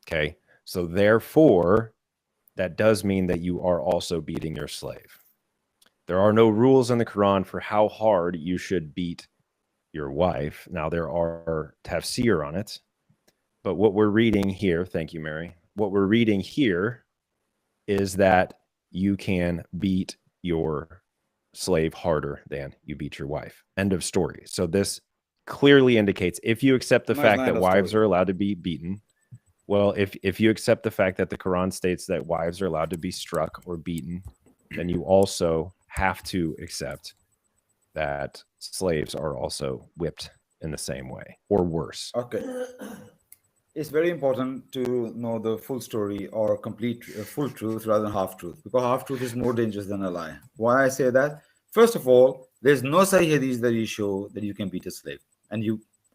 Okay. So therefore, that does mean that you are also beating your slave. There are no rules in the Quran for how hard you should beat your wife. Now, there are tafsir on it, but what we're reading here, thank you, Mary, what we're reading here is that you can beat your slave harder than you beat your wife. End of story. So this clearly indicates, if you accept the Nice fact line that of wives story. are allowed to be beaten, well, if you accept the fact that the Quran states that wives are allowed to be struck or beaten, then you also have to accept that slaves are also whipped in the same way or worse. Okay. It's very important to know the full story or complete full truth rather than half truth, because half truth is more dangerous than a lie. Why I say that? First of all, there's no Sahih Hadith that you show that you can beat a slave, and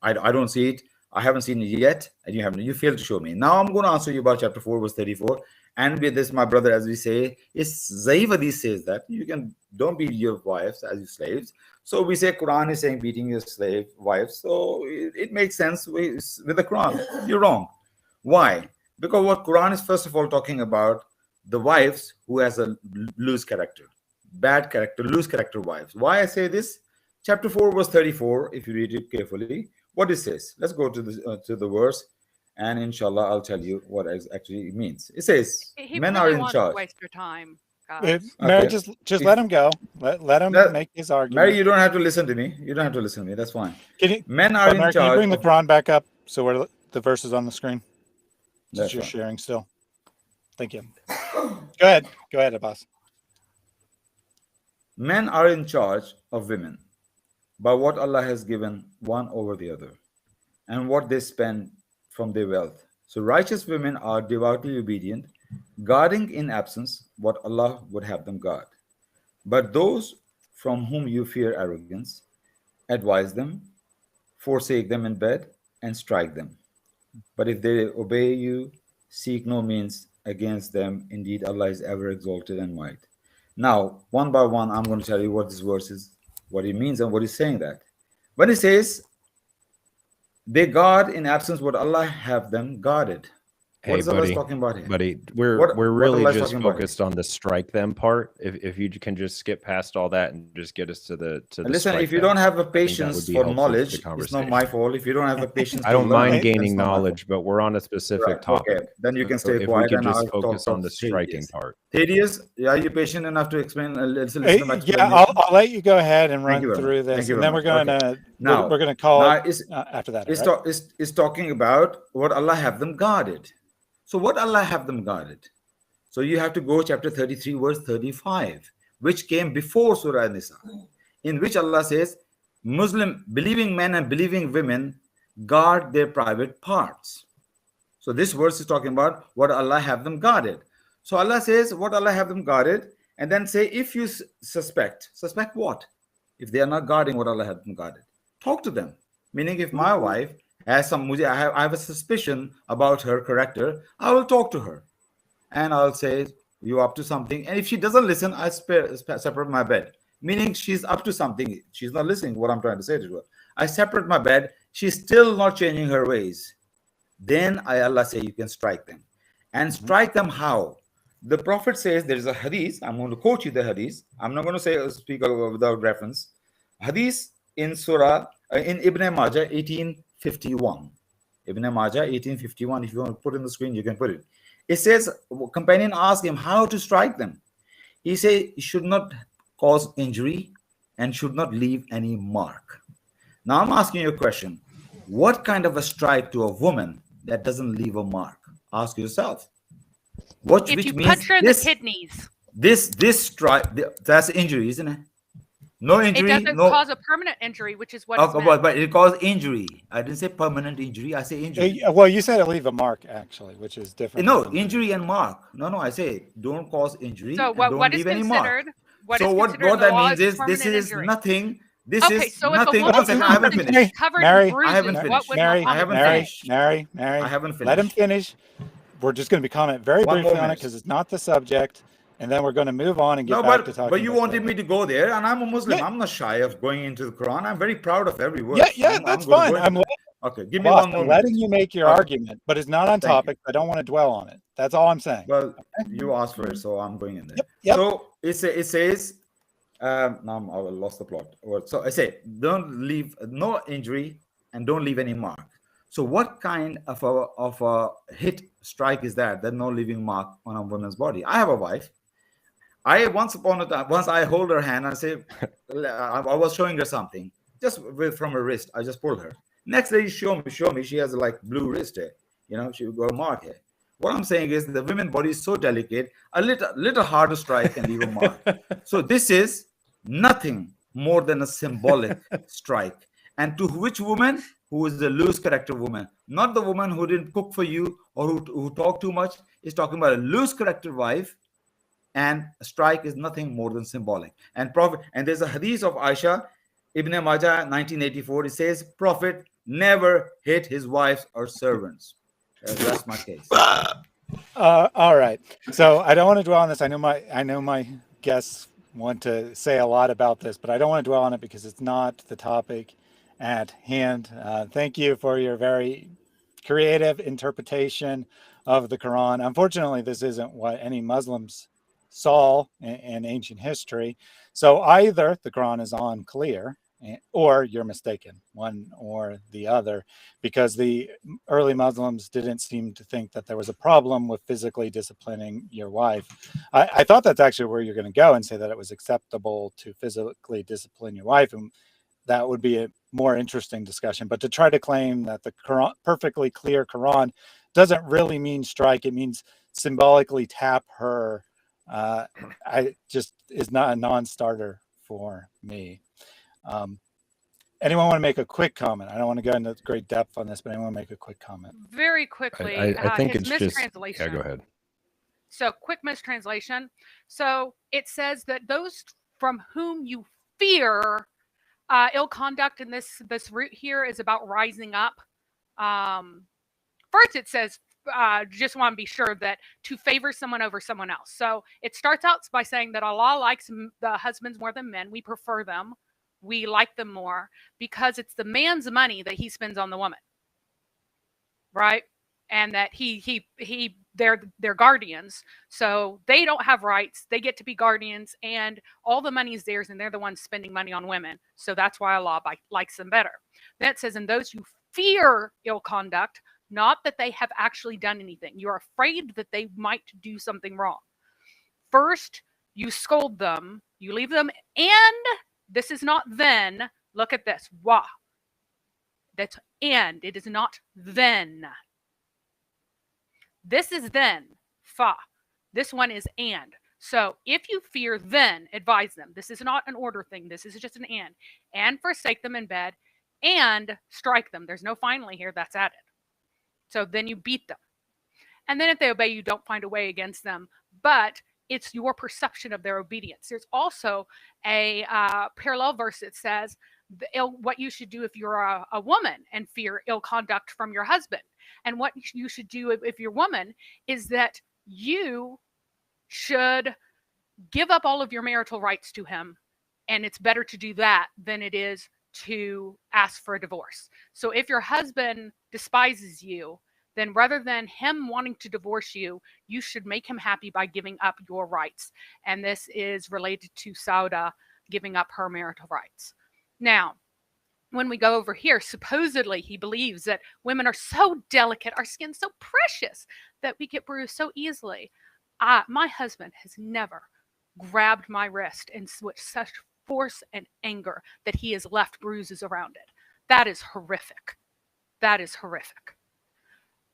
I don't see it. I haven't seen it yet, and you haven't. You failed to show me. Now I'm going to answer you about chapter 4, verse 34. And with this, my brother, as we say, is Sahih Hadith says that you don't beat your wives as your slaves. So we say Quran is saying beating your slave wives. So it makes sense with the Quran. You're wrong. Why? Because what Quran is first of all talking about the wives who has a loose character, bad character, loose character wives. Why I say this? Chapter 4, verse 34. If you read it carefully, what it says. Let's go to the verse, and inshallah I'll tell you what it actually means. It says He men really are in wants to charge. waste your time, guys. Mary, Okay. just If- let him go. Let him Let- make his Mary, argument. you don't have to listen to me. You don't have to listen to me. That's fine. Can Men are in Mary, can you charge. bring the Of, Quran back up so we're the verses on the screen? that's Since you're right. sharing still. Thank you. Go ahead, Abbas. Men are in charge of women by what Allah has given one over the other and what they spend from their wealth. So righteous women are devoutly obedient, guarding in absence what Allah would have them guard. But those from whom you fear arrogance, advise them, forsake them in bed, and strike them. But if they obey you, seek no means against them. Indeed, Allah is ever exalted and might. Now, one by one, I'm going to tell you what this verse is, what it means, and what he's saying that. When it says, they guard in absence what Allah have them guarded. Hey, What is Allah buddy, talking about here? buddy, we're What really Allah is just talking about here? focused on the strike them part. If you can just skip past all that and just get us to the Listen, strike if you them, don't have a I think that would patience be for helpful to the knowledge, it's not conversation. my fault. If you don't have a patience, I don't to learn, mind then gaining it's not my fault. knowledge, but we're on a specific Right, topic. okay. Then you can So stay if quiet we could and just I'll focus talk on the to striking Thaddeus. part. Thaddeus, are you patient enough to explain? Listen Hey, to my yeah, explanation. I'll let you go ahead and Thank you run very through much. this, Thank you and very then we're much. gonna Okay. Now, we're gonna call now it after that. it's, All right? it's talking about what Allah have them guarded. So what Allah have them guarded? So you have to go chapter 33, verse 35, which came before Surah Nisa, in which Allah says, Muslim believing men and believing women guard their private parts. So this verse is talking about what Allah have them guarded. So Allah says what Allah have them guarded, and then say if you suspect what? If they are not guarding what Allah have them guarded, talk to them. Meaning, if my wife has I have a suspicion about her character, I will talk to her, and I'll say you up to something. And if she doesn't listen, I separate my bed. Meaning she's up to something. She's not listening to what I'm trying to say to her. I separate my bed. She's still not changing her ways. Then Allah say you can strike them. And strike them how? The Prophet says there is a hadith. I'm going to quote you the hadith. I'm not going to speak without reference. Hadith in Surah, in Ibn Majah 1851. Ibn Majah 1851. If you want to put in the screen, you can put it. It says, companion asked him how to strike them. He said, you should not cause injury and should not leave any mark. Now I'm asking you a question. What kind of a strike to a woman that doesn't leave a mark? Ask yourself. If you punch her in the kidneys, this strike, that's injury, isn't it? No injury. It doesn't cause a permanent injury, which is what. But it caused injury. I didn't say permanent injury. I say injury. Well, you said leave a mark actually, which is different. No, injury and mark. No, I say don't cause injury. So what is considered? What that means is this is nothing. This is so nothing. If a I haven't finished. Mary, I haven't finished. Mary, I haven't finished. Let him finish. We're just going to be comment very briefly on it because it's not the subject, and then we're going to move on and get back to talking. But you wanted me to go there, and I'm a Muslim. Yeah. I'm not shy of going into the Quran. I'm very proud of every word. Yeah, that's fine. Okay, give me one more. I'm letting you make your argument, but it's not on topic. I don't want to dwell on it. That's all I'm saying. Well, you asked for it, so I'm going in there. Yep. So it says, now I lost the plot. So I say, don't leave no injury and don't leave any mark. So what kind of a hit strike is that? There's no leaving mark on a woman's body. I have a wife. Once I hold her hand and say, I was showing her something just from her wrist. I just pulled her. Next day, show me. She has like blue wrist here. She got a mark here. What I'm saying is the women's body is so delicate, a little hard to strike and leave a mark. So this is nothing more than a symbolic strike. And to which woman? Who is the loose character woman? Not the woman who didn't cook for you or who talked too much. Is talking about a loose character wife. And a strike is nothing more than symbolic. And there's a hadith of Aisha, Ibn Majah, 1984. It says, Prophet never hit his wives or servants. That's my case. All right. So I don't want to dwell on this. I know my guests want to say a lot about this, but I don't want to dwell on it because it's not the topic at hand. Thank you for your very creative interpretation of the Quran. Unfortunately, this isn't what any Muslims saw in ancient history. So either the Quran is unclear or you're mistaken, one or the other, because the early Muslims didn't seem to think that there was a problem with physically disciplining your wife. I thought that's actually where you're going to go and say that it was acceptable to physically discipline your wife, and that would be a more interesting discussion. But to try to claim that the Quran, perfectly clear Quran, doesn't really mean strike, it means symbolically tap her, I just is not a non-starter for me. Anyone want to make a quick comment? I don't want to go into great depth on this, but anyone make a quick comment? Very quickly, I think his it's just, mistranslation. yeah, go ahead. So, quick mistranslation. So, it says that those from whom you fear ill conduct, and this root here is about rising up. First, it says, just want to be sure that to favor someone over someone else. So, it starts out by saying that Allah likes the husbands more than men. We prefer them. We like them more because it's the man's money that he spends on the woman, right? And that they're guardians, so they don't have rights. They get to be guardians, and all the money is theirs, and they're the ones spending money on women. So that's why Allah likes them better. Then it says, "And those who fear ill conduct, not that they have actually done anything. You're afraid that they might do something wrong. First, you scold them, you leave them, and this is not then. Look at this. Wa. That's and. It is not then. This is then. Fa. This one is and. So if you fear, then advise them. This is not an order thing. This is just an and. And forsake them in bed and strike them. There's no finally here. That's added. So then you beat them. And then if they obey, you don't find a way against them. But it's your perception of their obedience. There's also a parallel verse that says what you should do if you're a woman and fear ill conduct from your husband. And what you should do if you're a woman is that you should give up all of your marital rights to him. And it's better to do that than it is to ask for a divorce. So if your husband despises you, then rather than him wanting to divorce you, you should make him happy by giving up your rights. And this is related to Sauda giving up her marital rights. Now, when we go over here, supposedly he believes that women are so delicate, our skin's so precious, that we get bruised so easily. My husband has never grabbed my wrist with such force and anger that he has left bruises around it. That is horrific. That is horrific.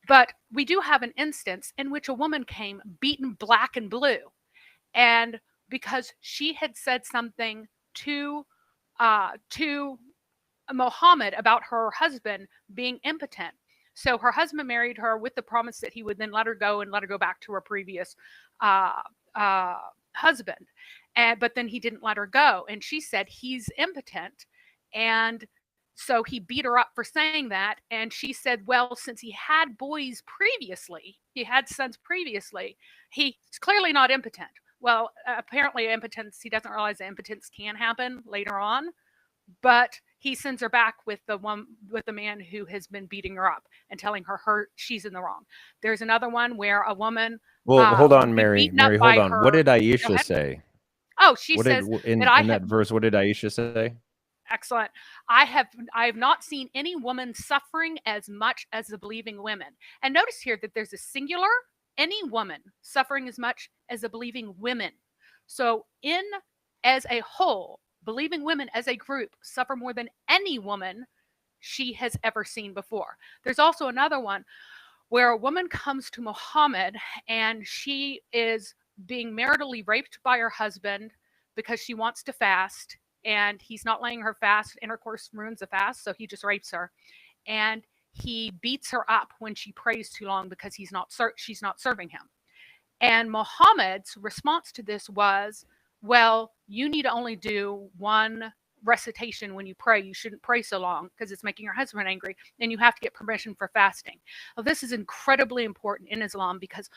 But we do have an instance in which a woman came beaten black and blue. And because she had said something to Muhammad about her husband being impotent. So her husband married her with the promise that he would then let her go and let her go back to her previous husband. But then he didn't let her go. And she said he's impotent. And so he beat her up for saying that. And she said, well, since he had boys previously, he had sons previously, he's clearly not impotent. Well, apparently impotence, he doesn't realize that impotence can happen later on. But he sends her back with the man who has been beating her up and telling her she's in the wrong. There's another one where a woman. Well, hold on, Mary. Mary, hold on. What did Aisha say? Oh, she says in that verse. What did Aisha say? Excellent. I have not seen any woman suffering as much as the believing women. And notice here that there's a singular, any woman suffering as much as the believing women. So as a whole, believing women as a group suffer more than any woman she has ever seen before. There's also another one where a woman comes to Muhammad and she is being maritally raped by her husband because she wants to fast. And he's not letting her fast. Intercourse ruins the fast, so he just rapes her. And he beats her up when she prays too long because she's not serving him. And Muhammad's response to this was, well, you need to only do one recitation when you pray. You shouldn't pray so long because it's making your husband angry. And you have to get permission for fasting. Well, this is incredibly important in Islam because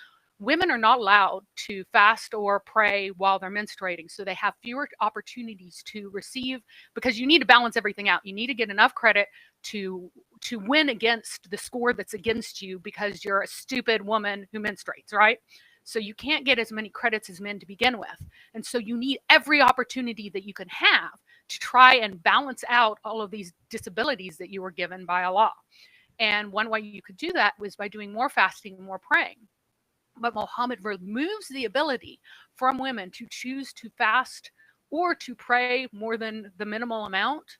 women are not allowed to fast or pray while they're menstruating. So they have fewer opportunities to receive, because you need to balance everything out. You need to get enough credit to win against the score that's against you because you're a stupid woman who menstruates, right? So you can't get as many credits as men to begin with. And so you need every opportunity that you can have to try and balance out all of these disabilities that you were given by Allah. And one way you could do that was by doing more fasting and more praying. But Muhammad removes the ability from women to choose to fast or to pray more than the minimal amount,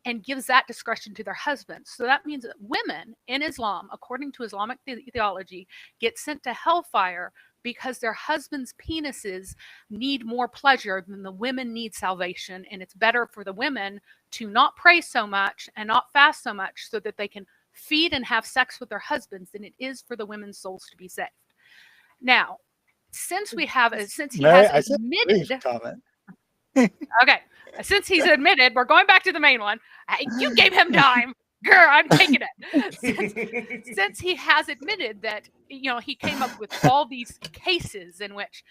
and gives that discretion to their husbands. So that means that women in Islam, according to Islamic theology, get sent to hellfire because their husbands' penises need more pleasure than the women need salvation. And it's better for the women to not pray so much and not fast so much so that they can feed and have sex with their husbands than it is for the women's souls to be saved. Now, since he has admitted, okay, since he's admitted, we're going back to the main one. You gave him time, girl. I'm taking it. Since he has admitted that, he came up with all these cases in which,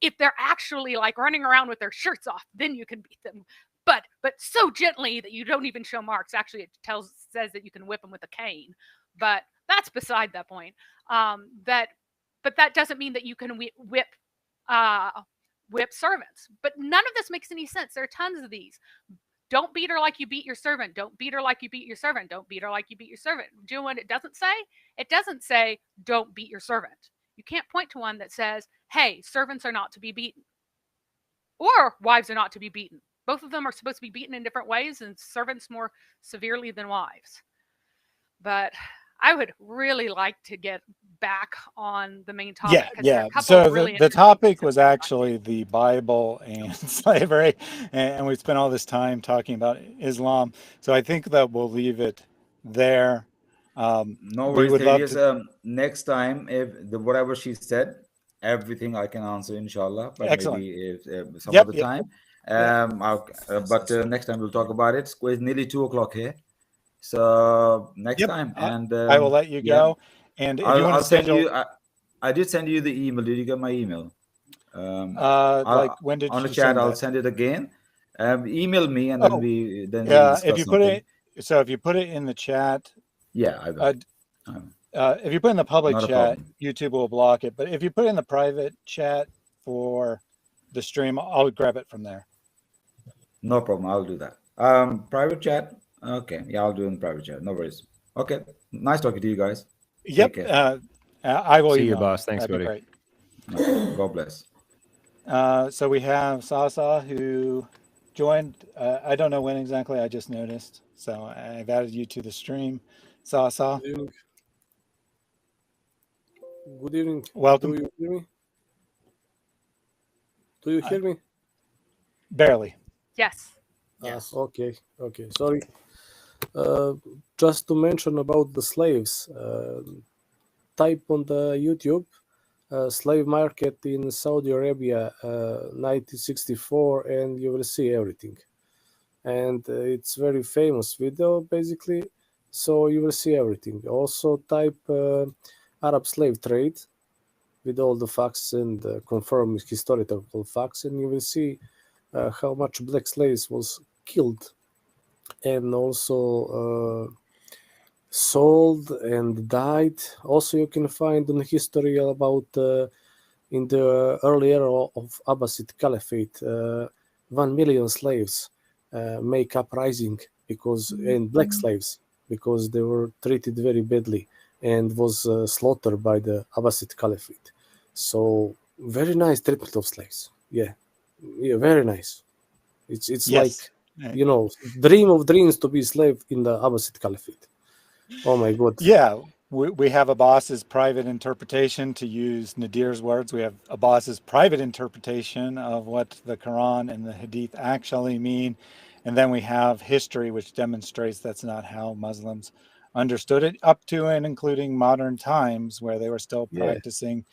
if they're actually like running around with their shirts off, then you can beat them. But so gently that you don't even show marks. Actually, it says that you can whip them with a cane. But that's beside that point. But that doesn't mean that you can whip servants. But none of this makes any sense. There are tons of these. Don't beat her like you beat your servant. Don't beat her like you beat your servant. Don't beat her like you beat your servant. Do you know what it doesn't say? It doesn't say, don't beat your servant. You can't point to one that says, hey, servants are not to be beaten. Or wives are not to be beaten. Both of them are supposed to be beaten in different ways, and servants more severely than wives. But I would really like to get back on the main topic. Yeah. So the topic was actually the Bible and slavery, and we spent all this time talking about Islam. So I think that we'll leave it there. No worries. We would love to... next time, if whatever she said, everything I can answer, inshallah. But excellent. Maybe if some other time. But next time we'll talk about it. It's nearly 2 o'clock here. So next time, and I will let you go. And if I'll send you. I did send you the email. Did you get my email? When did on you the chat? send I'll that? Send it again. Email me, and then we if you put it, if you put it in the chat, I if you put it in the public chat, YouTube will block it. But if you put it in the private chat for the stream, I'll grab it from there. No problem. I'll do that. Private chat. Okay. Yeah, I'll do it in private chat. No worries. Okay. Nice talking to you guys. Yep. I will see you, boss. Thanks, buddy. Great. God bless. So we have Sasa who joined. I don't know when exactly. I just noticed. So I've added you to the stream. Sasa. Good evening. Good evening. Welcome. Do you hear me? Do you hear me? Barely. Yes. Yes. Okay. Sorry. Just to mention about the slaves, type on the YouTube slave market in Saudi Arabia 1964 and you will see everything. And it's very famous video basically, so you will see everything. Also type Arab slave trade with all the facts and confirmed historical facts, and you will see how much black slaves was killed and also sold and died. Also, you can find in history about in the early era of Abbasid Caliphate, 1 million slaves make uprising and black slaves because they were treated very badly and was slaughtered by the Abbasid Caliphate. So very nice treatment of slaves. Yeah, very nice. It's yes. Like, dream of dreams to be slave in the Abbasid Caliphate. Oh my God. Yeah, we have Abbas's private interpretation, to use Nadir's words. We have Abbas's private interpretation of what the Quran and the Hadith actually mean. And then we have history, which demonstrates that's not how Muslims understood it, up to and including modern times where they were still practicing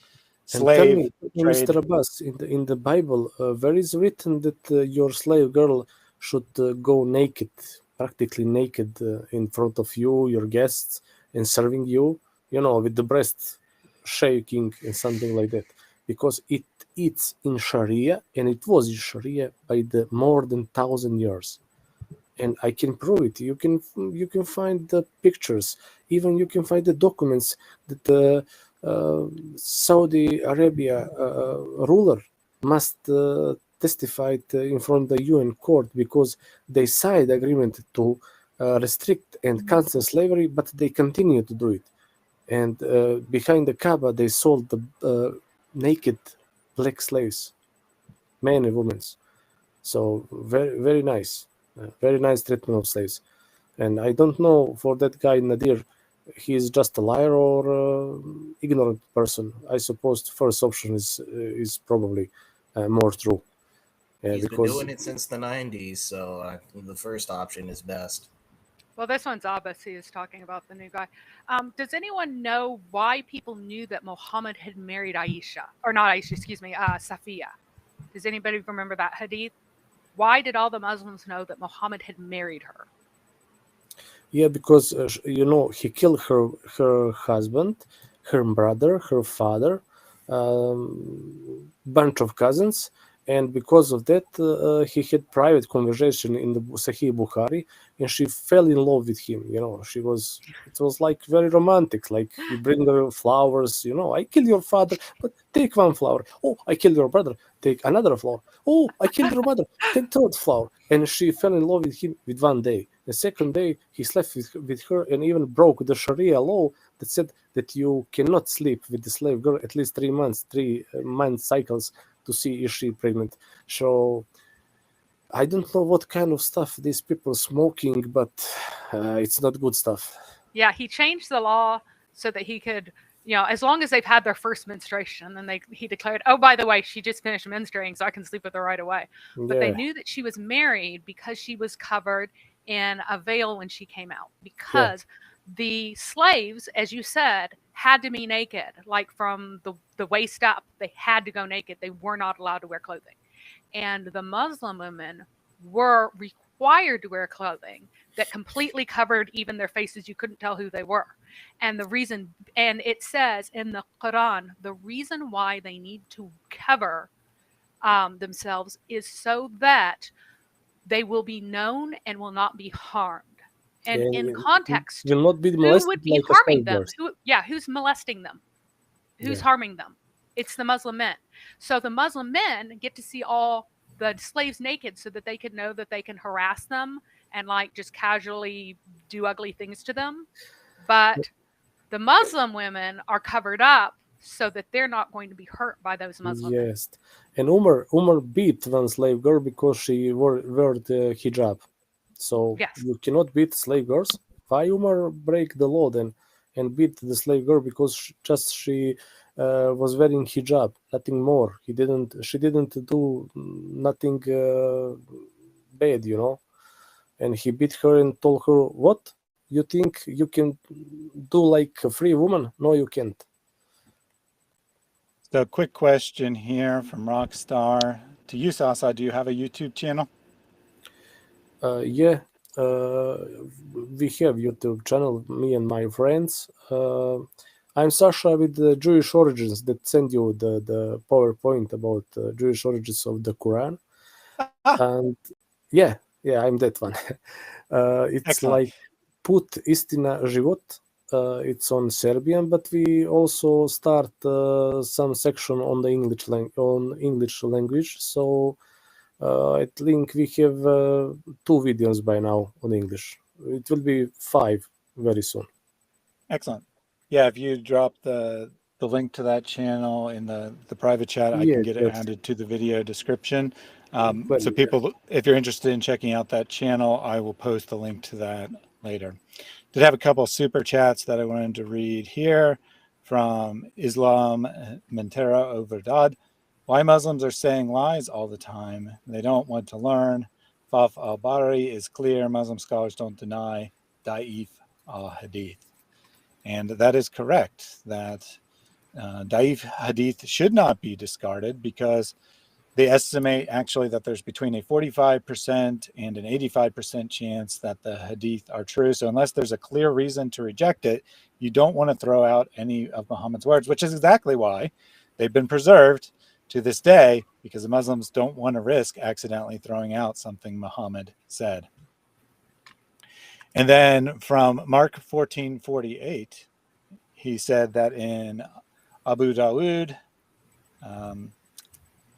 slave trade. Mr. Abbas, in the Bible, where is written that your slave girl should go naked, practically naked, in front of you, your guests, and serving you, with the breast shaking and something like that, because it's in Sharia, and it was in Sharia by the more than 1,000 years, and I can prove it. You can find the pictures, even you can find the documents that the Saudi Arabia ruler must testified in front of the UN court because they signed agreement to restrict and cancel slavery, but they continue to do it. And behind the Kaaba, they sold the naked black slaves, men and women. So very, very nice treatment of slaves. And I don't know, for that guy Nadir, he is just a liar or ignorant person. I suppose the first option is probably more true. He's been doing it since the 90s, so the first option is best. Well, this one's Abbas. He is talking about the new guy. Does anyone know why people knew that Muhammad had married Aisha? Or not Aisha, excuse me, Safiya. Does anybody remember that hadith? Why did all the Muslims know that Muhammad had married her? Yeah, because, he killed her husband, her brother, her father, bunch of cousins. And because of that, he had private conversation in the Sahih Bukhari, and she fell in love with him. It was like very romantic. Like, you bring her flowers, I killed your father, but take one flower. Oh, I killed your brother, take another flower. Oh, I killed your mother, take third flower. And she fell in love with him with one day. The second day, he slept with her and even broke the Sharia law that said that you cannot sleep with the slave girl at least 3 months, 3-month cycles, to see is she pregnant. So I don't know what kind of stuff these people smoking, but it's not good stuff. Yeah, he changed the law so that he could, as long as they've had their first menstruation, then he declared, oh, by the way, she just finished menstruating, so I can sleep with her right away. But they knew that she was married because she was covered in a veil when she came out, because the slaves, as you said, had to be naked, like from the waist up. They had to go naked. They were not allowed to wear clothing. And the Muslim women were required to wear clothing that completely covered even their faces. You couldn't tell who they were. And it says in the Quran, the reason why they need to cover themselves is so that they will be known and will not be harmed. And in context, will not be who would be like harming them? Who's molesting them? Who's harming them? It's the Muslim men. So the Muslim men get to see all the slaves naked so that they can know that they can harass them and just casually do ugly things to them. But the Muslim women are covered up so that they're not going to be hurt by those Muslim men. Yes. And Umar beat one slave girl because she wore the hijab. So you cannot beat slave girls. Why Umar break the law then and beat the slave girl because she was wearing hijab, nothing more. She didn't do nothing bad, And he beat her and told her, what? You think you can do like a free woman? No, you can't. So quick question here from Rockstar. To you, Sasa, do you have a YouTube channel? Yeah, we have YouTube channel, me and my friends. I'm Sasha with the Jewish origins that send you the PowerPoint about Jewish origins of the Quran. And yeah, I'm that one. It's Excellent. like Put Istina Život. It's on Serbian, but we also start some section on the English language. So I think we have 2 videos by now on English. It will be 5 very soon. Excellent. Yeah, if you drop the link to that channel in the private chat, I can get it added to the video description. So people, if you're interested in checking out that channel, I will post the link to that later. Did have a couple super chats that I wanted to read here from Islam Mentera Overdad. Why Muslims are saying lies all the time. They don't want to learn. Faf al-Bari is clear. Muslim scholars don't deny Da'if al-Hadith. And that is correct, that Da'if Hadith should not be discarded because they estimate actually that there's between a 45% and an 85% chance that the Hadith are true. So unless there's a clear reason to reject it, you don't want to throw out any of Muhammad's words, which is exactly why they've been preserved to this day, because the Muslims don't want to risk accidentally throwing out something Muhammad said. And then from Mark 14:48, he said that in Abu Dawood,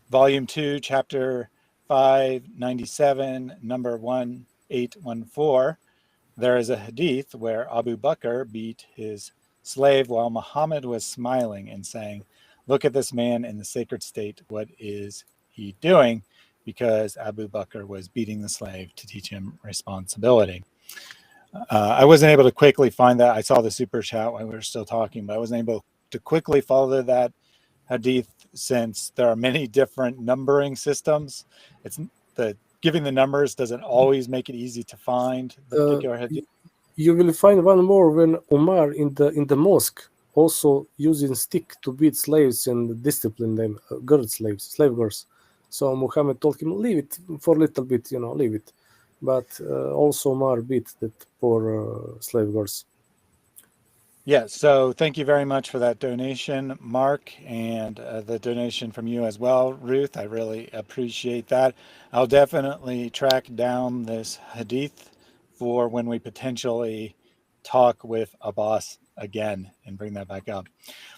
Volume 2, Chapter 597, number 1814, there is a hadith where Abu Bakr beat his slave while Muhammad was smiling and saying, "Look at this man in the sacred state. What is he doing?" Because Abu Bakr was beating the slave to teach him responsibility. I wasn't able to quickly find that. I saw the super chat while we were still talking, but I wasn't able to quickly follow that hadith since there are many different numbering systems. It's the giving the numbers doesn't always make it easy to find the particular hadith. You will find one more when Umar in the mosque also using stick to beat slaves and discipline them, slave girls. So Muhammad told him, leave it for a little bit, leave it. But also Umar beat that poor slave girls. Yeah, so thank you very much for that donation, Mark, and the donation from you as well, Ruth. I really appreciate that. I'll definitely track down this hadith for when we potentially talk with Abbas again and bring that back up.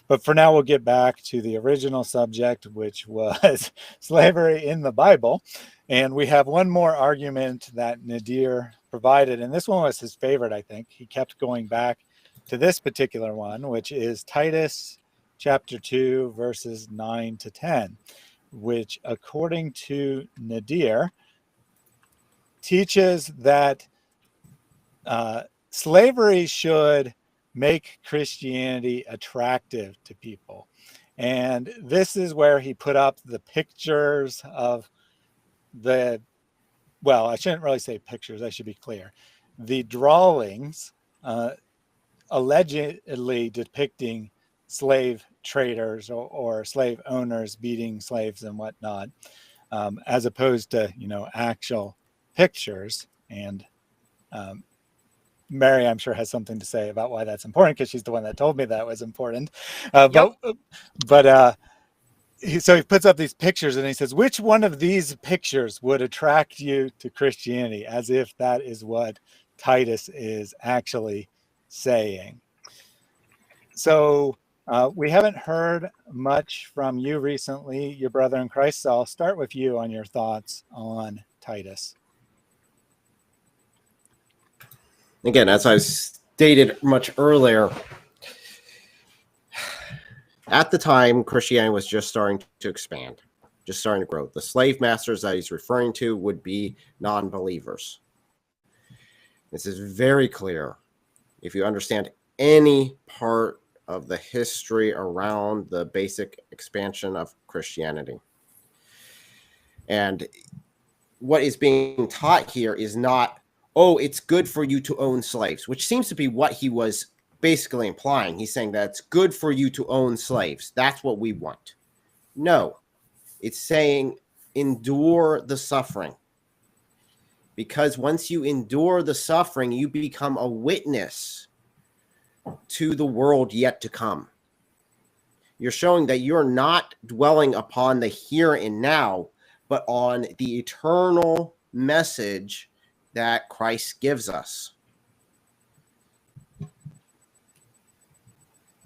But for now, we'll get back to the original subject, which was slavery in the Bible. And we have one more argument that Nadir provided, and this one was his favorite, I think. He kept going back to this particular one, which is Titus chapter 2, verses 9 to 10, which, according to Nadir, teaches that slavery should make Christianity attractive to people. And this is where he put up the pictures of I shouldn't really say pictures, I should be clear. The drawings allegedly depicting slave traders or slave owners beating slaves and whatnot, as opposed to, actual pictures. And Mary, I'm sure, has something to say about why that's important, because she's the one that told me that was important. So he puts up these pictures and he says, which one of these pictures would attract you to Christianity? As if that is what Titus is actually saying. So we haven't heard much from you recently, your brother in Christ. So I'll start with you on your thoughts on Titus. Again, as I stated much earlier, at the time, Christianity was just starting to expand, just starting to grow. The slave masters that he's referring to would be non-believers. This is very clear if you understand any part of the history around the basic expansion of Christianity. And what is being taught here is not, oh, it's good for you to own slaves, which seems to be what he was basically implying. He's saying that it's good for you to own slaves. That's what we want. No, it's saying endure the suffering. Because once you endure the suffering, you become a witness to the world yet to come. You're showing that you're not dwelling upon the here and now, but on the eternal message that Christ gives us.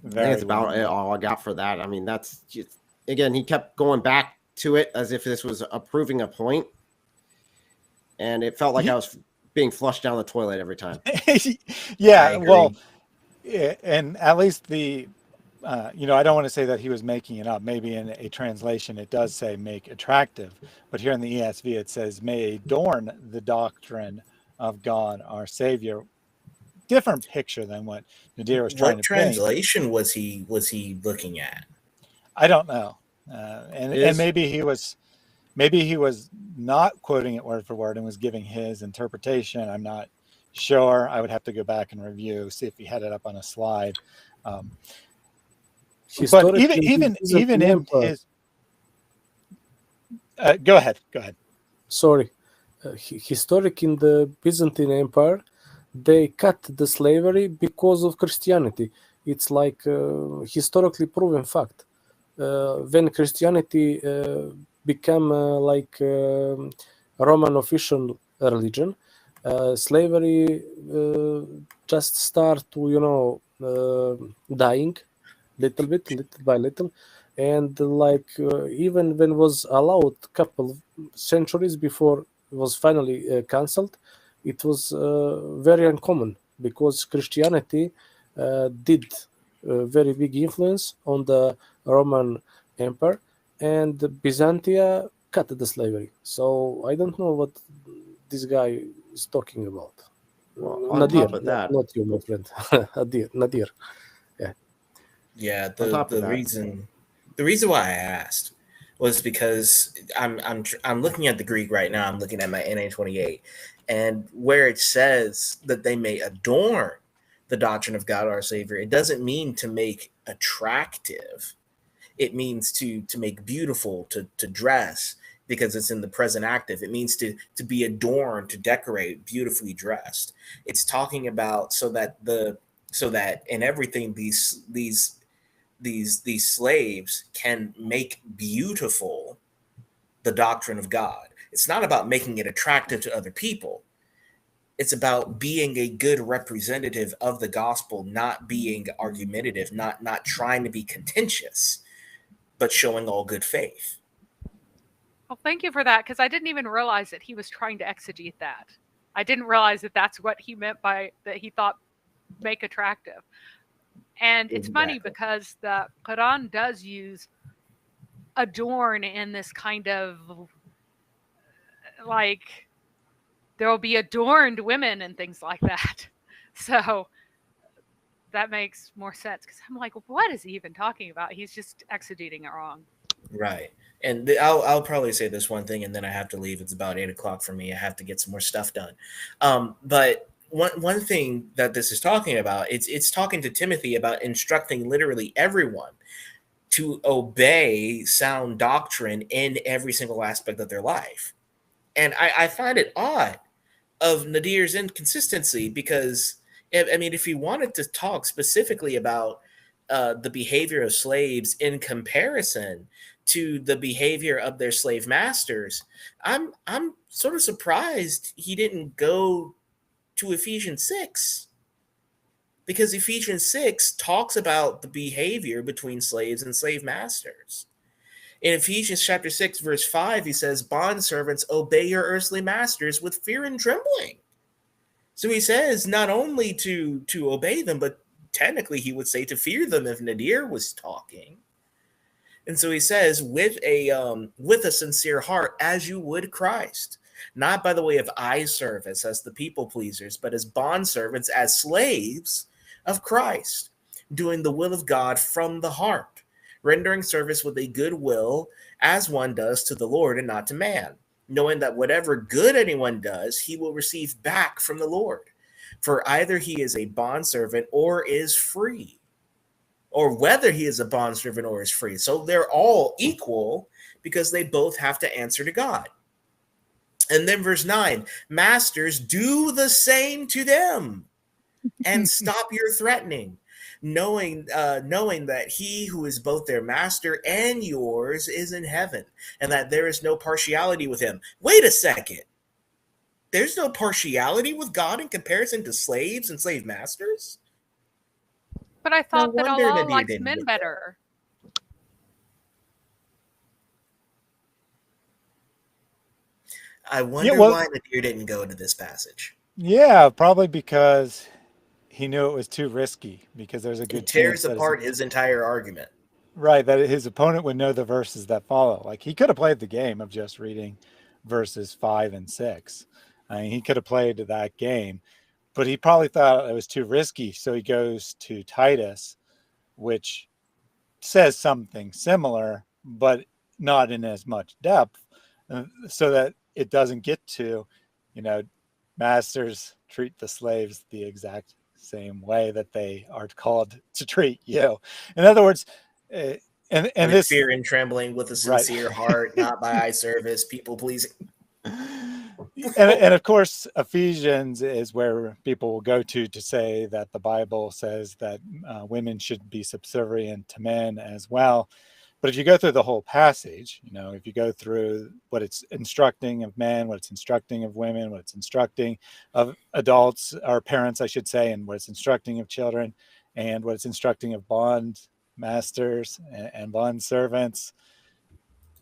I think it's about all I got for that. I mean, that's just, again, he kept going back to it as if this was proving a point. And it felt like I was being flushed down the toilet every time. Yeah, well, and at least the, I don't want to say that he was making it up. Maybe in a translation it does say make attractive. But here in the ESV it says may adorn the doctrine of God our Savior. Different picture than what Nadir was trying to paint. What translation was he looking at? I don't know, and maybe he was not quoting it word for word and was giving his interpretation. I'm not sure. I would have to go back and review, see if he had it up on a slide. But even in his, go ahead. Sorry, historic in the Byzantine Empire, they cut the slavery because of Christianity. It's like historically proven fact. When Christianity became like Roman official religion, slavery just start to, dying little by little. and like even when was allowed couple centuries before it was finally cancelled, it was very uncommon because Christianity did very big influence on the Roman Empire, and Byzantia cut the slavery. So I don't know what this guy is talking about. Well, on Nadir, top of that, not you, my friend. Nadir. Yeah, on top of the that, reason why I asked was because I'm looking at the Greek right now. I'm looking at my NA28, and where it says that they may adorn the doctrine of God our Savior, it doesn't mean to make attractive. It means to make beautiful, to dress, because it's in the present active. It means to be adorned, to decorate, beautifully dressed. It's talking about so that in everything these slaves can make beautiful the doctrine of God. It's not about making it attractive to other people. It's about being a good representative of the gospel, not being argumentative, not trying to be contentious, but showing all good faith. Well, thank you for that, because I didn't even realize that he was trying to exegete that. I didn't realize that that's what he meant by that he thought make attractive. And it's funny Exactly. because the Quran does use adorn in this kind of like there will be adorned women and things like that. So that makes more sense because I'm like, what is he even talking about? He's just exegeting it wrong. Right. And I'll probably say this one thing, and then I have to leave. It's about 8 o'clock for me. I have to get some more stuff done. But one thing that this is talking about, it's talking to Timothy about instructing literally everyone to obey sound doctrine in every single aspect of their life. And I find it odd of Nadir's inconsistency because, I mean, if he wanted to talk specifically about the behavior of slaves in comparison to the behavior of their slave masters, I'm sort of surprised he didn't go to Ephesians 6, because Ephesians 6 talks about the behavior between slaves and slave masters. In Ephesians chapter 6, verse 5, he says, "Bondservants, obey your earthly masters with fear and trembling." So he says not only to obey them, but technically he would say to fear them if Nadir was talking. And so he says, with a sincere heart, as you would Christ, not by the way of eye service as the people pleasers, but as bondservants, as slaves of Christ, doing the will of God from the heart, rendering service with a good will, as one does to the Lord and not to man, knowing that whatever good anyone does, he will receive back from the Lord. For either he is a bondservant or is free, or whether he is a bondservant or is free. So they're all equal because they both have to answer to God. And then verse 9, "Masters, do the same to them and stop your threatening, knowing that he who is both their master and yours is in heaven, and that there is no partiality with him." Wait a second. There's no partiality with God in comparison to slaves and slave masters? But I No thought that wonder Allah Nadir likes didn't men get that. better. I Yeah, wonder well, why Nadir didn't go to this passage. yeah, probably because he knew it was too risky because there's a It good tears chance that apart his entire argument. right, that his opponent would know the verses that follow. Like he could have played the game of just reading verses 5 and 6. I mean, he could have played that game, but he probably thought it was too risky. So he goes to Titus, which says something similar, but not in as much depth, so that it doesn't get to, you know, masters treat the slaves the exact same way that they are called to treat you. In other words, and With this fear and trembling, with a right. sincere heart, not by eye service, people pleasing. And of course, Ephesians is where people will go to say that the Bible says that women should be subservient to men as well. But if you go through the whole passage, you know, if you go through what it's instructing of men, what it's instructing of women, what it's instructing of adults or parents, I should say, and what it's instructing of children, and what it's instructing of bond masters and bond servants,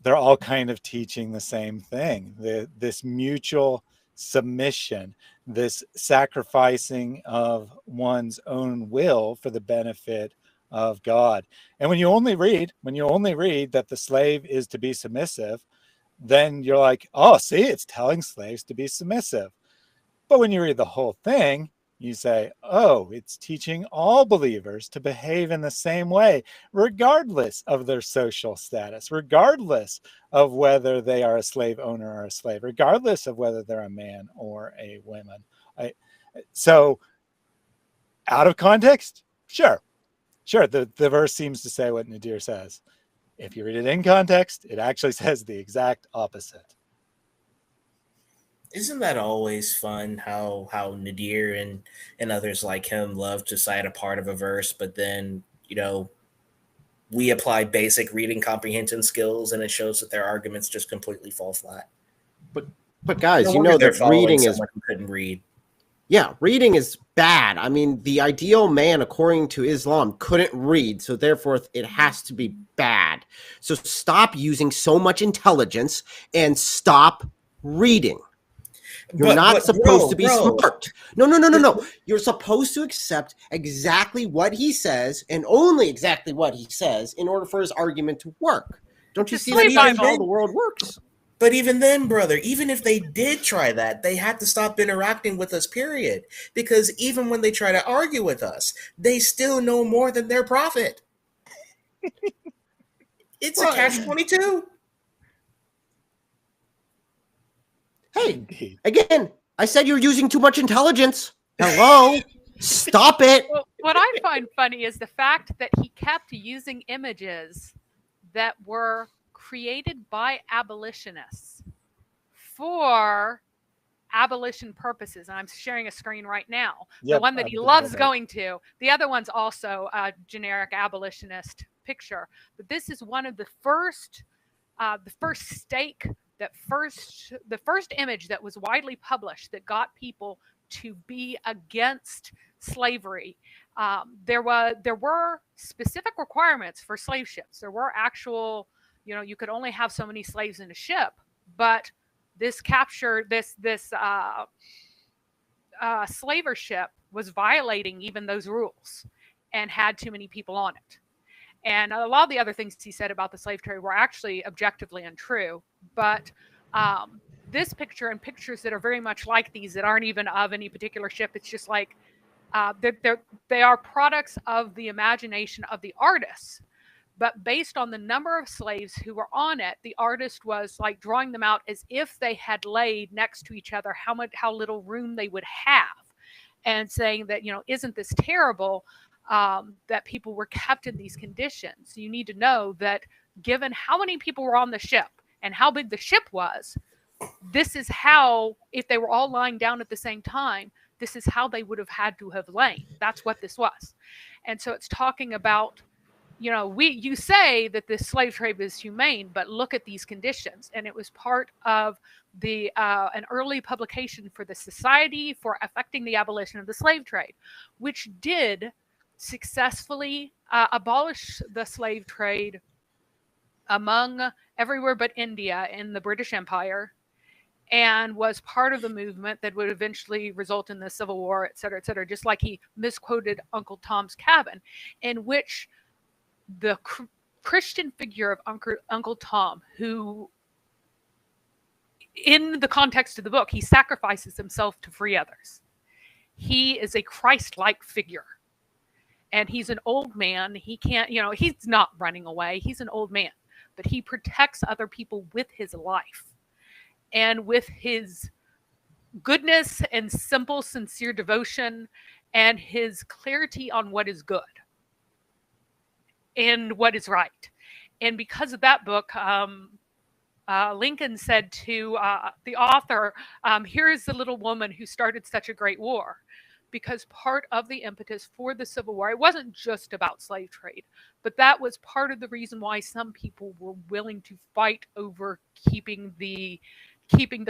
they're all kind of teaching the same thing. This mutual submission, this sacrificing of one's own will for the benefit of God. And when you only read that the slave is to be submissive, then you're like, oh, see, it's telling slaves to be submissive. But when you read the whole thing, you say, oh, it's teaching all believers to behave in the same way, regardless of their social status, regardless of whether they are a slave owner or a slave, regardless of whether they're a man or a woman. So out of context, sure. The verse seems to say what Nadir says. If you read it in context, it actually says the exact opposite. Isn't that always fun how Nadir and others like him love to cite a part of a verse, but then, you know, we apply basic reading comprehension skills and it shows that their arguments just completely fall flat. But guys, No you wonder know they're that following reading is someone who couldn't read. Yeah, reading is bad. I mean, the ideal man, according to Islam, couldn't read, so therefore it has to be bad. So stop using so much intelligence and stop reading. You're not supposed to be smart. No. You're supposed to accept exactly what he says and only exactly what he says in order for his argument to work. Don't you see that's how the world works? But even then, brother, even if they did try that, they had to stop interacting with us, period. Because even when they try to argue with us, they still know more than their prophet. It's a catch-22. Hey, again, I said you're using too much intelligence. Hello? Stop it. Well, what I find funny is the fact that he kept using images that were created by abolitionists for abolition purposes. And I'm sharing a screen right now. Yep, the one that he loves going to. The other one's also a generic abolitionist picture. But this is one of the first stake, the first image that was widely published that got people to be against slavery. There were specific requirements for slave ships. There were actual, you could only have so many slaves in a ship, but this slaver ship was violating even those rules and had too many people on it. And a lot of the other things he said about the slave trade were actually objectively untrue. But this picture and pictures that are very much like these that aren't even of any particular ship, it's just like they are products of the imagination of the artists. But based on the number of slaves who were on it, the artist was like drawing them out as if they had laid next to each other, how little room they would have, and saying that, isn't this terrible that people were kept in these conditions? You need to know that given how many people were on the ship and how big the ship was, this is how, if they were all lying down at the same time, this is how they would have had to have lain. That's what this was. And so it's talking about, you say that this slave trade is humane, but look at these conditions. And it was part of an early publication for the Society for Effecting the Abolition of the Slave Trade, which did successfully abolish the slave trade among everywhere but India in the British Empire, and was part of the movement that would eventually result in the Civil War, et cetera, just like he misquoted Uncle Tom's Cabin, in which the Christian figure of Uncle Tom, who, in the context of the book, he sacrifices himself to free others. He is a Christ-like figure. And he's an old man. He can't, he's not running away. He's an old man. But he protects other people with his life and with his goodness and simple, sincere devotion and his clarity on what is good and what is right. And because of that book, Lincoln said to the author, here is the little woman who started such a great war. Because part of the impetus for the Civil War, it wasn't just about slave trade, but that was part of the reason why some people were willing to fight over keeping the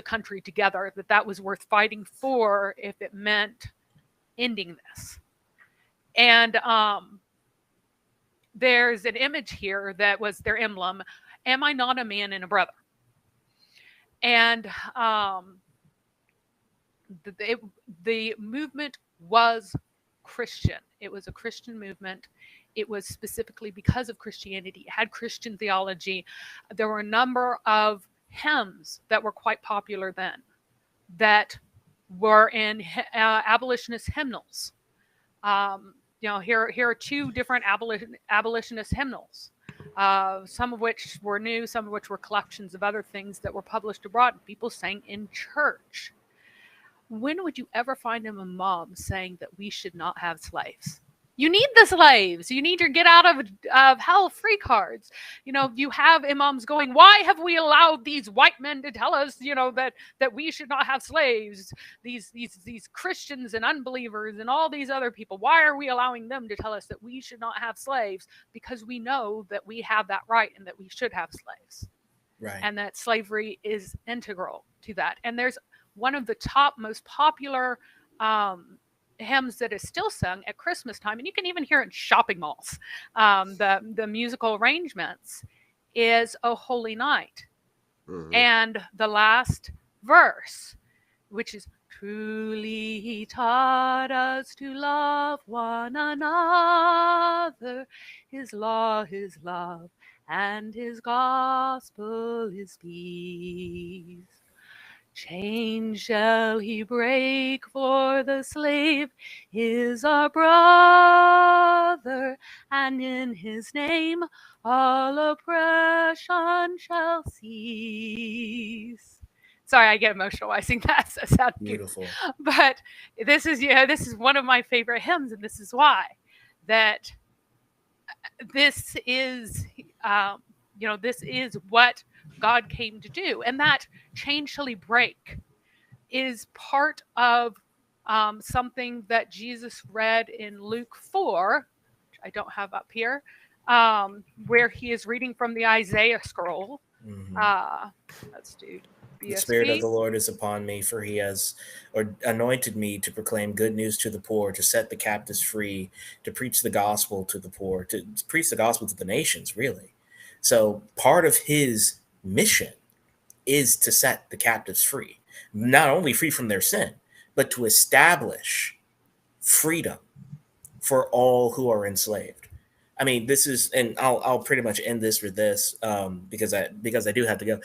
country together, that was worth fighting for if it meant ending this. And there's an image here that was their emblem. Am I not a man and a brother? And the movement was Christian. It was a Christian movement. It was specifically because of Christianity. It had Christian theology. There were a number of hymns that were quite popular then that were in abolitionist hymnals. Here are two different abolitionist hymnals, some of which were new, some of which were collections of other things that were published abroad. People sang in church. When would you ever find an imam saying that we should not have slaves? You need the slaves. You need your get out of hell free cards. You have imams going, why have we allowed these white men to tell us, that we should not have slaves? These Christians and unbelievers and all these other people, why are we allowing them to tell us that we should not have slaves? Because we know that we have that right and that we should have slaves. Right. And that slavery is integral to that. And there's one of the top most popular hymns that is still sung at Christmas time, and you can even hear it in shopping malls. The musical arrangements is "O Holy Night," and the last verse, which is "Truly He taught us to love one another. His law is love, and His gospel is peace. Chains shall He break, for the slave is our brother, and in His name all oppression shall cease." Sorry, I get emotional when I sing that. So sounds Beautiful. But this is one of my favorite hymns, and this is why that this is this is what God came to do. And that chain shall He break is part of something that Jesus read in Luke 4, which I don't have up here, where He is reading from the Isaiah scroll. Let's do BSB. The Spirit of the Lord is upon me, for He has anointed me to proclaim good news to the poor, to set the captives free, to preach the gospel to the poor, to preach the gospel to the nations, really. So part of His mission is to set the captives free, not only free from their sin, but to establish freedom for all who are enslaved. I mean, this is, and I'll pretty much end this with this because I do have to go.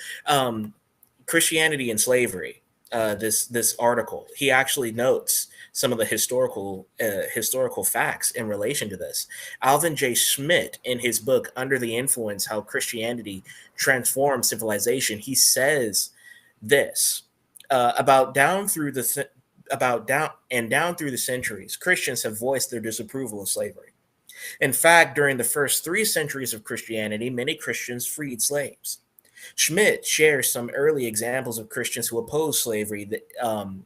Christianity and slavery. This article, he actually notes some of the historical facts in relation to this. Alvin J. Schmidt, in his book Under the Influence: How Christianity Transformed Civilization, he says this down through the centuries, Christians have voiced their disapproval of slavery. In fact, during the first 3 centuries of Christianity, many Christians freed slaves. Schmidt shares some early examples of Christians who opposed slavery.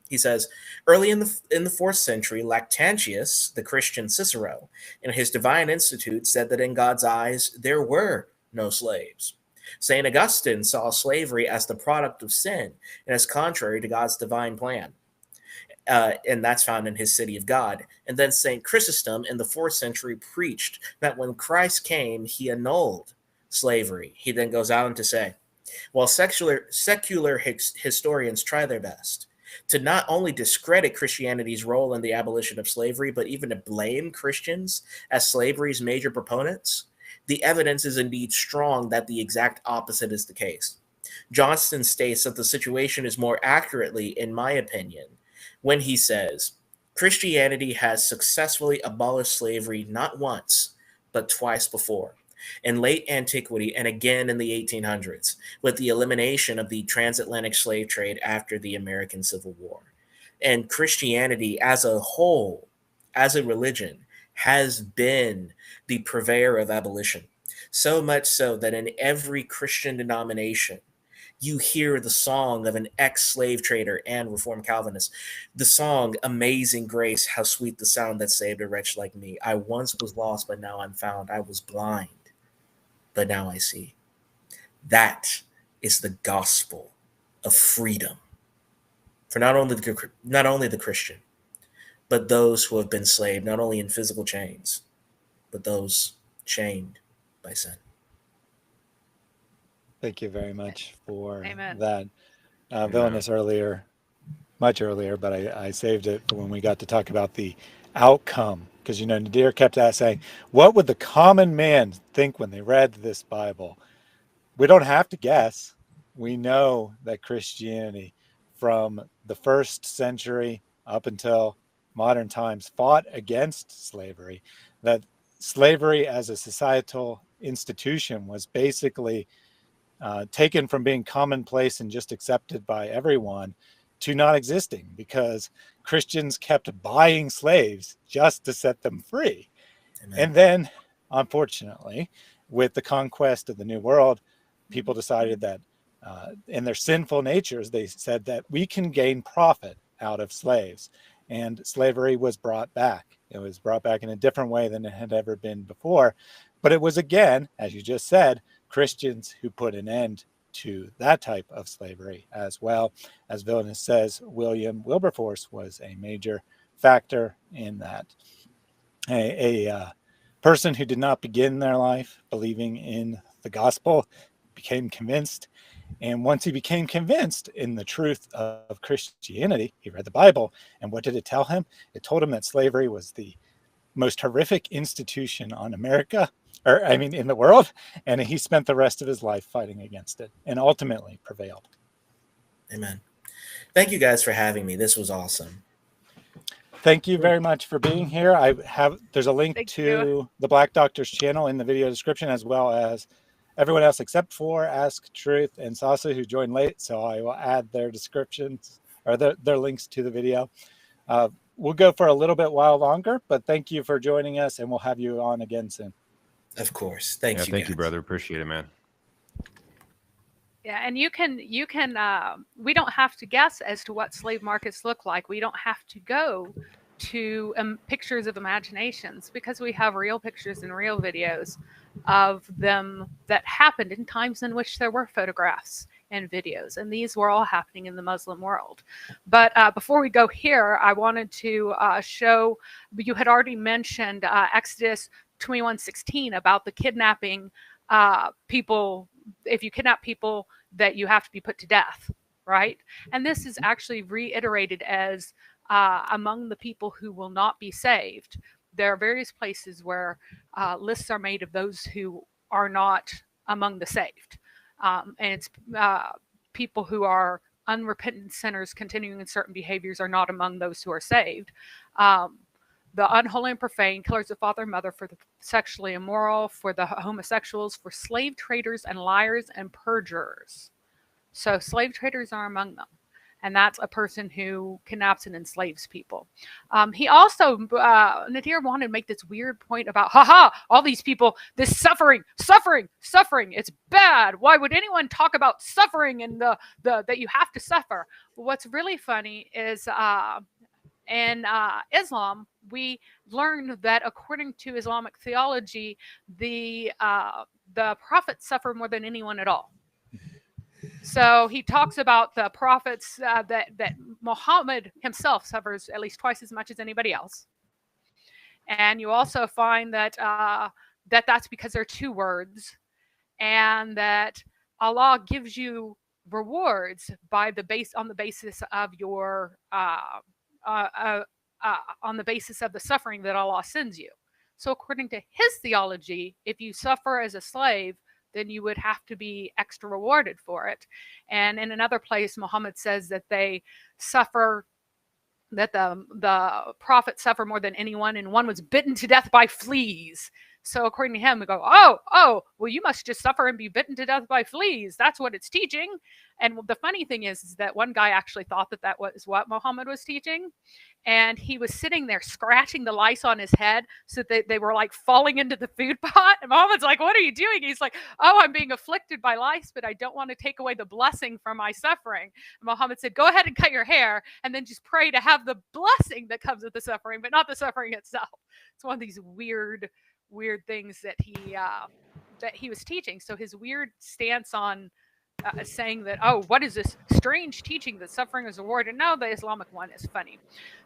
He says, early in the 4th century, Lactantius, the Christian Cicero, in his Divine Institute, said that in God's eyes there were no slaves. St. Augustine saw slavery as the product of sin and as contrary to God's divine plan. And that's found in his City of God. And then St. Chrysostom in the 4th century preached that when Christ came, He annulled slavery. He then goes on to say, while secular historians try their best to not only discredit Christianity's role in the abolition of slavery, but even to blame Christians as slavery's major proponents, the evidence is indeed strong that the exact opposite is the case. Johnston states that the situation is more accurately, in my opinion, when he says, Christianity has successfully abolished slavery not once, but twice before. In late antiquity and again in the 1800s, with the elimination of the transatlantic slave trade after the American Civil War. And Christianity as a whole, as a religion, has been the purveyor of abolition. So much so that in every Christian denomination, you hear the song of an ex-slave trader and Reformed Calvinist. The song, Amazing Grace, how sweet the sound that saved a wretch like me. I once was lost, but now I'm found. I was blind, but now I see. That is the gospel of freedom for not only the Christian, but those who have been enslaved, not only in physical chains, but those chained by sin. Thank you very much for Amen. that. Villainous earlier, much earlier, but I saved it for when we got to talk about the outcome. Because, you know, Nadir kept saying, what would the common man think when they read this Bible? We don't have to guess. We know that Christianity, from the first century up until modern times, fought against slavery, that slavery as a societal institution was basically taken from being commonplace and just accepted by everyone to not existing, because Christians kept buying slaves just to set them free. Amen. And then, unfortunately, with the conquest of the New World, people decided that in their sinful natures, they said that we can gain profit out of slaves. And slavery was brought back. It was brought back in a different way than it had ever been before. But it was, again, as you just said, Christians who put an end to that type of slavery as well. As Villainous says, William Wilberforce was a major factor in that. A person who did not begin their life believing in the gospel became convinced. And once he became convinced in the truth of Christianity, he read the Bible. And what did it tell him? It told him that slavery was the most horrific institution on America, in the world. And he spent the rest of his life fighting against it and ultimately prevailed. Amen. Thank you guys for having me. This was awesome. Thank you very much for being here. There's a link to the Black Doctor's channel in the video description, as well as everyone else except for Ask Truth and Sasa, who joined late. So I will add their descriptions or their links to the video. We'll go for a little bit while longer, but thank you for joining us, and we'll have you on again soon. Of course. Thank you. Thank you, brother. Appreciate it, man. Yeah, and you can we don't have to guess as to what slave markets look like. We don't have to go to pictures of imaginations, because we have real pictures and real videos of them that happened in times in which there were photographs and videos, and these were all happening in the Muslim world. But before we go here, I wanted to show, you had already mentioned Exodus 21:16 about the kidnapping people. If you kidnap people, that you have to be put to death, right? And this is actually reiterated as among the people who will not be saved. There are various places where lists are made of those who are not among the saved. And it's people who are unrepentant sinners continuing in certain behaviors are not among those who are saved. The unholy and profane, killers of father and mother, for the sexually immoral, for the homosexuals, for slave traders and liars and perjurers. So slave traders are among them. And that's a person who kidnaps and enslaves people. He also, Nadir wanted to make this weird point about, all these people, this suffering, it's bad. Why would anyone talk about suffering and that you have to suffer? What's really funny is in Islam, we learned that according to Islamic theology, the prophets suffer more than anyone at all. So he talks about the prophets that Muhammad himself suffers at least twice as much as anybody else. And you also find that that's because there are two words, and that Allah gives you rewards on the basis of your on the basis of the suffering that Allah sends you. So according to his theology, if you suffer as a slave, then you would have to be extra rewarded for it. And in another place, Muhammad says that they suffer, that the prophets suffer more than anyone, and one was bitten to death by fleas. So according to him, we go, well, you must just suffer and be bitten to death by fleas. That's what it's teaching. And the funny thing is that one guy actually thought that was what Muhammad was teaching. And he was sitting there scratching the lice on his head so that they were like falling into the food pot. And Muhammad's like, what are you doing? He's like, I'm being afflicted by lice, but I don't want to take away the blessing from my suffering. And Muhammad said, go ahead and cut your hair and then just pray to have the blessing that comes with the suffering, but not the suffering itself. It's one of these weird things that he was teaching. So his weird stance on saying that, oh, what is this strange teaching that suffering is rewarded? No, the Islamic one is funny.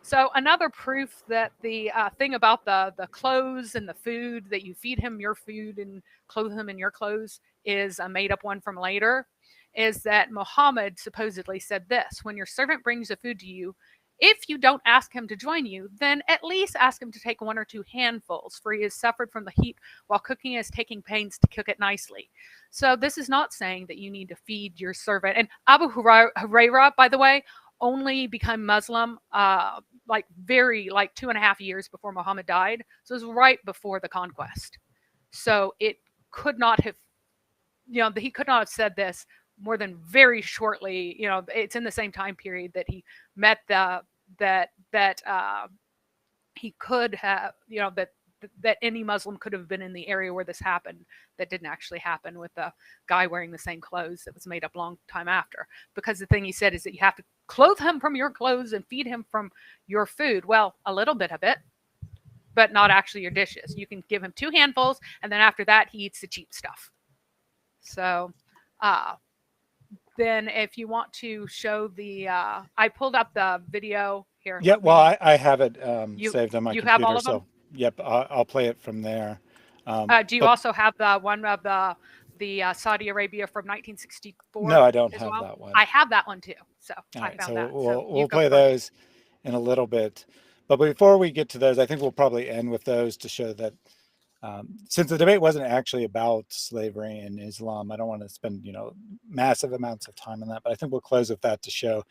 So another proof that the thing about the clothes and the food, that you feed him your food and clothe him in your clothes, is a made up one from later, is that Muhammad supposedly said this: when your servant brings the food to you, if you don't ask him to join you, then at least ask him to take 1 or 2 handfuls, for he has suffered from the heat while cooking and is taking pains to cook it nicely. So this is not saying that you need to feed your servant. And Abu Hurairah, by the way, only became Muslim like 2.5 years before Muhammad died. So it was right before the conquest. So it could not have, he could not have said this more than very shortly. It's in the same time period that he met that he could have, that any Muslim could have been in the area where this happened. That didn't actually happen with the guy wearing the same clothes that was made up a long time after. Because the thing he said is that you have to clothe him from your clothes and feed him from your food. Well, a little bit of it, but not actually your dishes. You can give him 2 handfuls, and then after that, he eats the cheap stuff. So, then if you want to show the, I pulled up the video here. Yeah, well, I have it saved on my you computer. have all of them? So, yep, I'll play it from there. Do you also have the one of the Saudi Arabia from 1964? No, I don't as have well? that one. I have that one too. So All I right, found so that. we'll play those in a little bit. But before we get to those, I think we'll probably end with those to show that since the debate wasn't actually about slavery in Islam, I don't want to spend, massive amounts of time on that, but I think we'll close with that to show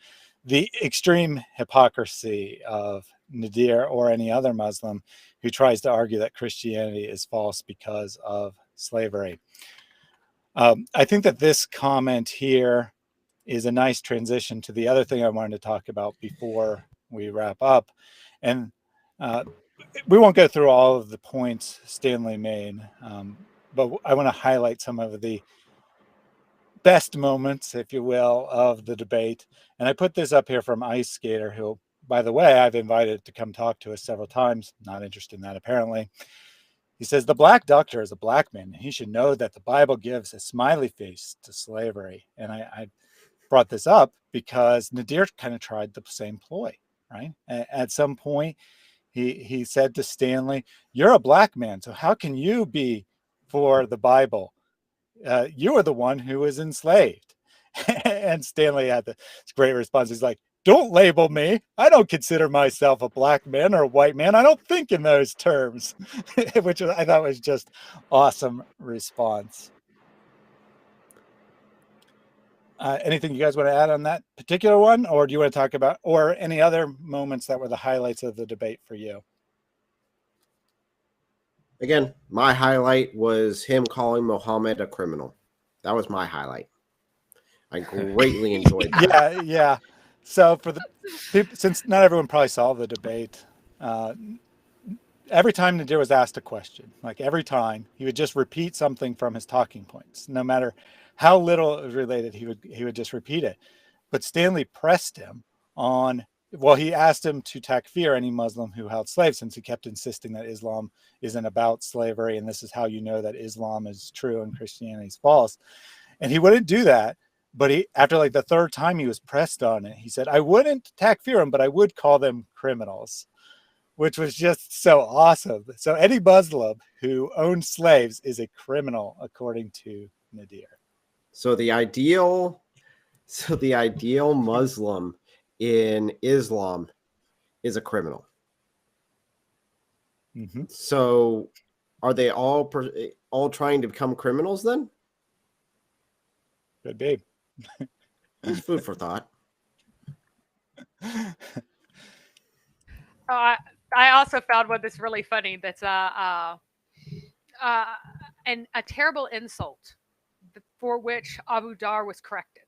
the extreme hypocrisy of Nadir or any other Muslim who tries to argue that Christianity is false because of slavery. I think that this comment here is a nice transition to the other thing I wanted to talk about before we wrap up. And we won't go through all of the points Stanley made, but I want to highlight some of the best moments, if you will, of the debate. And I put this up here from Ice Skater, who, by the way, I've invited to come talk to us several times. Not interested in that, apparently. He says, the Black Doctor is a black man. He should know that the Bible gives a smiley face to slavery. And I brought this up because Nadir kind of tried the same ploy, right? At some point, he said to Stanley, you're a black man, so how can you be for the Bible? You are the one who was enslaved. And Stanley had this great response. He's like, don't label me. I don't consider myself a black man or a white man. I don't think in those terms, which I thought was just awesome response. Anything you guys want to add on that particular one, or do you want to talk about, or any other moments that were the highlights of the debate for you? Again, my highlight was him calling Muhammad a criminal. That was my highlight. I greatly enjoyed that. Yeah. So for the people, since not everyone probably saw the debate, every time Nadir was asked a question, like every time, he would just repeat something from his talking points, no matter how little it was related. He would just repeat it. But Stanley pressed him on. Well, he asked him to takfir any Muslim who held slaves, since he kept insisting that Islam isn't about slavery, and this is how you know that Islam is true and Christianity is false. And he wouldn't do that. But after like the 3rd time he was pressed on it, he said, I wouldn't takfir them, but I would call them criminals, which was just so awesome. So any Muslim who owns slaves is a criminal, according to Nadir. So the ideal Muslim in Islam is a criminal. Mm-hmm. So are they all trying to become criminals then? Could be. It's food for thought. I also found one that's really funny. That's a terrible insult for which Abu Dar was corrected.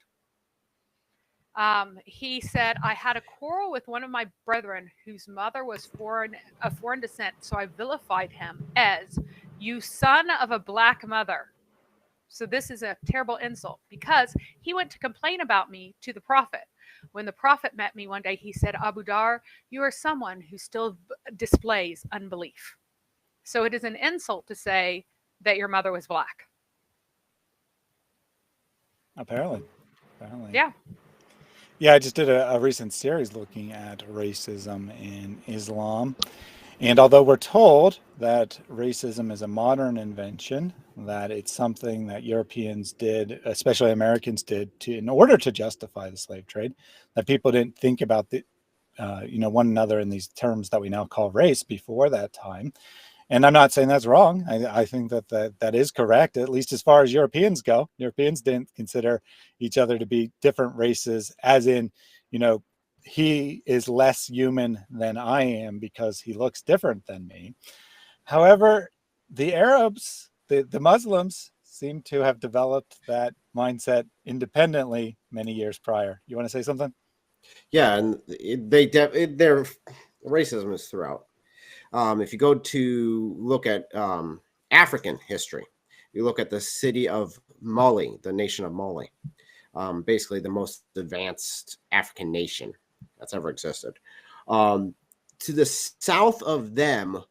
He said, I had a quarrel with one of my brethren whose mother was of foreign descent, so I vilified him as, you son of a black mother. So this is a terrible insult because he went to complain about me to the Prophet. When the Prophet met me one day, he said, Abu Dar, you are someone who still displays unbelief. So it is an insult to say that your mother was black. Apparently. Yeah. Yeah, I just did a recent series looking at racism in Islam. And although we're told that racism is a modern invention, that it's something that Europeans did, especially Americans did, in order to justify the slave trade, that people didn't think about one another in these terms that we now call race before that time. And I'm not saying that's wrong. I think that is correct, at least as far as Europeans go. Europeans didn't consider each other to be different races, as in, he is less human than I am because he looks different than me. However, the Arabs, the Muslims, seem to have developed that mindset independently many years prior. You want to say something? Yeah, and their racism is throughout. If you go to look at African history, you look at the city of Mali, the nation of Mali, basically the most advanced African nation that's ever existed. To the south of them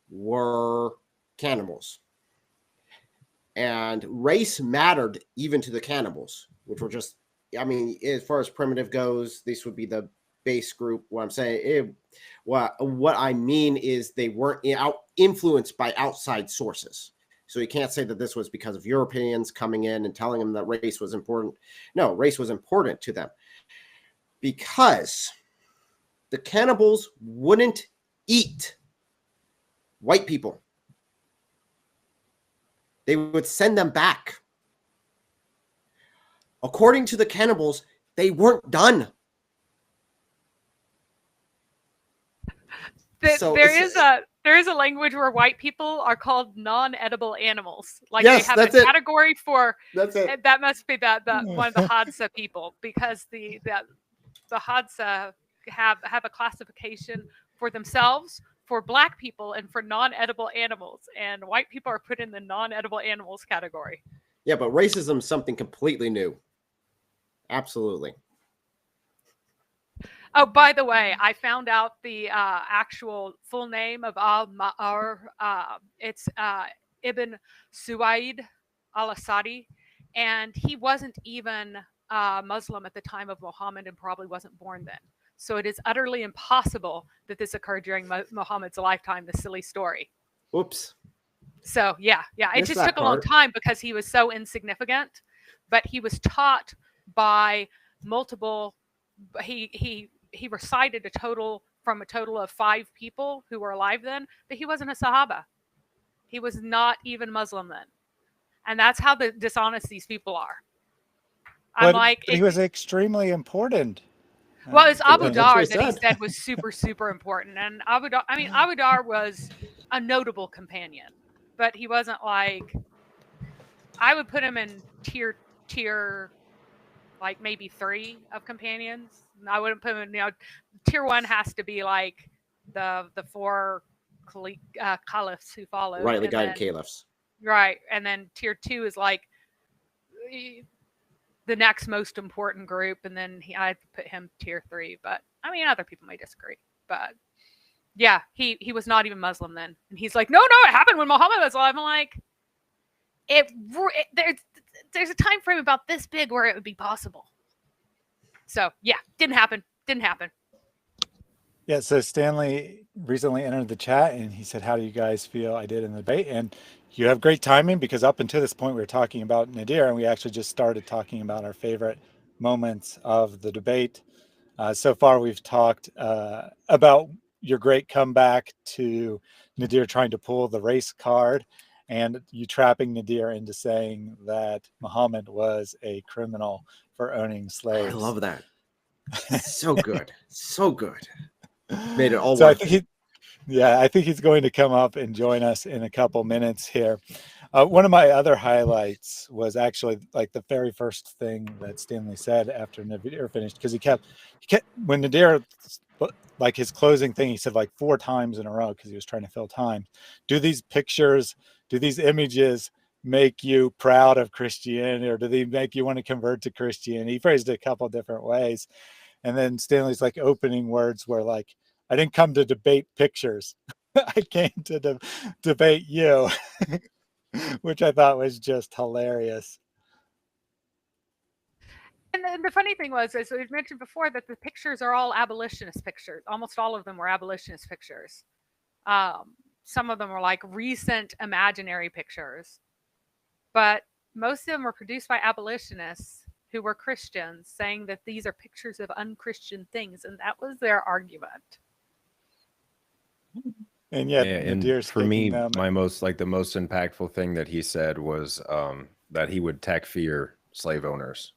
were cannibals. And race mattered even to the cannibals, which were just, as far as primitive goes, this would be the base group. What I'm saying, what I mean is they weren't influenced by outside sources. So you can't say that this was because of Europeans coming in and telling them that race was important. No, race was important to them because the cannibals wouldn't eat white people. They would send them back. According to the cannibals, they weren't done. There is a language where white people are called non-edible animals. Like yes, they have a category for. That's it. That must be the one of the Hadza people, because the Hadza have a classification for themselves, for black people, and for non-edible animals, and white people are put in the non-edible animals category. Yeah, but racism is something completely new. Absolutely. Oh, by the way, I found out the actual full name of Al-Ma'ar. It's Ibn Suwaid al-Asadi, and he wasn't even Muslim at the time of Muhammad and probably wasn't born then. So it is utterly impossible that this occurred during Muhammad's lifetime, the silly story. Oops. So, yeah. It just took a long time because he was so insignificant, but he was taught by multiple, he recited a total of 5 people who were alive then, but he wasn't a Sahaba. He was not even Muslim then. And that's how dishonest these people are. But he was extremely important. Well, it's Abu Dar that he said was super, super important. And Abu Dar was a notable companion, but he wasn't like, I would put him in tier like maybe 3 of companions. I wouldn't put him in, tier 1 has to be like the 4 caliphs who followed. Rightly guided caliphs. Right. And then tier 2 is like the next most important group, and then I'd put him tier 3. But other people may disagree. But yeah, he was not even Muslim then, and he's like, no, it happened when Muhammad was alive. I'm like, there's a time frame about this big where it would be possible. So yeah, didn't happen. Yeah, so Stanley recently entered the chat and he said, how do you guys feel I did in the debate? And you have great timing, because up until this point we were talking about Nadir, and we actually just started talking about our favorite moments of the debate. So far we've talked about your great comeback to Nadir trying to pull the race card, and you trapping Nadir into saying that Muhammad was a criminal for owning slaves. I love that. So good. So good. Made it all so work. I think he's going to come up and join us in a couple minutes here. One of my other highlights was actually like the very first thing that Stanley said after Nadir finished, because he kept when Nadir, like his closing thing, he said like 4 times in a row, because he was trying to fill time. Do these pictures, do these images make you proud of Christianity, or do they make you want to convert to Christianity? He phrased it a couple different ways. And then Stanley's like opening words were like, I didn't come to debate pictures. I came to debate you, which I thought was just hilarious. And the funny thing was, as we've mentioned before, that the pictures are all abolitionist pictures. Almost all of them were abolitionist pictures. Some of them were like recent imaginary pictures, but most of them were produced by abolitionists who were Christians, saying that these are pictures of unchristian things, and that was their argument. And yet, And Nadir's for me, taking them. the most impactful thing that he said was that he would takfir slave owners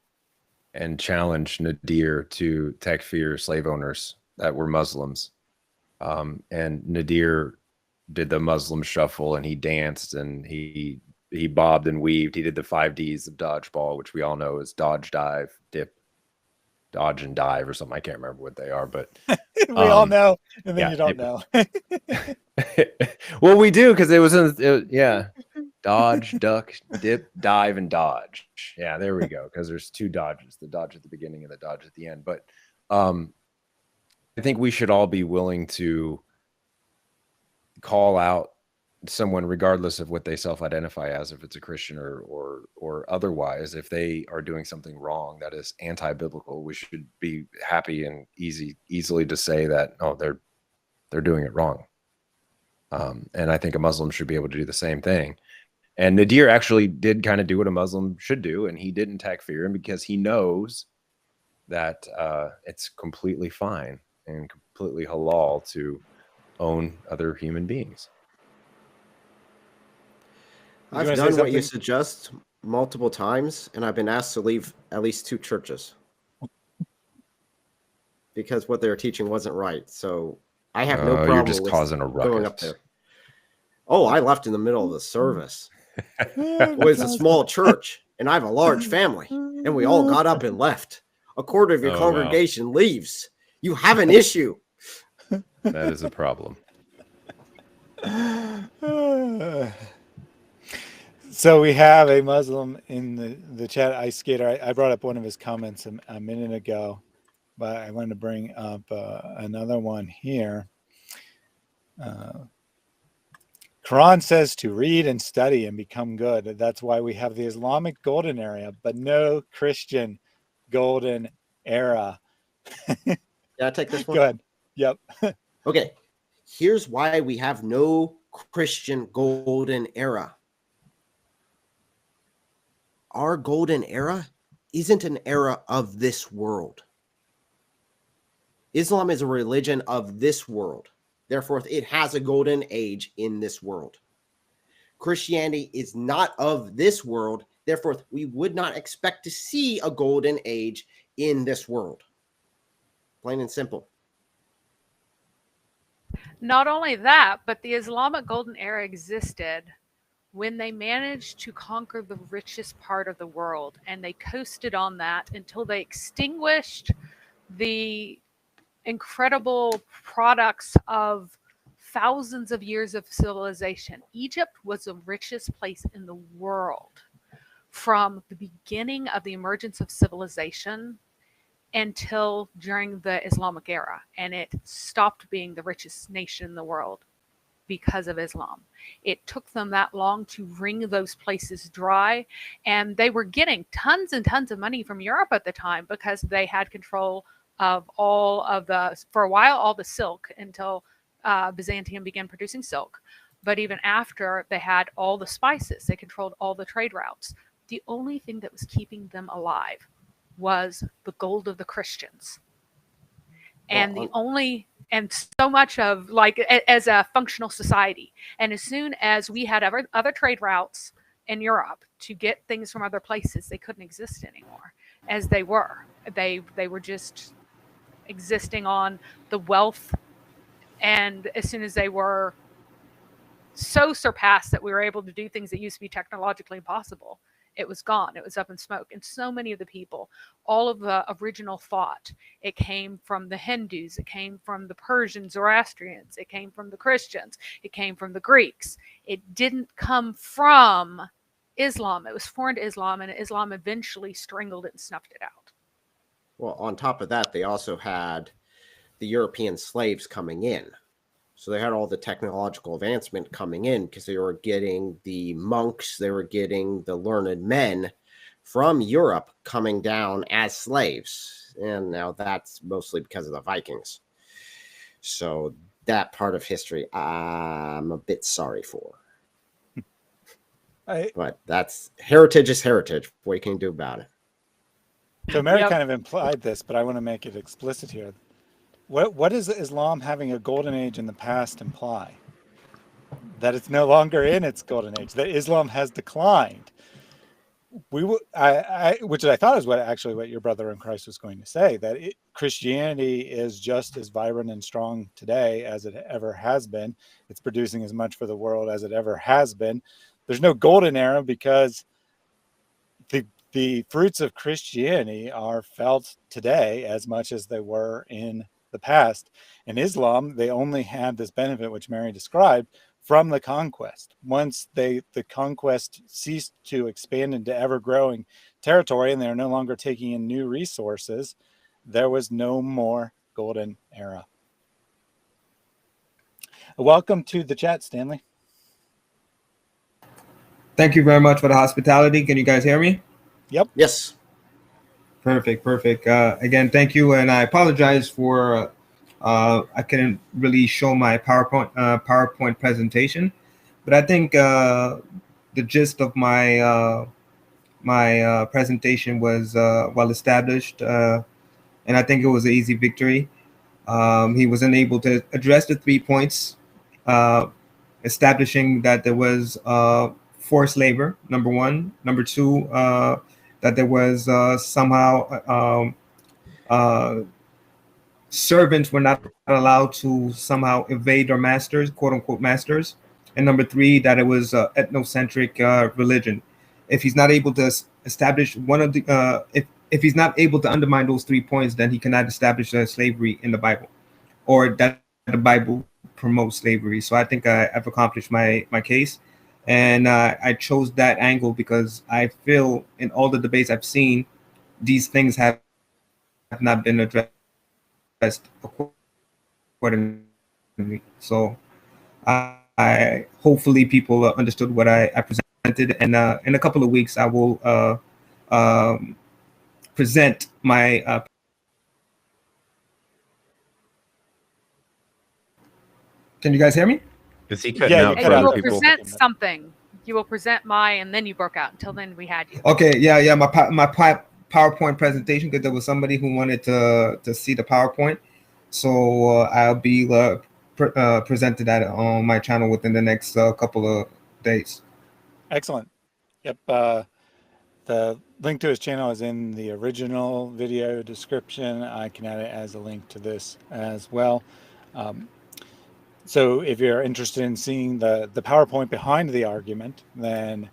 and challenge Nadir to takfir slave owners that were Muslims. And Nadir did the Muslim shuffle, and he danced, and he bobbed and weaved. He did the 5 Ds of dodgeball, which we all know is dodge, dive, dip, dodge, and dive, or something. I can't remember what they are, but we all know, and then yeah, you don't know. Well, we do, because it was dodge, duck, dip, dive, and dodge. Yeah, there we go. Because there's 2 dodges: the dodge at the beginning and the dodge at the end. But I think we should all be willing to call out someone, regardless of what they self-identify as, if it's a Christian or otherwise. If they are doing something wrong that is anti-biblical, we should be happy and easily to say that, oh, they're doing it wrong. And I think a Muslim should be able to do the same thing. And Nadir actually did kind of do what a Muslim should do, and he didn't takfir him because he knows that it's completely fine and completely halal to own other human beings. I've done what you suggest multiple times, and I've been asked to leave at least 2 churches because what they were teaching wasn't right. So I have no problem. You're just with causing a ruckus. going up there. Oh, I left in the middle of the service. It was a small church, and I have a large family, and we all got up and left. A quarter of your congregation leaves. You have an issue. That is a problem. So we have a Muslim in the chat, Ice Skater. I brought up one of his comments a minute ago, but I wanted to bring up another one here. Quran says to read and study and become good. That's why we have the Islamic golden era, but no Christian golden era. Can I take this one? Go ahead. Yep. Okay. Here's why we have no Christian golden era. Our golden era isn't an era of this world. Islam is a religion of this world. Therefore, it has a golden age in this world. Christianity is not of this world. Therefore, we would not expect to see a golden age in this world. Plain and simple. Not only that, but the Islamic golden era existed when they managed to conquer the richest part of the world, and they coasted on that until they extinguished the incredible products of thousands of years of civilization. Egypt was the richest place in the world from the beginning of the emergence of civilization until during the Islamic era, and it stopped being the richest nation in the world because of Islam. It took them that long to wring those places dry, and they were getting tons and tons of money from Europe at the time because they had control of all of the, for a while, all the silk until Byzantium began producing silk. But even after, they had all the spices, they controlled all the trade routes. The only thing that was keeping them alive was the gold of the Christians. And and so much of, like, as a functional society. And as soon as we had other trade routes in Europe to get things from other places, they couldn't exist anymore as they were. They were just existing on the wealth. And as soon as they were so surpassed that we were able to do things that used to be technologically impossible, it was gone. It was up in smoke. And so many of the people, all of the original thought, it came from the Hindus, it came from the Persians, Zoroastrians, it came from the Christians, it came from the Greeks. It didn't come from Islam. It was foreign to Islam, and Islam eventually strangled it and snuffed it out. Well, on top of that, they also had the European slaves coming in. So they had all the technological advancement coming in because they were getting the monks, they were getting the learned men from Europe coming down as slaves. And now that's mostly because of the Vikings. So that part of history, I'm a bit sorry for. But that's heritage is heritage. What can you do about it? So Mary kind of implied this, but I want to make it explicit here. What does Islam having a golden age in the past imply? That it's no longer in its golden age, that Islam has declined. Which I thought is what your brother in Christ was going to say, that Christianity is just as vibrant and strong today as it ever has been. It's producing as much for the world as it ever has been. There's no golden era because the fruits of Christianity are felt today as much as they were in the past. In Islam, they only had this benefit, which Mary described, from the conquest. Once the conquest ceased to expand into ever-growing territory and they're no longer taking in new resources, there was no more golden era. Welcome to the chat, Stanley. Thank you very much for the hospitality. Can you guys hear me? Yep. Yes. Perfect. Again, thank you. And I apologize for I couldn't really show my PowerPoint presentation, but I think the gist of my my presentation was well established, and I think it was an easy victory. He was unable to address the 3 points, establishing that there was forced labor, number one. Number two, that there was somehow servants were not allowed to somehow evade their masters, quote unquote masters. And number three, that it was ethnocentric religion. If he's not able to establish one of the, if he's not able to undermine those 3 points, then he cannot establish slavery in the Bible, or that the Bible promotes slavery. So I think I've accomplished my case. And I chose that angle because I feel in all the debates I've seen, these things have not been addressed accordingly. So I hopefully people understood what I presented, and in a couple of weeks I will present my Can you guys hear me? Is he cutting out And you will people? present something. You will present and then you broke out. Until then, we had you. Okay, yeah. My PowerPoint presentation, because there was somebody who wanted to see the PowerPoint, so I'll be presented that on my channel within the next couple of days. Excellent. Yep. The link to his channel is in the original video description. I can add it as a link to this as well. So if you're interested in seeing the PowerPoint behind the argument, then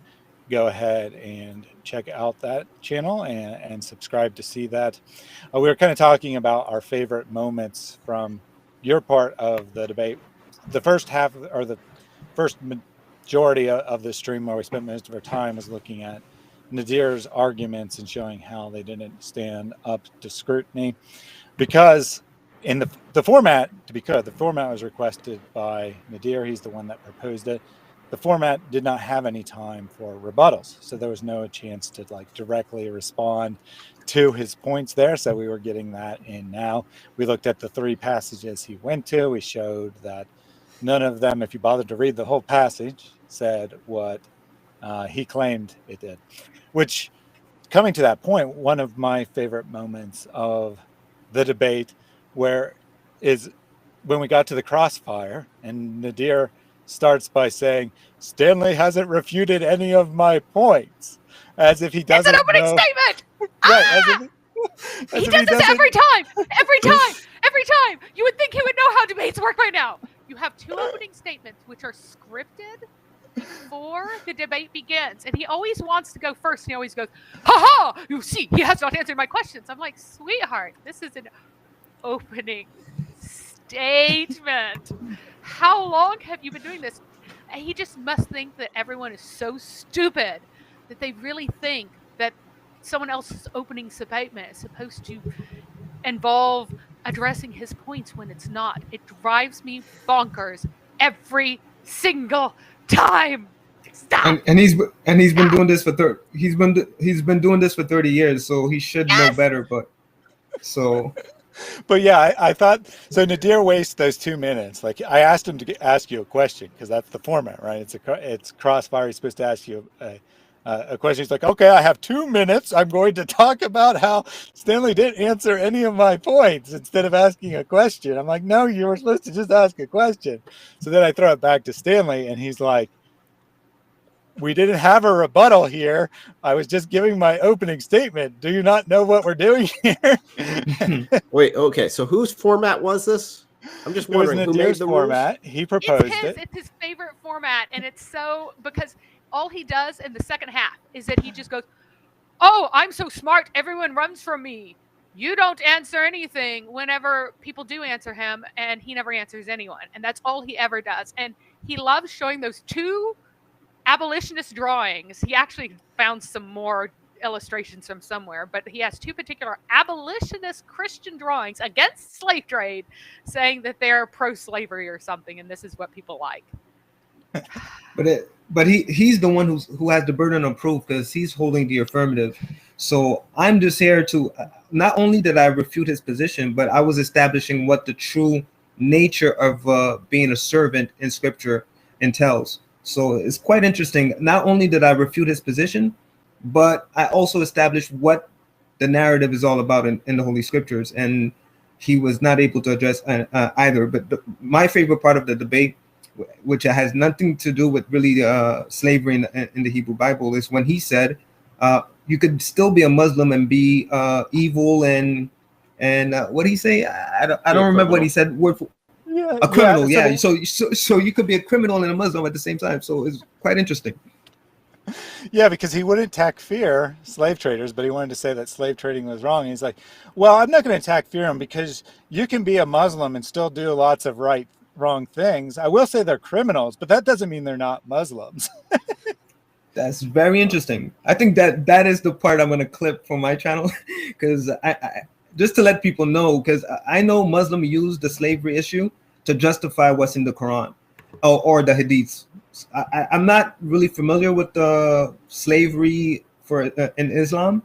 go ahead and check out that channel and subscribe to see that. We were kind of talking about our favorite moments from your part of the debate. The first half, or the first majority of the stream where we spent most of our time, was looking at Nadir's arguments and showing how they didn't stand up to scrutiny, because in the format, to be clear, the format was requested by Nadir. He's the one that proposed it. The format did not have any time for rebuttals, so there was no chance to directly respond to his points there. So we were getting that in now. We looked at the 3 passages he went to. We showed that none of them, if you bothered to read the whole passage, said what he claimed it did. Which, coming to that point, one of my favorite moments of the debate is when we got to the crossfire and Nadir starts by saying, Stanley hasn't refuted any of my points, as if he doesn't know. It's an opening statement. Right. He does this every time. Every time. You would think he would know how debates work by now. You have 2 opening statements which are scripted before the debate begins, and he always wants to go first. And he always goes, "Ha ha! You see, he has not answered my questions." I'm like, sweetheart, this is an opening statement. How long have you been doing this? And he just must think that everyone is so stupid that they really think that someone else's opening statement is supposed to involve addressing his points when it's not. It drives me bonkers every single time. Stop. And he's been doing this for he's been doing this for 30 years, so he should know better. But so. But yeah, I thought so. Nadir wastes those 2 minutes. Like I asked him to ask you a question because that's the format, right? It's Crossfire. He's supposed to ask you a question. He's like, okay, I have 2 minutes. I'm going to talk about how Stanley didn't answer any of my points instead of asking a question. I'm like, no, you were supposed to just ask a question. So then I throw it back to Stanley, and he's like, we didn't have a rebuttal here. I was just giving my opening statement. Do you not know what we're doing here? Wait, okay. So whose format was this? I'm just wondering who made the format. rules? He proposed It's his favorite format, and it's so because all he does in the second half is that he just goes, "Oh, I'm so smart. Everyone runs from me. You don't answer anything." Whenever people do answer him, and he never answers anyone, and that's all he ever does. And he loves showing those 2 abolitionist drawings. He actually found some more illustrations from somewhere, but he has 2 particular abolitionist Christian drawings against slave trade, saying that they're pro-slavery or something, and this is what people like. But he's the one who has the burden of proof because he's holding the affirmative. So I'm just here to not only did I refute his position, but I was establishing what the true nature of being a servant in Scripture entails. So it's quite interesting. Not only did I refute his position, but I also established what the narrative is all about in the Holy Scriptures. And he was not able to address either. But my favorite part of the debate, which has nothing to do with really slavery in the Hebrew Bible, is when he said, you could still be a Muslim and be evil and what did he say? I don't remember what he said. A criminal, yeah. So you could be a criminal and a Muslim at the same time. So it's quite interesting. Yeah, because he wouldn't takfir slave traders, but he wanted to say that slave trading was wrong. And he's like, well, I'm not going to takfir them because you can be a Muslim and still do lots of wrong things. I will say they're criminals, but that doesn't mean they're not Muslims. That's very interesting. I think that is the part I'm going to clip from my channel because I just to let people know, because I know Muslims use the slavery issue to justify what's in the Quran or the Hadiths. I'm not really familiar with the slavery in Islam.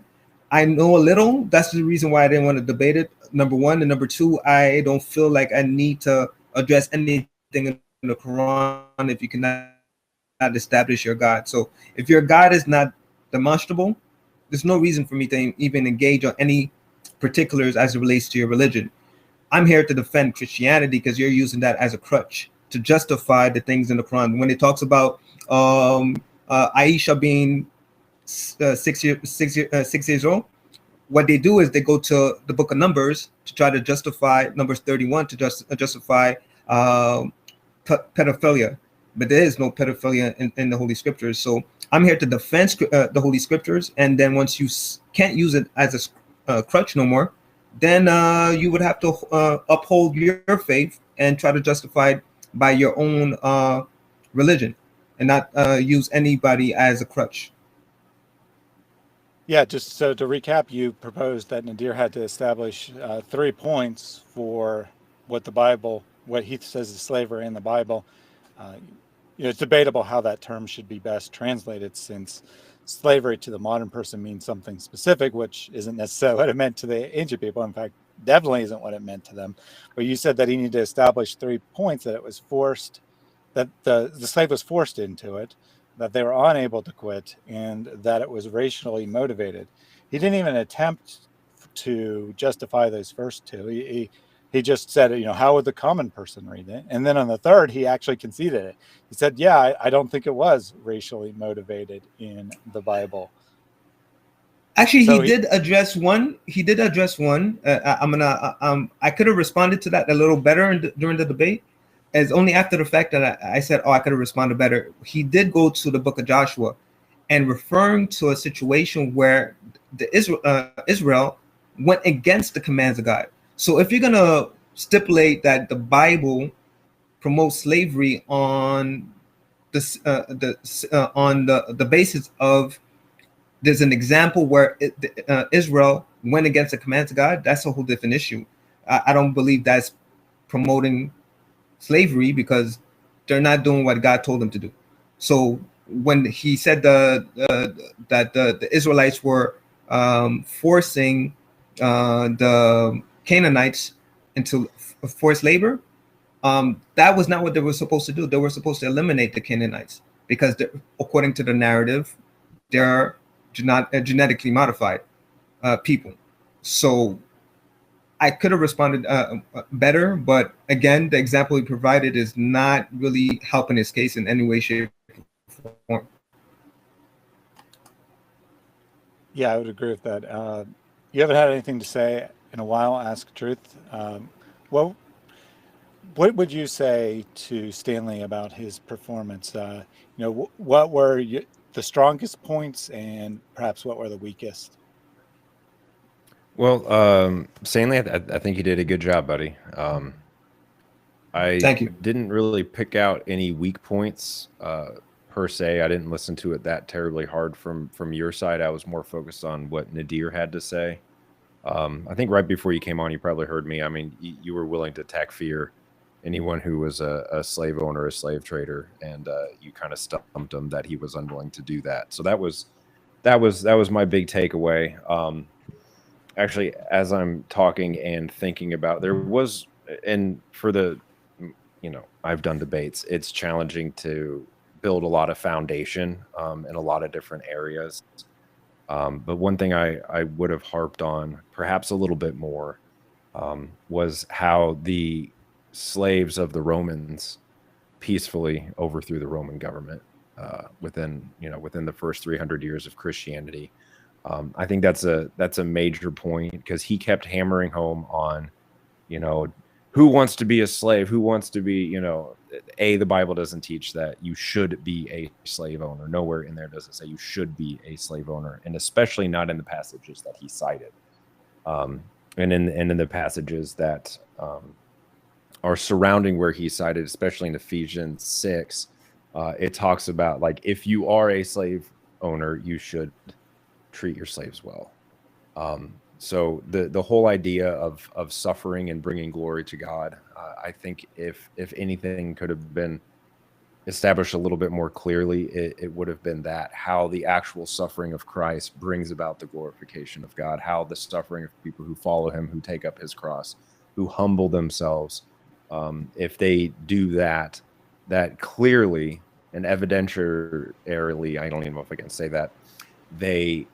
I know a little. That's the reason why I didn't want to debate it. Number one, and number two, I don't feel like I need to address anything in the Quran if you cannot establish your God. So if your God is not demonstrable, there's no reason for me to even engage on any particulars as it relates to your religion. I'm here to defend Christianity because you're using that as a crutch to justify the things in the Quran. When it talks about Aisha being 6 years old, what they do is they go to the book of Numbers to try to justify Numbers 31 to justify pedophilia. But there is no pedophilia in the Holy Scriptures. So I'm here to defend the Holy Scriptures. And then once you can't use it as a crutch no more, then you would have to uphold your faith and try to justify it by your own religion and not use anybody as a crutch. Yeah, just so to recap, you proposed that Nadir had to establish 3 points for what he says is slavery in the Bible. It's debatable how that term should be best translated, since slavery to the modern person means something specific, which isn't necessarily what it meant to the ancient people. In fact, definitely isn't what it meant to them. But you said that he needed to establish 3 points: that it was forced, that the slave was forced into it, that they were unable to quit, and that it was racially motivated. He didn't even attempt to justify those first 2. He just said, how would the common person read it? And then on the third, he actually conceded it. He said, yeah, I don't think it was racially motivated in the Bible. Actually, so he did address one. He did address one. I could have responded to that a little better during the debate. It's only after the fact that I said, I could have responded better. He did go to the book of Joshua and referring to a situation where Israel went against the commands of God. So if you're going to stipulate that the Bible promotes slavery on the basis of there's an example where Israel went against the commands of God, that's a whole different issue. I don't believe that's promoting slavery because they're not doing what God told them to do. So when he said that the Israelites were forcing the Canaanites into forced labor, that was not what they were supposed to do. They were supposed to eliminate the Canaanites because, according to the narrative, they're genetically modified people. So I could have responded better, but again, the example he provided is not really helping his case in any way, shape, or form. Yeah, I would agree with that. You haven't had anything to say in a while. Ask Truth. Well, what would you say to Stanley about his performance? What were the strongest points, and perhaps what were the weakest? Well, Stanley, I think you did a good job, buddy. Thank you. Didn't really pick out any weak points per se. I didn't listen to it that terribly hard from your side. I was more focused on what Nadir had to say. I think right before you came on, you probably heard me. I mean, you were willing to takfir anyone who was a slave owner, a slave trader, and you kind of stumped him that he was unwilling to do that. So that was my big takeaway. Actually, as I'm talking and thinking about, there was, and for the, I've done debates. It's challenging to build a lot of foundation in a lot of different areas. But one thing I would have harped on perhaps a little bit more was how the slaves of the Romans peacefully overthrew the Roman government within the first 300 years of Christianity. I think that's a major point, because he kept hammering home on, who wants to be a slave, who wants to be, the Bible doesn't teach that you should be a slave owner. Nowhere in there does it say you should be a slave owner, and especially not in the passages that he cited. And in the passages that are surrounding where he cited, especially in Ephesians 6, it talks about, like, if you are a slave owner, you should treat your slaves well. So the whole idea of suffering and bringing glory to God, I think if anything could have been established a little bit more clearly, it would have been that, how the actual suffering of Christ brings about the glorification of God, how the suffering of people who follow him, who take up his cross, who humble themselves, if they do that clearly and evidentiarily, I don't even know if I can say that, they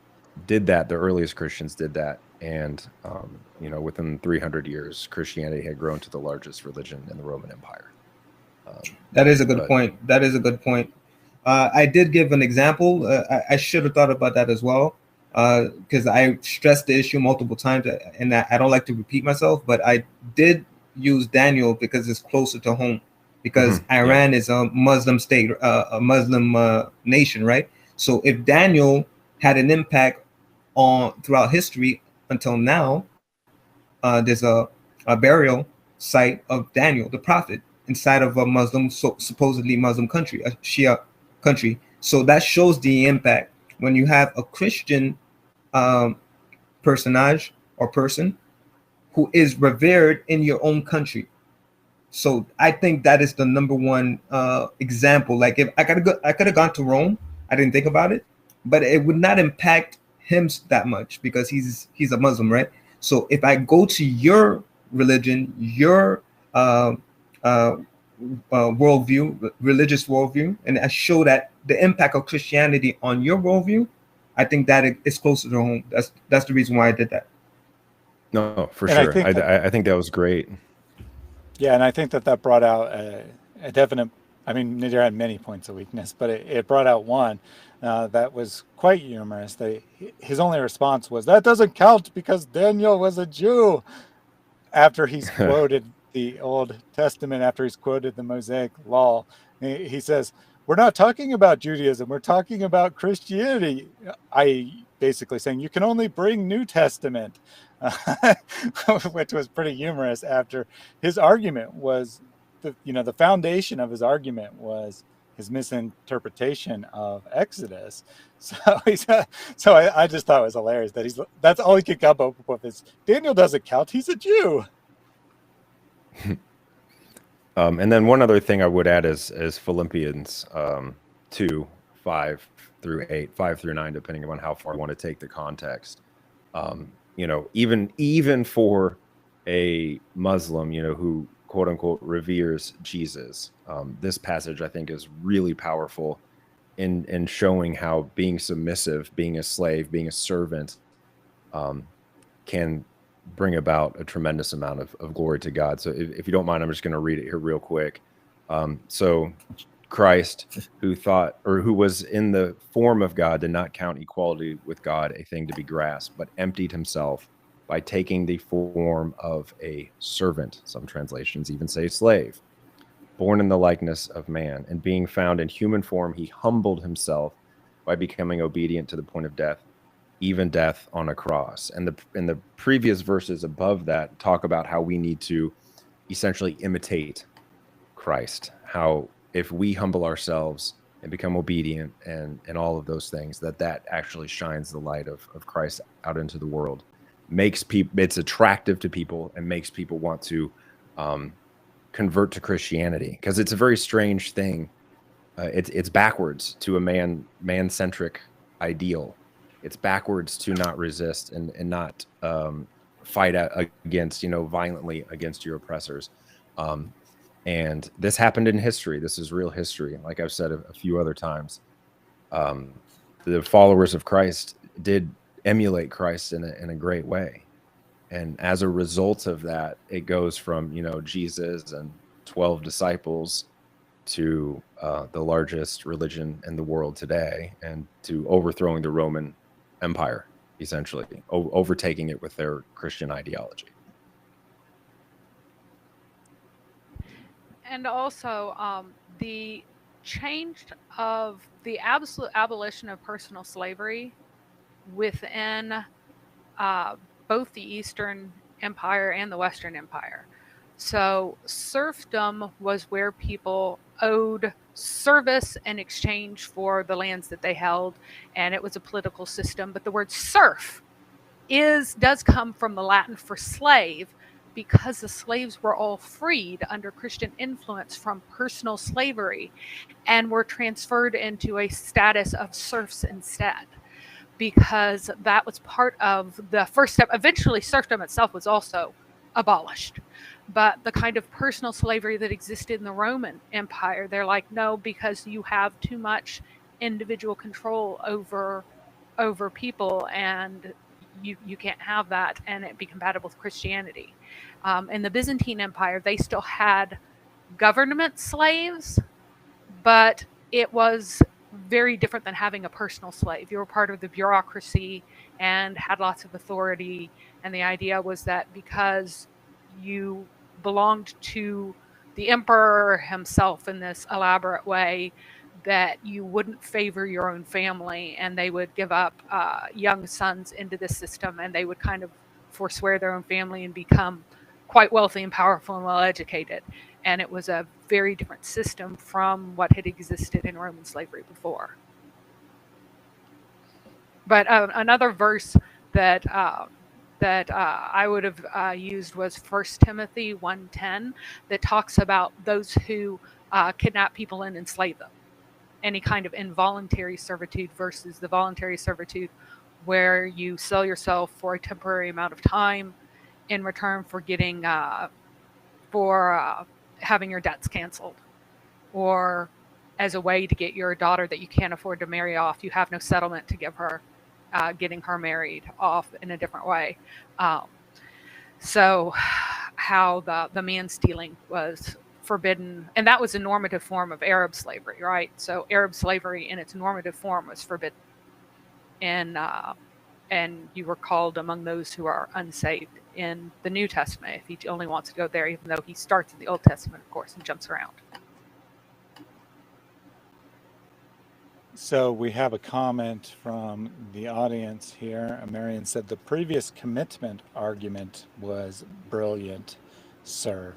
did that, the earliest Christians did that, and within 300 years, Christianity had grown to the largest religion in the Roman Empire. That is a good point. That is a good point. I did give an example. I should have thought about that as well, because I stressed the issue multiple times, and I don't like to repeat myself, but I did use Daniel because it's closer to home, because Iran is a Muslim state, a Muslim nation, right? So if Daniel had an impact throughout history until now, there's a burial site of Daniel, the prophet, inside of a Muslim, supposedly Muslim country, a Shia country. So that shows the impact when you have a Christian personage or person who is revered in your own country. So I think that is the number one example. Like, if I could have gone to Rome, I didn't think about it, but it would not impact him that much because he's a Muslim, right? So if I go to your religion, your worldview, religious worldview, and I show that the impact of Christianity on your worldview, I think that it's closer to home. That's the reason why I did that. No, for sure. I think that was great. Yeah, and I think that brought out a definite, I mean, Nadir had many points of weakness, but it brought out one that was quite humorous. His only response was, that doesn't count because Daniel was a Jew, after he's quoted the Old Testament, after he's quoted the Mosaic Law. He says, we're not talking about Judaism, we're talking about Christianity. Basically saying you can only bring New Testament, which was pretty humorous, after his argument was, the foundation of his argument was his misinterpretation of Exodus. So I just thought it was hilarious that that's all he could come up with is, Daniel doesn't count, he's a Jew. And then one other thing I would add is Philippians 2, 5 through 8, 5 through 9, depending on how far you want to take the context. Even for a Muslim, who quote unquote reveres Jesus, this passage I think is really powerful in showing how being submissive, being a slave, being a servant, can bring about a tremendous amount of glory to God. So if you don't mind, I'm just going to read it here real quick. So Christ, who was in the form of God, did not count equality with God a thing to be grasped, but emptied himself by taking the form of a servant. Some translations even say slave. Born in the likeness of man, and being found in human form, he humbled himself by becoming obedient to the point of death, even death on a cross. And in the previous verses above that talk about how we need to essentially imitate Christ, how if we humble ourselves and become obedient and all of those things, that actually shines the light of Christ out into the world, it's attractive to people and makes people want to convert to Christianity, because it's a very strange thing. It's backwards to a man-centric ideal. It's backwards to not resist and not fight against, violently against your oppressors. And this happened in history. This is real history. Like I've said a few other times, the followers of Christ did emulate Christ in a great way. And as a result of that, it goes from, Jesus and 12 disciples to the largest religion in the world today, and to overthrowing the Roman Empire, essentially, overtaking it with their Christian ideology. And also the change of the absolute abolition of personal slavery within both the Eastern Empire and the Western Empire. So serfdom was where people owed service in exchange for the lands that they held, and it was a political system. But the word serf does come from the Latin for slave, because the slaves were all freed under Christian influence from personal slavery and were transferred into a status of serfs instead, because that was part of the first step. Eventually, serfdom itself was also abolished. But the kind of personal slavery that existed in the Roman Empire, they're like, no, because you have too much individual control over people, and you can't have that and it be compatible with Christianity. In the Byzantine Empire, they still had government slaves, but it was very different than having a personal slave. You were part of the bureaucracy and had lots of authority. And the idea was that because you belonged to the emperor himself in this elaborate way, that you wouldn't favor your own family, and they would give up young sons into this system, and they would kind of forswear their own family and become quite wealthy and powerful and well educated. And it was a very different system from what had existed in Roman slavery before. But another verse that I would have used was 1 Timothy 1:10, that talks about those who kidnap people and enslave them. Any kind of involuntary servitude versus the voluntary servitude, where you sell yourself for a temporary amount of time in return for getting having your debts canceled, or as a way to get your daughter that you can't afford to marry off. You have no settlement to give her, getting her married off in a different way. So how the man stealing was forbidden, and that was a normative form of Arab slavery, right? So Arab slavery in its normative form was forbidden, and you were called among those who are unsaved in the New Testament, if he only wants to go there, even though he starts in the Old Testament, of course, and jumps around. So we have a comment from the audience here. Marion said the previous commitment argument was brilliant, sir.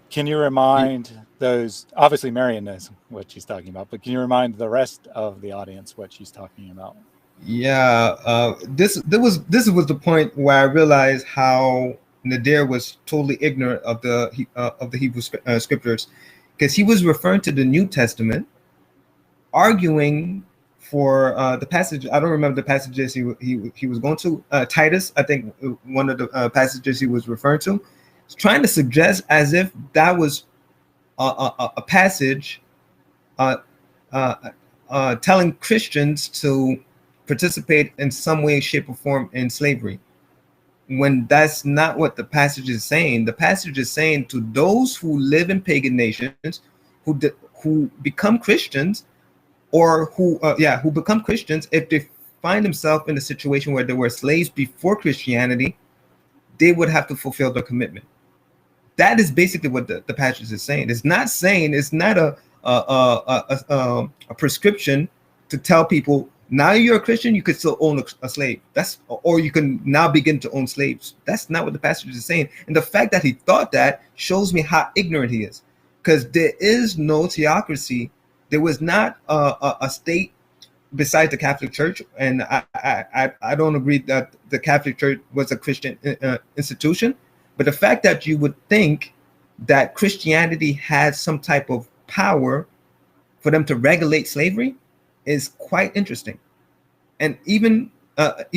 Can you remind those, obviously Marion knows what she's talking about, but can you remind the rest of the audience what she's talking about? Yeah, this was the point where I realized how Nadir was totally ignorant of the Hebrew scriptures, because he was referring to the New Testament, arguing for the passage. I don't remember the passages he was going to. Titus, I think one of the passages he was referring to, trying to suggest as if that was a passage telling Christians to participate in some way, shape, or form in slavery, when that's not what the passage is saying. The passage is saying to those who live in pagan nations, who become Christians, or who become Christians, if they find themselves in a situation where they were slaves before Christianity, they would have to fulfill their commitment. That is basically what the passage is saying. It's not saying, it's not a prescription to tell people, now you're a Christian, you could still own a slave. Or you can now begin to own slaves. That's not what the passage is saying. And the fact that he thought that shows me how ignorant he is, because there is no theocracy. There was not a state besides the Catholic Church, and I don't agree that the Catholic Church was a Christian institution. But the fact that you would think that Christianity has some type of power for them to regulate slavery is quite interesting. And even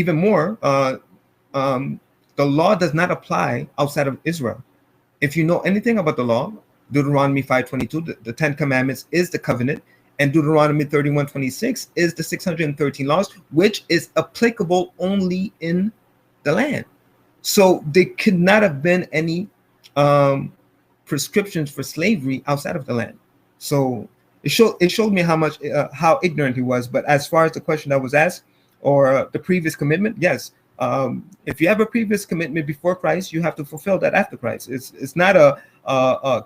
more, the law does not apply outside of Israel. If you know anything about the law, Deuteronomy 5:22, the 10 Commandments is the covenant, and Deuteronomy 31:26 is the 613 laws, which is applicable only in the land. So there could not have been any prescriptions for slavery outside of the land. So it showed me how ignorant he was. But as far as the question that was asked, or the previous commitment, yes. If you have a previous commitment before Christ, you have to fulfill that after Christ. It's not a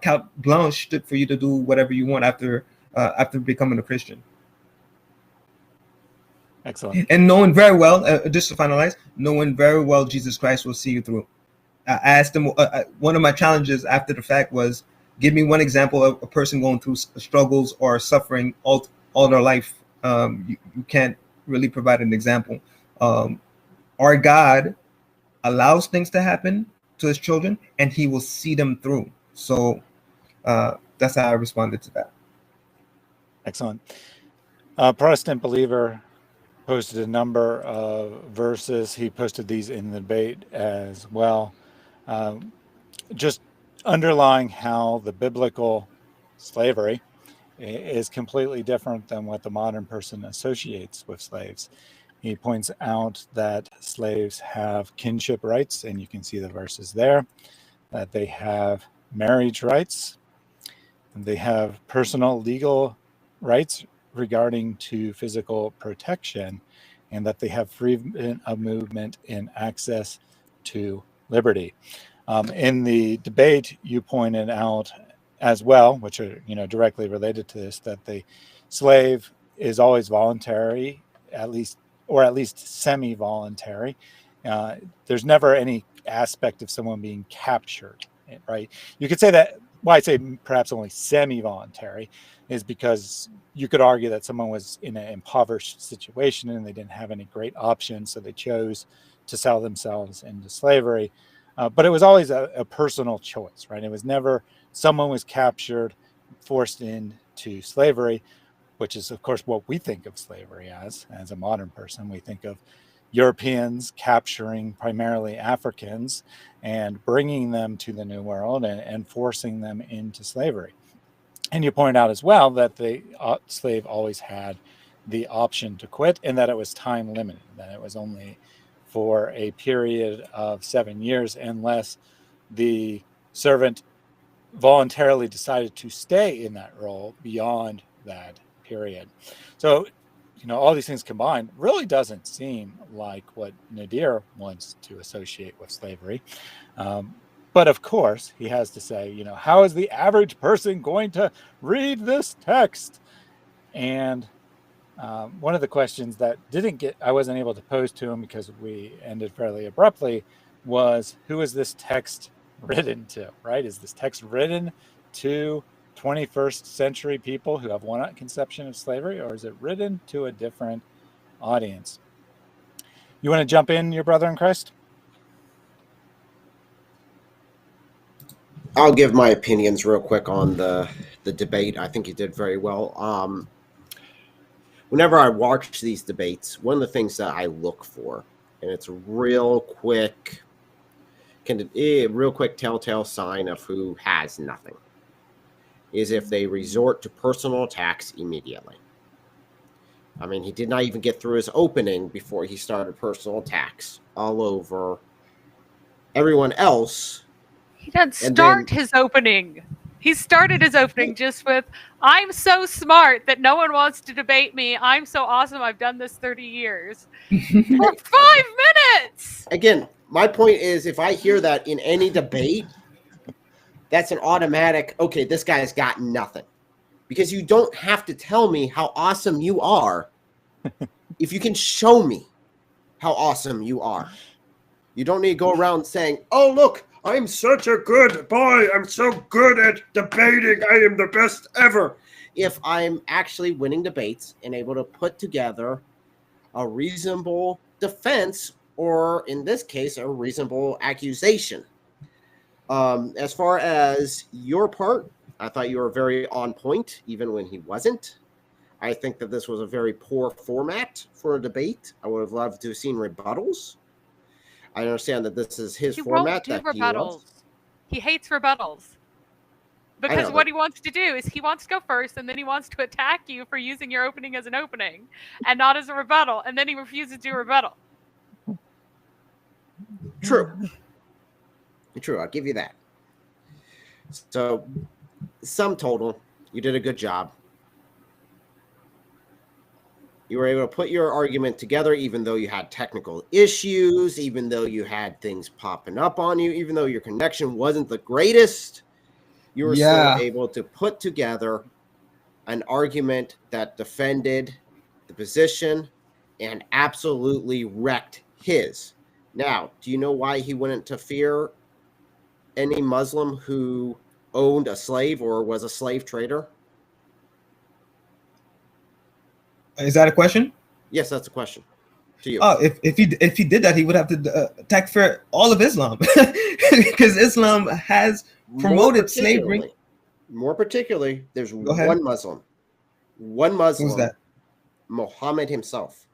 carte blanche for you to do whatever you want after becoming a Christian. Excellent. And knowing very well, just to finalize, knowing very well Jesus Christ will see you through. I asked him, one of my challenges after the fact was, give me one example of a person going through struggles or suffering all their life. You can't really provide an example. Our God allows things to happen to his children, and he will see them through. So that's how I responded to that. Excellent. Protestant Believer posted a number of verses. He posted these in the debate as well. Just underlying how the biblical slavery is completely different than what the modern person associates with slaves. He points out that slaves have kinship rights, and you can see the verses there, that they have marriage rights, and they have personal legal rights regarding to physical protection, and that they have freedom of movement and access to liberty. In the debate, you pointed out as well, which are directly related to this, that the slave is always voluntary, at least semi-voluntary. There's never any aspect of someone being captured, right? You could say that. Why I say perhaps only semi-voluntary is because you could argue that someone was in an impoverished situation and they didn't have any great options, so they chose to sell themselves into slavery. But it was always a personal choice, right? It was never someone was captured, forced into slavery, which is, of course, what we think of slavery as a modern person. We think of Europeans capturing primarily Africans and bringing them to the New World and forcing them into slavery. And you point out as well that the slave always had the option to quit, and that it was time limited, that it was only for a period of 7 years unless the servant voluntarily decided to stay in that role beyond that period. So, all these things combined really doesn't seem like what Nadir wants to associate with slavery. But of course, he has to say, how is the average person going to read this text? And one of the questions that I wasn't able to pose to him because we ended fairly abruptly was, who is this text written to, right? Is this text written to 21st century people who have one conception of slavery, or is it written to a different audience? You want to jump in, your brother in Christ? I'll give my opinions real quick on the debate. I think you did very well. whenever I watch these debates, one of the things that I look for, and it's a real quick telltale sign of who has nothing, is if they resort to personal attacks immediately. I mean, he did not even get through his opening before he started personal attacks all over everyone else. He doesn't start his opening. He started his opening just with, I'm so smart that no one wants to debate me. I'm so awesome. I've done this 30 years. For 5 minutes! Again, my point is, if I hear that in any debate, that's an automatic, okay, this guy's got nothing. Because you don't have to tell me how awesome you are if you can show me how awesome you are. You don't need to go around saying, oh, look, I'm such a good boy. I'm so good at debating. I am the best ever. If I'm actually winning debates and able to put together a reasonable defense, or in this case, a reasonable accusation. As far as your part, I thought you were very on point, even when he wasn't. I think that this was a very poor format for a debate. I would have loved to have seen rebuttals. I understand that this is his format. Won't do rebuttals. He hates rebuttals. Because what he wants to do is he wants to go first, and then he wants to attack you for using your opening as an opening and not as a rebuttal, and then he refuses to do a rebuttal. True. I'll give you that. So, sum total, you did a good job. You were able to put your argument together, even though you had technical issues, even though you had things popping up on you, even though your connection wasn't the greatest. You were still able to put together an argument that defended the position and absolutely wrecked his. Now, do you know why he wouldn't fear any Muslim who owned a slave or was a slave trader? Is that a question? Yes, that's a question to you. Oh, if he did that, he would have to attack for all of Islam, because Islam has promoted slavery. More particularly, there's one Muslim. Who's that? Muhammad himself.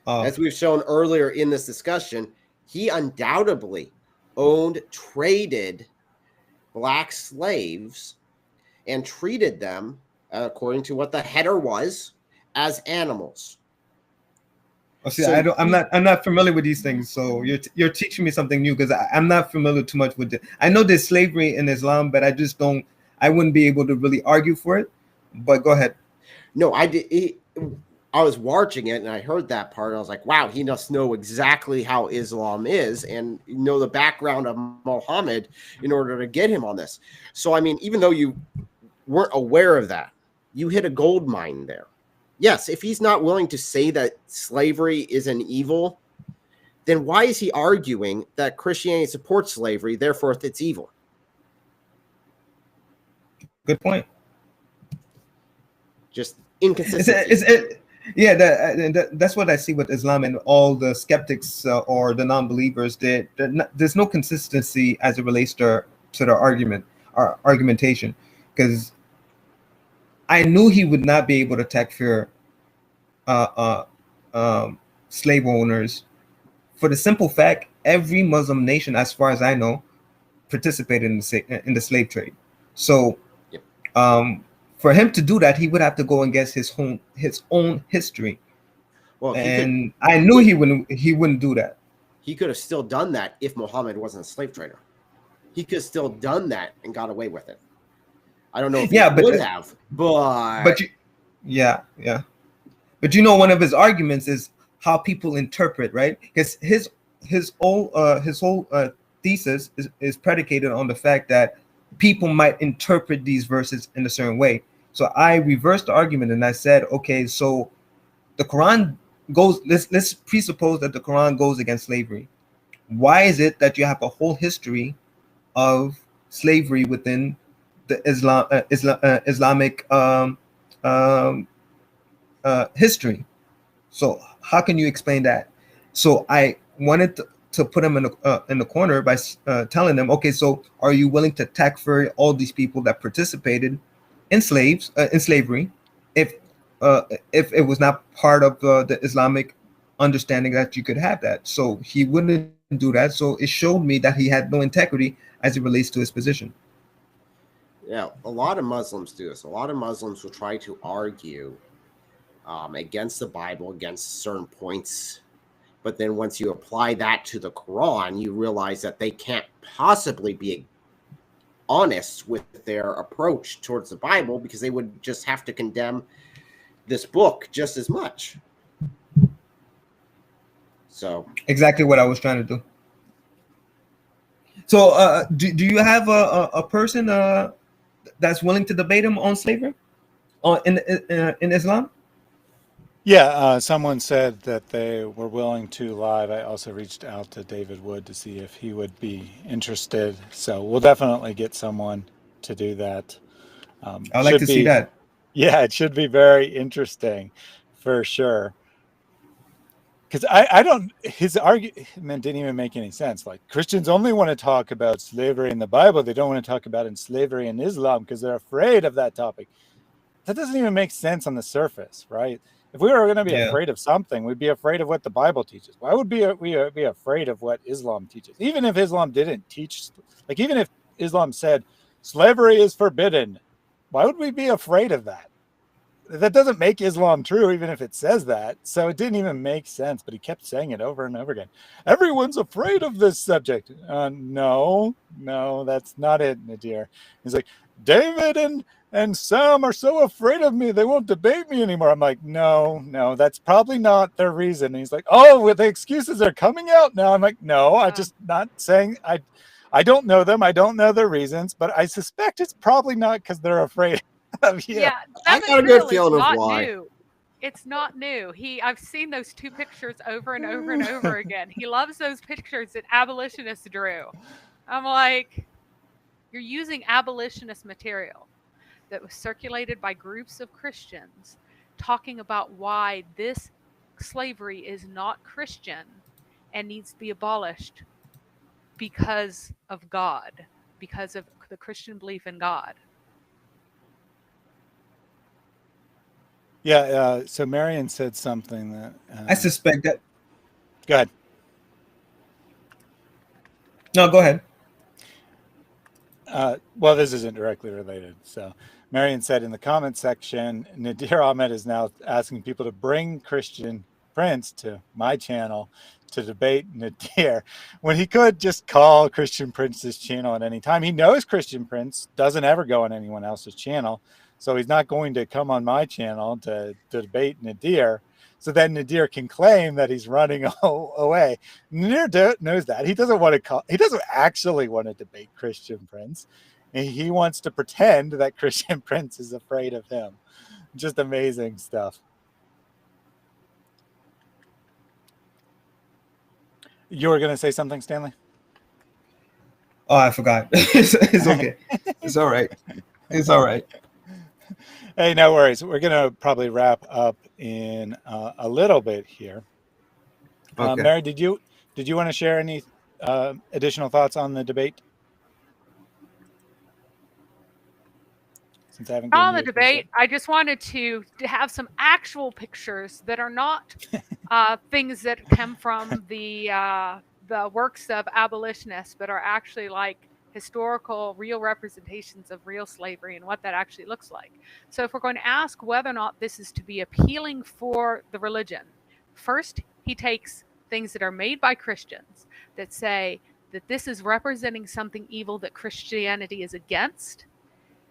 As we've shown earlier in this discussion, he undoubtedly owned, traded black slaves and treated them, according to what the header was, as animals. Oh, see, I'm not familiar with these things, so you're teaching me something new, because I'm not familiar too much with it. I know there's slavery in Islam, but I wouldn't be able to really argue for it. But go ahead. No, I did. I was watching it and I heard that part. And I was like, wow, he must know exactly how Islam is and know the background of Muhammad in order to get him on this. So, I mean, even though you weren't aware of that, you hit a gold mine there. Yes, if he's not willing to say that slavery is an evil, then why is he arguing that Christianity supports slavery, therefore it's evil? Good point. Just inconsistency. That's what I see with Islam and all the skeptics or the non-believers. There's no consistency as it relates to their argument or argumentation, because I knew he would not be able to takfir slave owners for the simple fact every Muslim nation, as far as I know, participated in the slave trade. So, for him to do that, he would have to go against his own history. Well, I knew he wouldn't do that. He could have still done that if Muhammad wasn't a slave trader. He could have still done that and got away with it. I don't know if he would have, but But you know, one of his arguments is how people interpret, right? Because his whole thesis is predicated on the fact that people might interpret these verses in a certain way. So I reversed the argument and I said, okay, so the Quran goes, let's presuppose that the Quran goes against slavery. Why is it that you have a whole history of slavery within the Islamic history? So how can you explain that? So I wanted to put him in the corner by telling them, okay, so are you willing to takfir all these people that participated in slavery? If if it was not part of the Islamic understanding that you could have that. So he wouldn't do that. So it showed me that he had no integrity as it relates to his position. Yeah, a lot of Muslims do this. A lot of Muslims will try to argue against the Bible, against certain points. But then once you apply that to the Quran, you realize that they can't possibly be honest with their approach towards the Bible, because they would just have to condemn this book just as much. So exactly what I was trying to do. So do you have a person that's willing to debate him on slavery in Islam? Yeah, someone said that they were willing to live. I also reached out to David Wood to see if he would be interested. So we'll definitely get someone to do that. I'd like to see that. Yeah, it should be very interesting for sure. Because I don't, his argument didn't even make any sense. Like, Christians only want to talk about slavery in the Bible. They don't want to talk about slavery in Islam because they're afraid of that topic. That doesn't even make sense on the surface, right? If we were going to be afraid of something, we'd be afraid of what the Bible teaches. Why would we be afraid of what Islam teaches? Even if Islam didn't teach, like even if Islam said slavery is forbidden, why would we be afraid of that? That doesn't make Islam true, even if it says that. So it didn't even make sense, but he kept saying it over and over again. Everyone's afraid of this subject. No, that's not it, Nadir. He's like, David and Sam are so afraid of me, they won't debate me anymore. I'm like, no, that's probably not their reason. And he's like, oh, the excuses are coming out now. I'm like, no, I'm just not saying, I don't know them. I don't know their reasons, but I suspect it's probably not because they're afraid of you. Yeah, I got a good feeling of why. New. It's not new. I've seen those two pictures over and over and over again. He loves those pictures that abolitionists drew. I'm like, you're using abolitionist material that was circulated by groups of Christians talking about why this slavery is not Christian and needs to be abolished because of God, because of the Christian belief in God. Yeah, so Marion said something that... I suspect that... Go ahead. No, go ahead. Well, this isn't directly related. So Marion said in the comment section, Nadir Ahmed is now asking people to bring Christian Prince to my channel to debate Nadir, when he could just call Christian Prince's channel at any time. He knows Christian Prince doesn't ever go on anyone else's channel, so he's not going to come on my channel to debate Nadir. So then Nadir can claim that he's running away. Nadir knows that. He doesn't want to call. He doesn't actually want to debate Christian Prince. He wants to pretend that Christian Prince is afraid of him. Just amazing stuff. You were going to say something, Stanley? Oh, I forgot. It's okay. It's all right. It's all right. Hey, no worries. We're going to probably wrap up in a little bit here. Okay. Mary, did you want to share any additional thoughts on the debate? Since I haven't on the debate, I just wanted to have some actual pictures that are not things that come from the works of abolitionists, but are actually like historical, real representations of real slavery and what that actually looks like. So if we're going to ask whether or not this is to be appealing for the religion, first he takes things that are made by Christians that say that this is representing something evil that Christianity is against,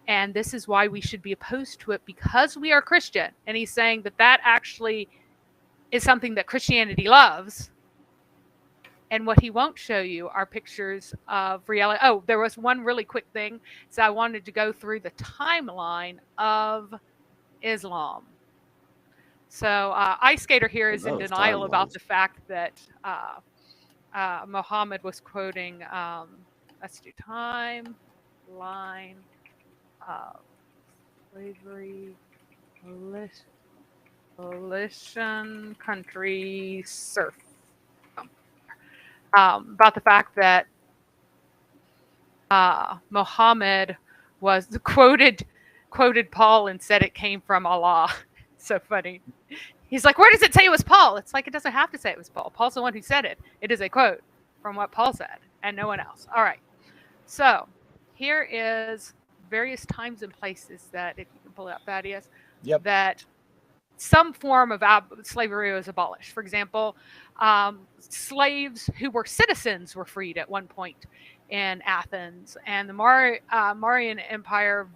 and this is why we should be opposed to it because we are Christian. And he's saying that that actually is something that Christianity loves. And what he won't show you are pictures of reality. Oh, there was one really quick thing. So I wanted to go through the timeline of Islam. So Ice Skater here is in denial about the fact that Muhammad was quoting, let's do timeline of slavery, abolition, country, serf. About the fact that Muhammad was quoted Paul and said it came from Allah. So funny. He's like, where does it say it was Paul? It's like, it doesn't have to say it was Paul. Paul's the one who said it. It is a quote from what Paul said and no one else. All right. So here is various times and places that, if you can pull it up, Thaddeus, Yep. that some form of slavery was abolished. For example, slaves who were citizens were freed at one point in Athens, and the Marian Empire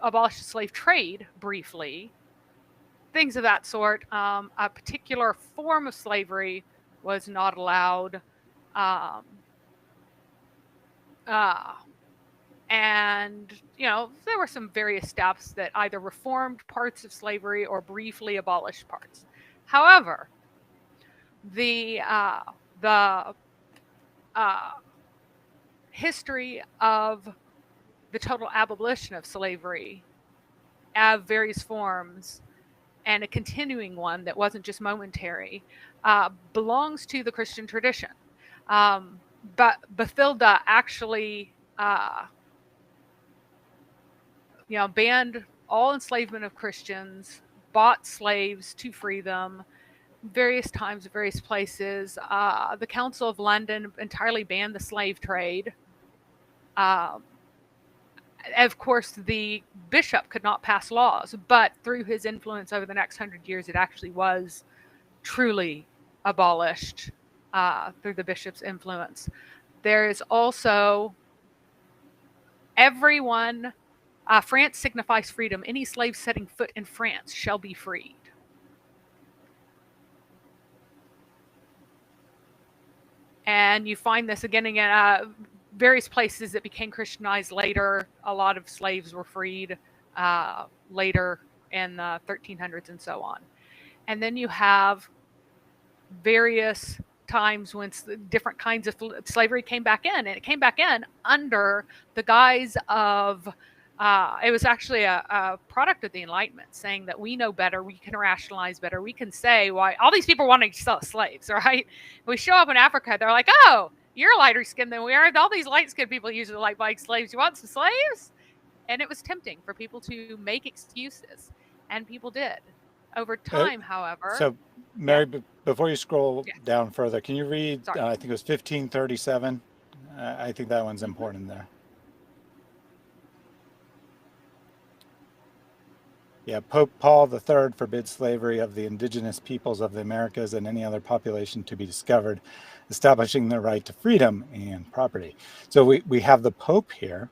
abolished the slave trade briefly. Things of that sort. A particular form of slavery was not allowed. And, there were some various steps that either reformed parts of slavery or briefly abolished parts. However, the history of the total abolition of slavery of various forms, and a continuing one that wasn't just momentary, belongs to the Christian tradition. But Bathilda actually banned all enslavement of Christians, bought slaves to free them, various times, various places. The Council of London entirely banned the slave trade. Of course, the bishop could not pass laws, but through his influence over the next 100 years, it actually was truly abolished through the bishop's influence. There is also everyone. France signifies freedom. Any slave setting foot in France shall be freed. And you find this again in various places that became Christianized later. A lot of slaves were freed later in the 1300s and so on. And then you have various times when different kinds of slavery came back in. And it came back in under the guise of it was actually a product of the Enlightenment, saying that we know better, we can rationalize better, we can say why all these people wanting to sell slaves, right? We show up in Africa, they're like, oh, you're lighter skinned than we are. All these light skinned people use it like slaves. You want some slaves? And it was tempting for people to make excuses, and people did. Over time, however. So, Mary, before you scroll down further, can you read? I think it was 1537. I think that one's important there. Yeah, Pope Paul III forbids slavery of the indigenous peoples of the Americas and any other population to be discovered, establishing the right to freedom and property. So we have the Pope here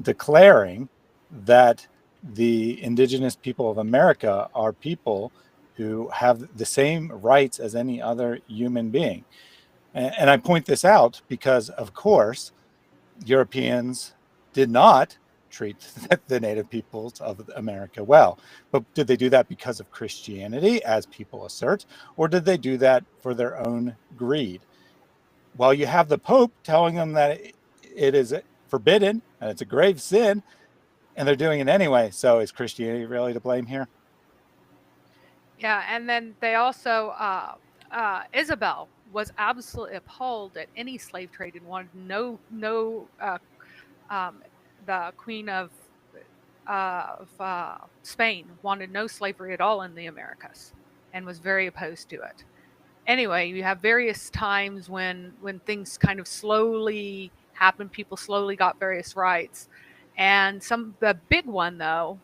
declaring that the indigenous people of America are people who have the same rights as any other human being. And I point this out because, of course, Europeans did not treat the native peoples of America well. But did they do that because of Christianity, as people assert, or did they do that for their own greed? Well, you have the Pope telling them that it is forbidden and it's a grave sin, and they're doing it anyway. So is Christianity really to blame here? Yeah, and then they also, Isabel was absolutely appalled at any slave trade and wanted the Queen of Spain wanted no slavery at all in the Americas and was very opposed to it. Anyway, you have various times when things kind of slowly happened, people slowly got various rights. And the big one, though,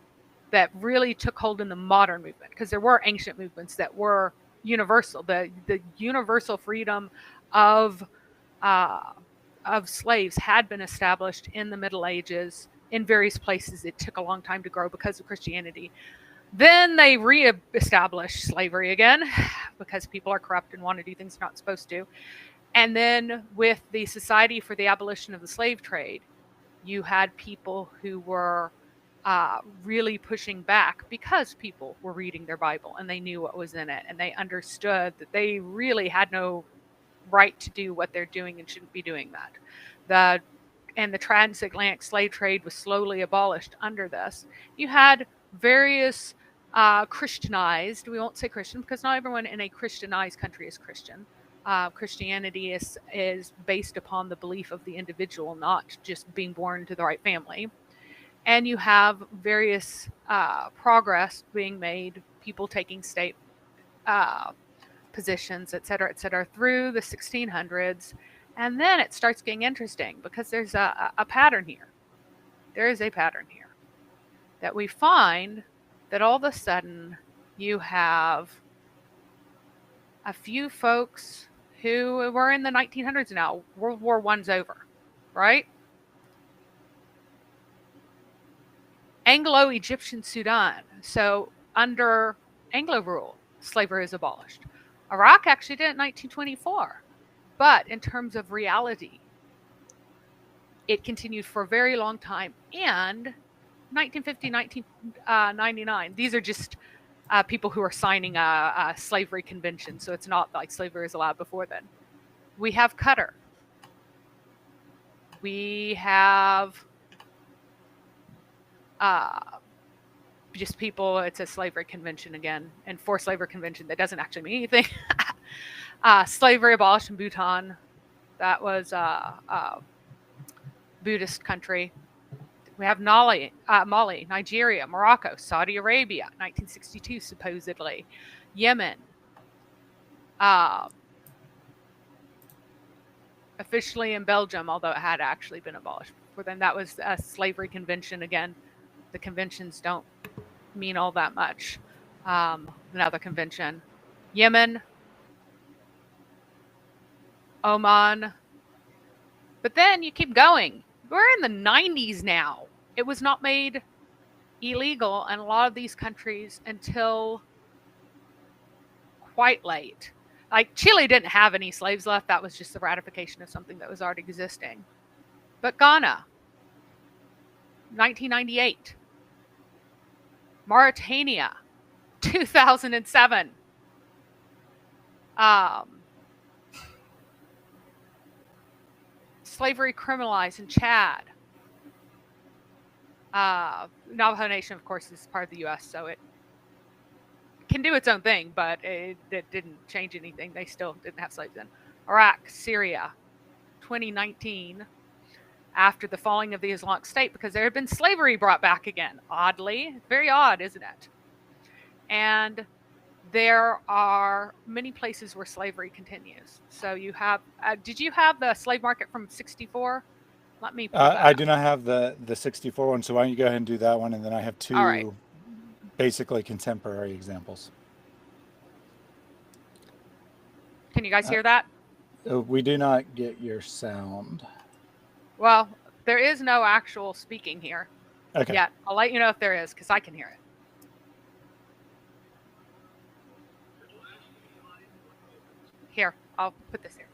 that really took hold in the modern movement, because there were ancient movements that were universal, the universal freedom of slaves had been established in the Middle Ages in various places. It took a long time to grow because of Christianity. Then they re-established slavery again because people are corrupt and want to do things they're not supposed to. And then with the Society for the Abolition of the Slave Trade, you had people who were really pushing back because people were reading their Bible and they knew what was in it, and they understood that they really had no right to do what they're doing and shouldn't be doing that. And the transatlantic slave trade was slowly abolished under this. You had various Christianized, we won't say Christian because not everyone in a Christianized country is Christian. Christianity is based upon the belief of the individual, not just being born to the right family. And you have various progress being made, people taking state positions, et cetera, through the 1600s. And then it starts getting interesting because there's a pattern here. There is a pattern here that we find that all of a sudden you have a few folks who were in the 1900s now. World War I's over, right? Anglo-Egyptian Sudan. So under Anglo rule, slavery is abolished. Iraq actually did it in 1924. But in terms of reality, it continued for a very long time. And 1950, 1999, these are just people who are signing a slavery convention. So it's not like slavery was allowed before then. We have Qatar. We have just people, it's a slavery convention again, and forced slavery convention that doesn't actually mean anything. Slavery abolished in Bhutan. That was a Buddhist country. We have Mali, Nigeria, Morocco, Saudi Arabia, 1962 supposedly, Yemen. Officially in Belgium, although it had actually been abolished before then. That was a slavery convention again. The conventions don't mean all that much. Another convention. Yemen, Oman. But then you keep going. We're in the 90s now. It was not made illegal in a lot of these countries until quite late. Like Chile didn't have any slaves left. That was just the ratification of something that was already existing. But Ghana, 1998. Mauritania, 2007. Slavery criminalized in Chad. Navajo Nation, of course, is part of the U.S., so it can do its own thing, but it didn't change anything. They still didn't have slaves then. Iraq, Syria, 2019, after the falling of the Islamic State, because there had been slavery brought back again. Oddly, very odd, isn't it? And there are many places where slavery continues. So you have, did you have the slave market from 64? Let me pull that I up. do not have the 64 one, so why don't you go ahead and do that one, and then I have two All right. basically contemporary examples. Can you guys hear that? We do not get your sound. Well, there is no actual speaking here Okay. yet. I'll let you know if there is, because I can hear it. Here, I'll put this here.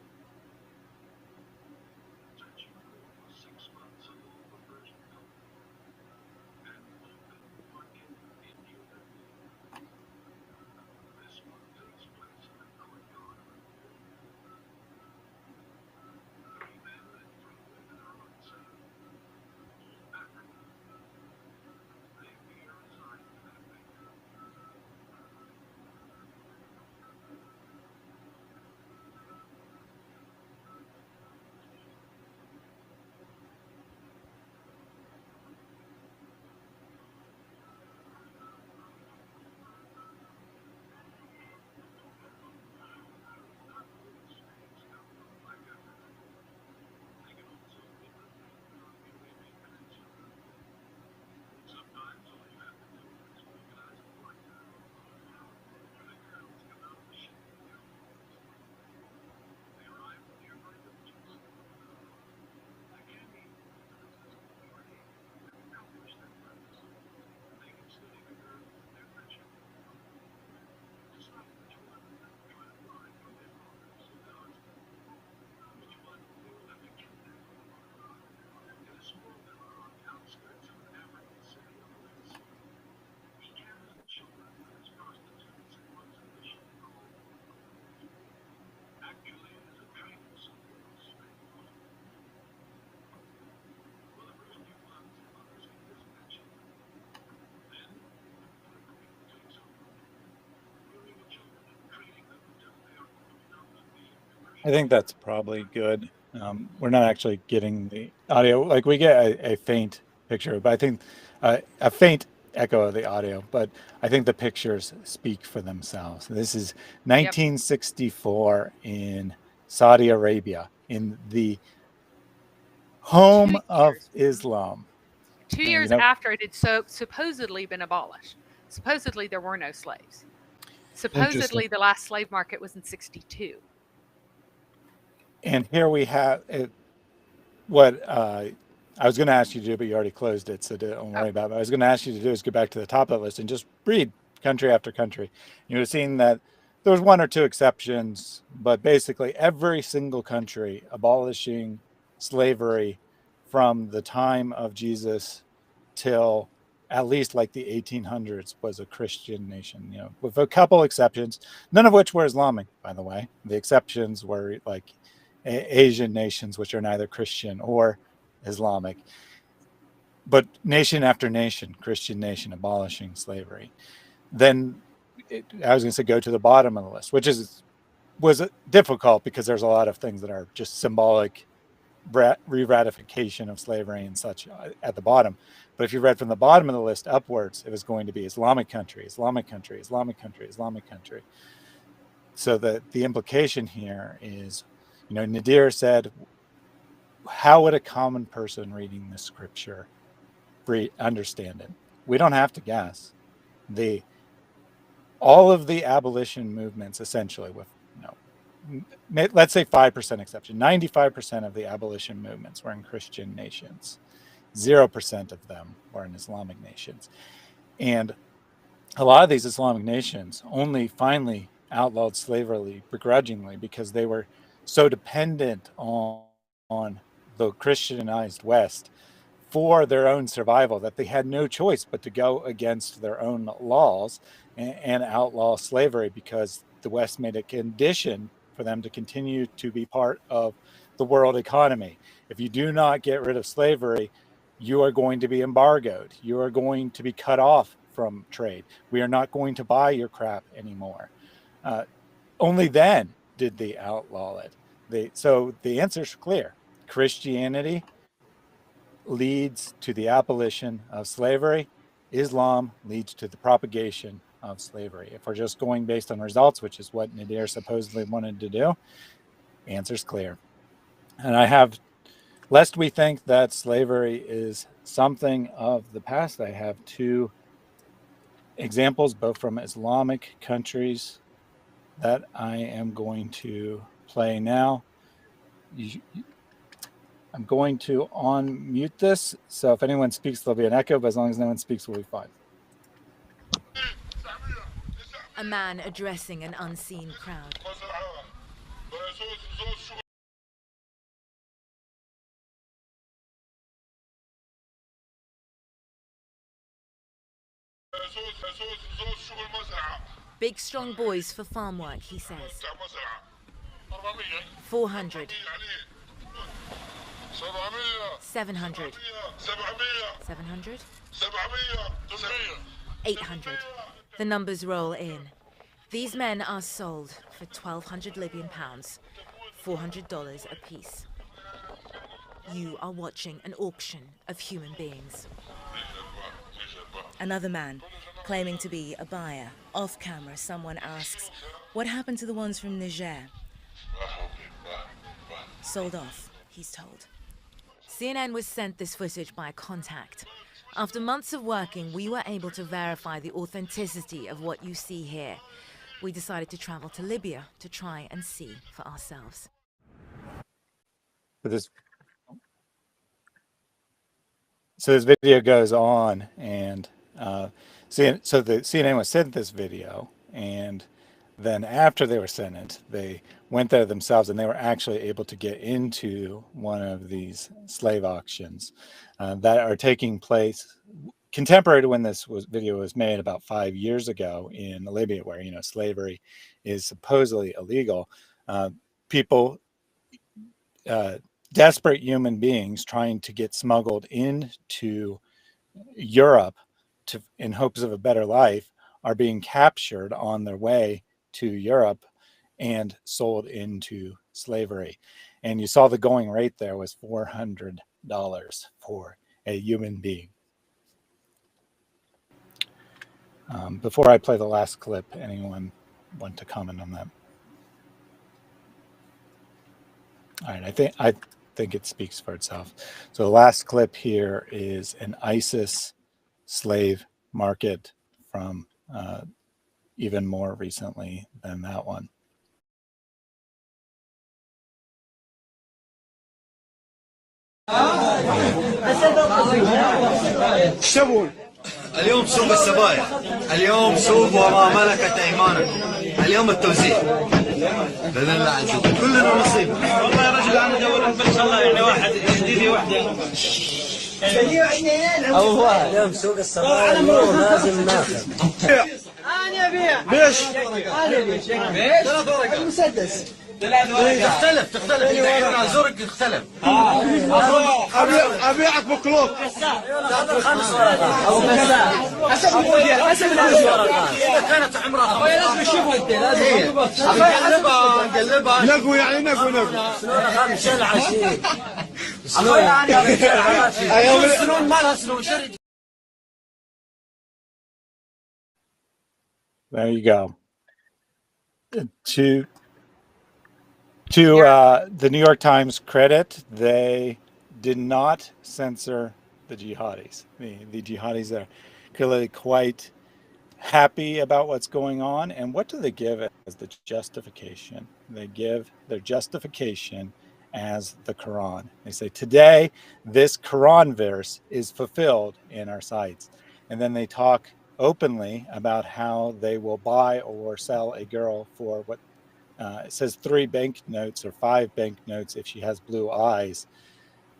I think that's probably good. We're not actually getting the audio. Like we get a faint picture, but I think a faint echo of the audio, but I think the pictures speak for themselves. This is 1964 in Saudi Arabia, in the home of Islam. 2 years after it had supposedly been abolished. Supposedly there were no slaves. Supposedly the last slave market was in 62. And here we have what I was going to ask you to do, but you already closed it, so don't worry about it. What I was going to ask you to do is go back to the top of the list and just read country after country. You would have seen that there was one or two exceptions, but basically every single country abolishing slavery from the time of Jesus till at least like the 1800s was a Christian nation, you know, with a couple exceptions, none of which were Islamic, by the way. The exceptions were like Asian nations, which are neither Christian or Islamic, but nation after nation, Christian nation abolishing slavery. Then I was going to say go to the bottom of the list, which was difficult because there's a lot of things that are just symbolic re-ratification of slavery and such at the bottom. But if you read from the bottom of the list upwards, it was going to be Islamic country, Islamic country, Islamic country, Islamic country. So the implication here is, you know, Nadir said, how would a common person reading this scripture understand it? We don't have to guess. All of the abolition movements, essentially, with, you know, let's say 5% exception, 95% of the abolition movements were in Christian nations. 0% of them were in Islamic nations. And a lot of these Islamic nations only finally outlawed slavery begrudgingly because they were so dependent on the Christianized West for their own survival that they had no choice but to go against their own laws and outlaw slavery, because the West made a condition for them to continue to be part of the world economy. If you do not get rid of slavery, you are going to be embargoed. You are going to be cut off from trade. We are not going to buy your crap anymore. Only then did they outlaw it. So the answer is clear. Christianity leads to the abolition of slavery. Islam leads to the propagation of slavery. If we're just going based on results, which is what Nadir supposedly wanted to do, answer's clear. And I have, lest we think that slavery is something of the past, I have two examples, both from Islamic countries, that I am going to play now. I'm going to unmute this, so if anyone speaks, there'll be an echo, but as long as no one speaks, we'll be fine. A man addressing an unseen crowd. Big strong boys for farm work, he says. 400. 700. 700. 800. The numbers roll in. These men are sold for 1,200 Libyan pounds, $400 apiece. You are watching an auction of human beings. Another man, claiming to be a buyer. Off camera, someone asks, what happened to the ones from Niger? Sold off, he's told. CNN was sent this footage by a contact. After months of working, we were able to verify the authenticity of what you see here. We decided to travel to Libya to try and see for ourselves. So this video goes on, and so the CNN was sent this video, and then after they were sent it, they went there themselves, and they were actually able to get into one of these slave auctions that are taking place contemporary to when this video was made about 5 years ago in Libya, where, you know, slavery is supposedly illegal. People, desperate human beings trying to get smuggled into Europe in hopes of a better life, are being captured on their way to Europe and sold into slavery. And you saw the going rate there was $400 for a human being. Before I play the last clip, anyone want to comment on that? All right, I think it speaks for itself. So the last clip here is an ISIS slave market from even more recently than that one. اكتبون اليوم سوق السبائك، اليوم سوق وما ملكت ايمانكم، اليوم التوزيع باذن الله عز وجل كلنا نصيب. والله يا رجل انا ادور ان شاء الله يعني واحد جديد وحده او واحد. اليوم سوق السبائك لازم ناخذ. انا ابيع ليش؟ انا ابيع ثلاث ورقات المسدس تختلف انا زرق تختلف. ابيعك بكلوك خمس ورقات او حسب الموديل حسب الورقات. اذا كانت عمرها لازم نشوفها انت لازم نقلبها نقو يعني نقو سنون 25 سنون يعني سنون ما لها سنون. There you go. To the New York Times credit, they did not censor the jihadis. The jihadis are clearly quite happy about what's going on. And what do they give as the justification? They give their justification as the Quran. They say, today, this Quran verse is fulfilled in our sights. And then they talk openly about how they will buy or sell a girl for what it says 3 banknotes or 5 banknotes if she has blue eyes,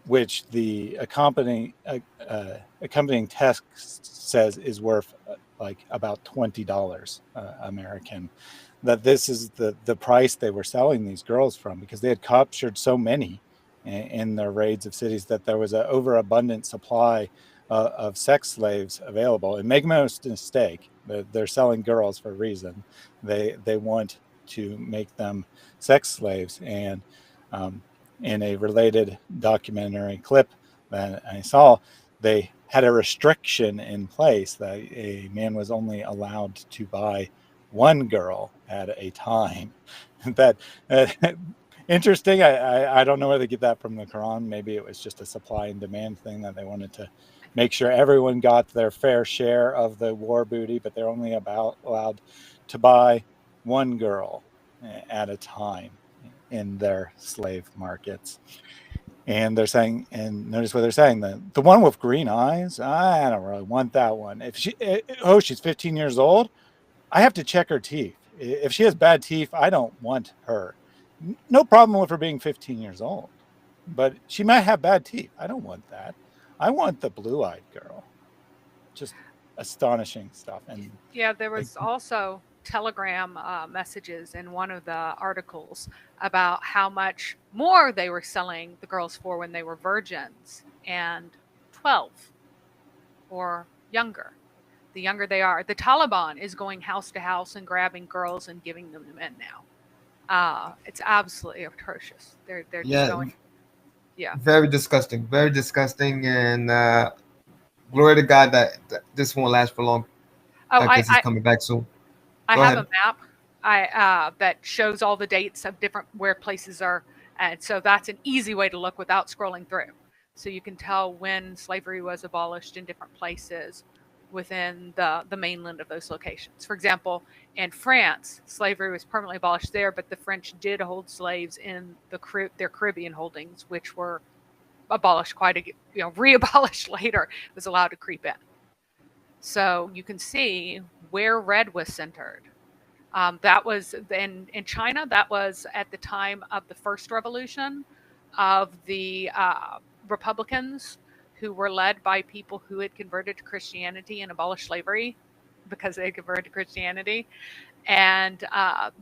which the accompanying text says is worth like about $20 American. That this is the price they were selling these girls from, because they had captured so many in their raids of cities that there was an overabundant supply of sex slaves available. And make no mistake, they're selling girls for a reason. They want to make them sex slaves. And in a related documentary clip that I saw, they had a restriction in place that a man was only allowed to buy one girl at a time. That interesting. I don't know where they get that from the Quran. Maybe it was just a supply and demand thing that they wanted to make sure everyone got their fair share of the war booty, but they're only allowed to buy one girl at a time in their slave markets. And they're saying, and notice what they're saying, the one with green eyes, I don't really want that one. If she's 15 years old, I have to check her teeth. If she has bad teeth, I don't want her. No problem with her being 15 years old, but she might have bad teeth. I don't want that. I want the blue-eyed girl. Just astonishing stuff. And yeah, there was also Telegram messages in one of the articles about how much more they were selling the girls for when they were virgins and 12 or younger. The younger they are, the Taliban is going house to house and grabbing girls and giving them to men now. It's absolutely atrocious. They're just going. Yeah. Very disgusting, and glory to God that this won't last for long. Oh, because he's coming back soon. I have a map that shows all the dates of different where places are, and so that's an easy way to look without scrolling through. So you can tell when slavery was abolished in different places within the mainland of those locations. For example, in France, slavery was permanently abolished there, but the French did hold slaves in their Caribbean holdings, which were abolished re-abolished later. It was allowed to creep in. So you can see where red was centered. That was in China. That was at the time of the first revolution of the Republicans, who were led by people who had converted to Christianity and abolished slavery because they had converted to Christianity. And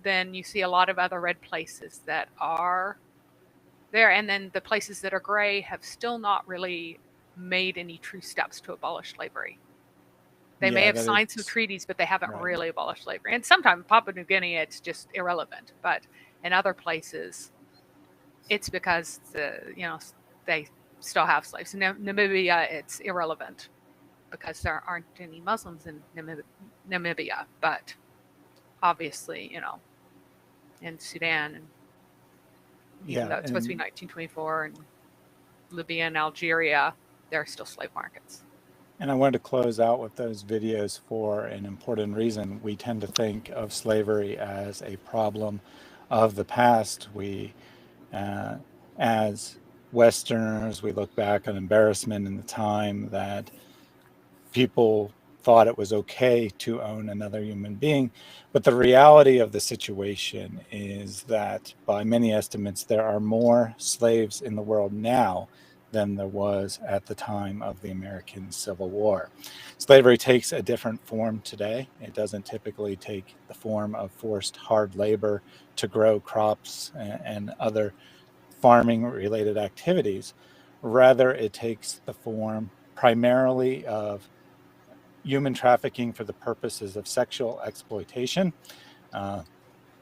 then you see a lot of other red places that are there. And then the places that are gray have still not really made any true steps to abolish slavery. They may have signed some treaties, but they haven't really abolished slavery. And sometimes in Papua New Guinea, it's just irrelevant. But in other places, it's because they still have slaves. In Namibia, it's irrelevant because there aren't any Muslims in Namibia. But obviously, in Sudan, and even though it's supposed to be 1924, and Libya and Algeria, there are still slave markets. And I wanted to close out with those videos for an important reason. We tend to think of slavery as a problem of the past. We, as Westerners, we look back on embarrassment in the time that people thought it was okay to own another human being. But the reality of the situation is that by many estimates, there are more slaves in the world now than there was at the time of the American Civil War. Slavery takes a different form today. It doesn't typically take the form of forced hard labor to grow crops and other farming related activities. Rather, it takes the form primarily of human trafficking for the purposes of sexual exploitation.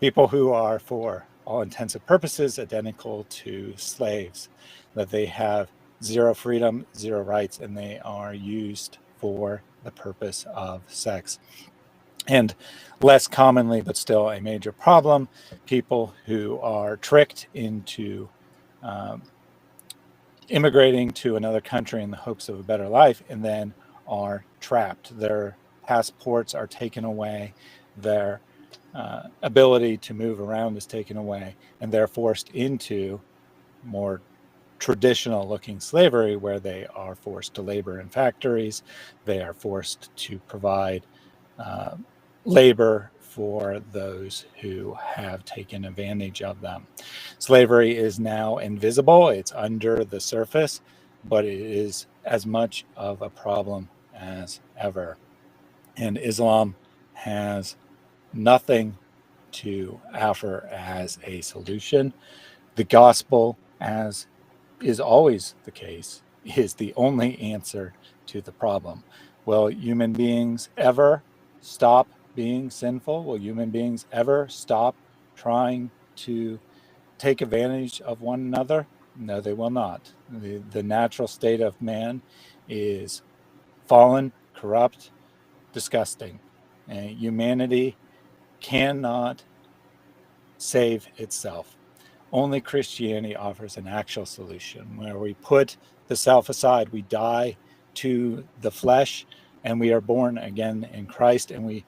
People who are, for all intents and purposes, identical to slaves, that they have zero freedom, zero rights, and they are used for the purpose of sex. And less commonly, but still a major problem, people who are tricked into immigrating to another country in the hopes of a better life and then are trapped. Their passports are taken away, their ability to move around is taken away, and they're forced into more traditional looking slavery where they are forced to labor in factories, they are forced to provide labor for those who have taken advantage of them. Slavery is now invisible, it's under the surface, but it is as much of a problem as ever. And Islam has nothing to offer as a solution. The gospel, as is always the case, is the only answer to the problem. Will human beings ever stop being sinful? Will human beings ever stop trying to take advantage of one another? No, they will not. The natural state of man is fallen, corrupt, disgusting. And humanity cannot save itself. Only Christianity offers an actual solution where we put the self aside, we die to the flesh, and we are born again in Christ, and we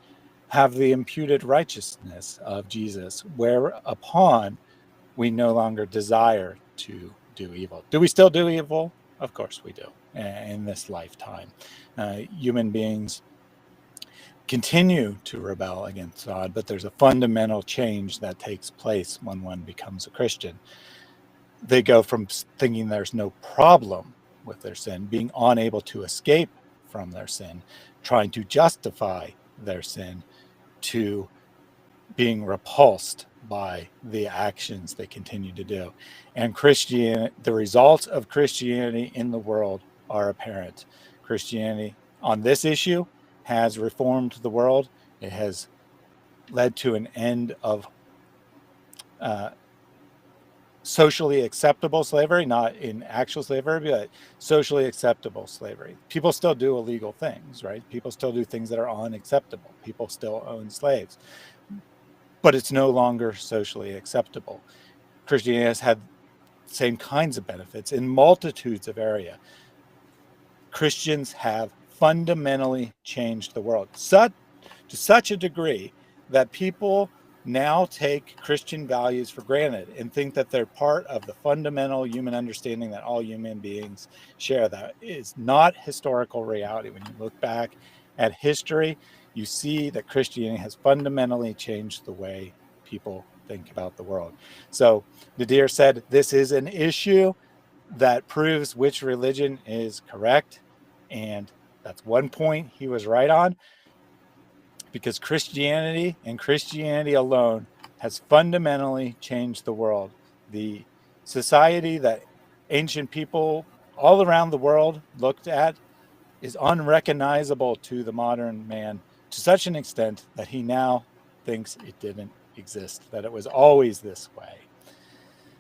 have the imputed righteousness of Jesus, whereupon we no longer desire to do evil. Do we still do evil? Of course we do in this lifetime. Human beings continue to rebel against God, but there's a fundamental change that takes place when one becomes a Christian. They go from thinking there's no problem with their sin, being unable to escape from their sin, trying to justify their sin, to being repulsed by the actions they continue to do. And the results of Christianity in the world are apparent. Christianity on this issue has reformed the world. It has led to an end of socially acceptable slavery, not in actual slavery, but socially acceptable slavery. People still do illegal things, right? People still do things that are unacceptable. People still own slaves, but it's no longer socially acceptable. Christianity has had the same kinds of benefits in multitudes of areas. Christians have fundamentally changed the world to such a degree that people now take Christian values for granted and think that they're part of the fundamental human understanding that all human beings share. That is not historical reality. When you look back at history, you see that Christianity has fundamentally changed the way people think about the world. So Nadir said this is an issue that proves which religion is correct, and that's one point he was right on, because Christianity and Christianity alone has fundamentally changed the world. The society that ancient people all around the world looked at is unrecognizable to the modern man to such an extent that he now thinks it didn't exist, that it was always this way.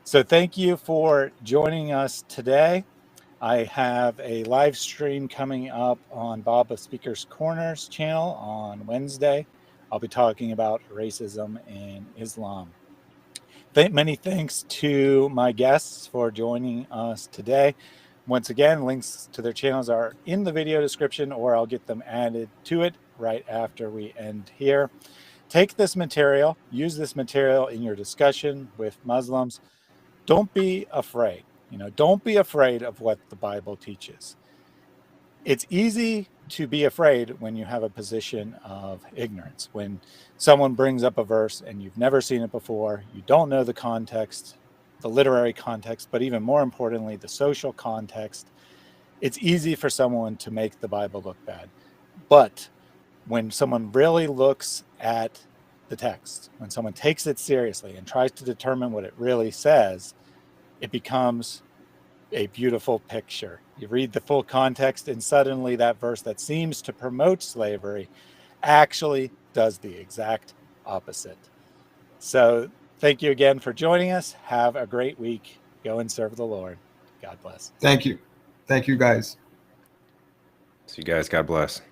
So thank you for joining us today. I have a live stream coming up on Bob of Speaker's Corners channel on Wednesday. I'll be talking about racism in Islam. Many thanks to my guests for joining us today. Once again, links to their channels are in the video description, or I'll get them added to it right after we end here. Take this material, use this material in your discussion with Muslims. Don't be afraid. Don't be afraid of what the Bible teaches. It's easy to be afraid when you have a position of ignorance. When someone brings up a verse and you've never seen it before, you don't know the context, the literary context, but even more importantly, the social context, it's easy for someone to make the Bible look bad. But when someone really looks at the text, when someone takes it seriously and tries to determine what it really says, it becomes a beautiful picture. You read the full context, and suddenly that verse that seems to promote slavery actually does the exact opposite. So thank you again for joining us. Have a great week. Go and serve the Lord. God bless. Thank you. Thank you, guys. See you guys. God bless.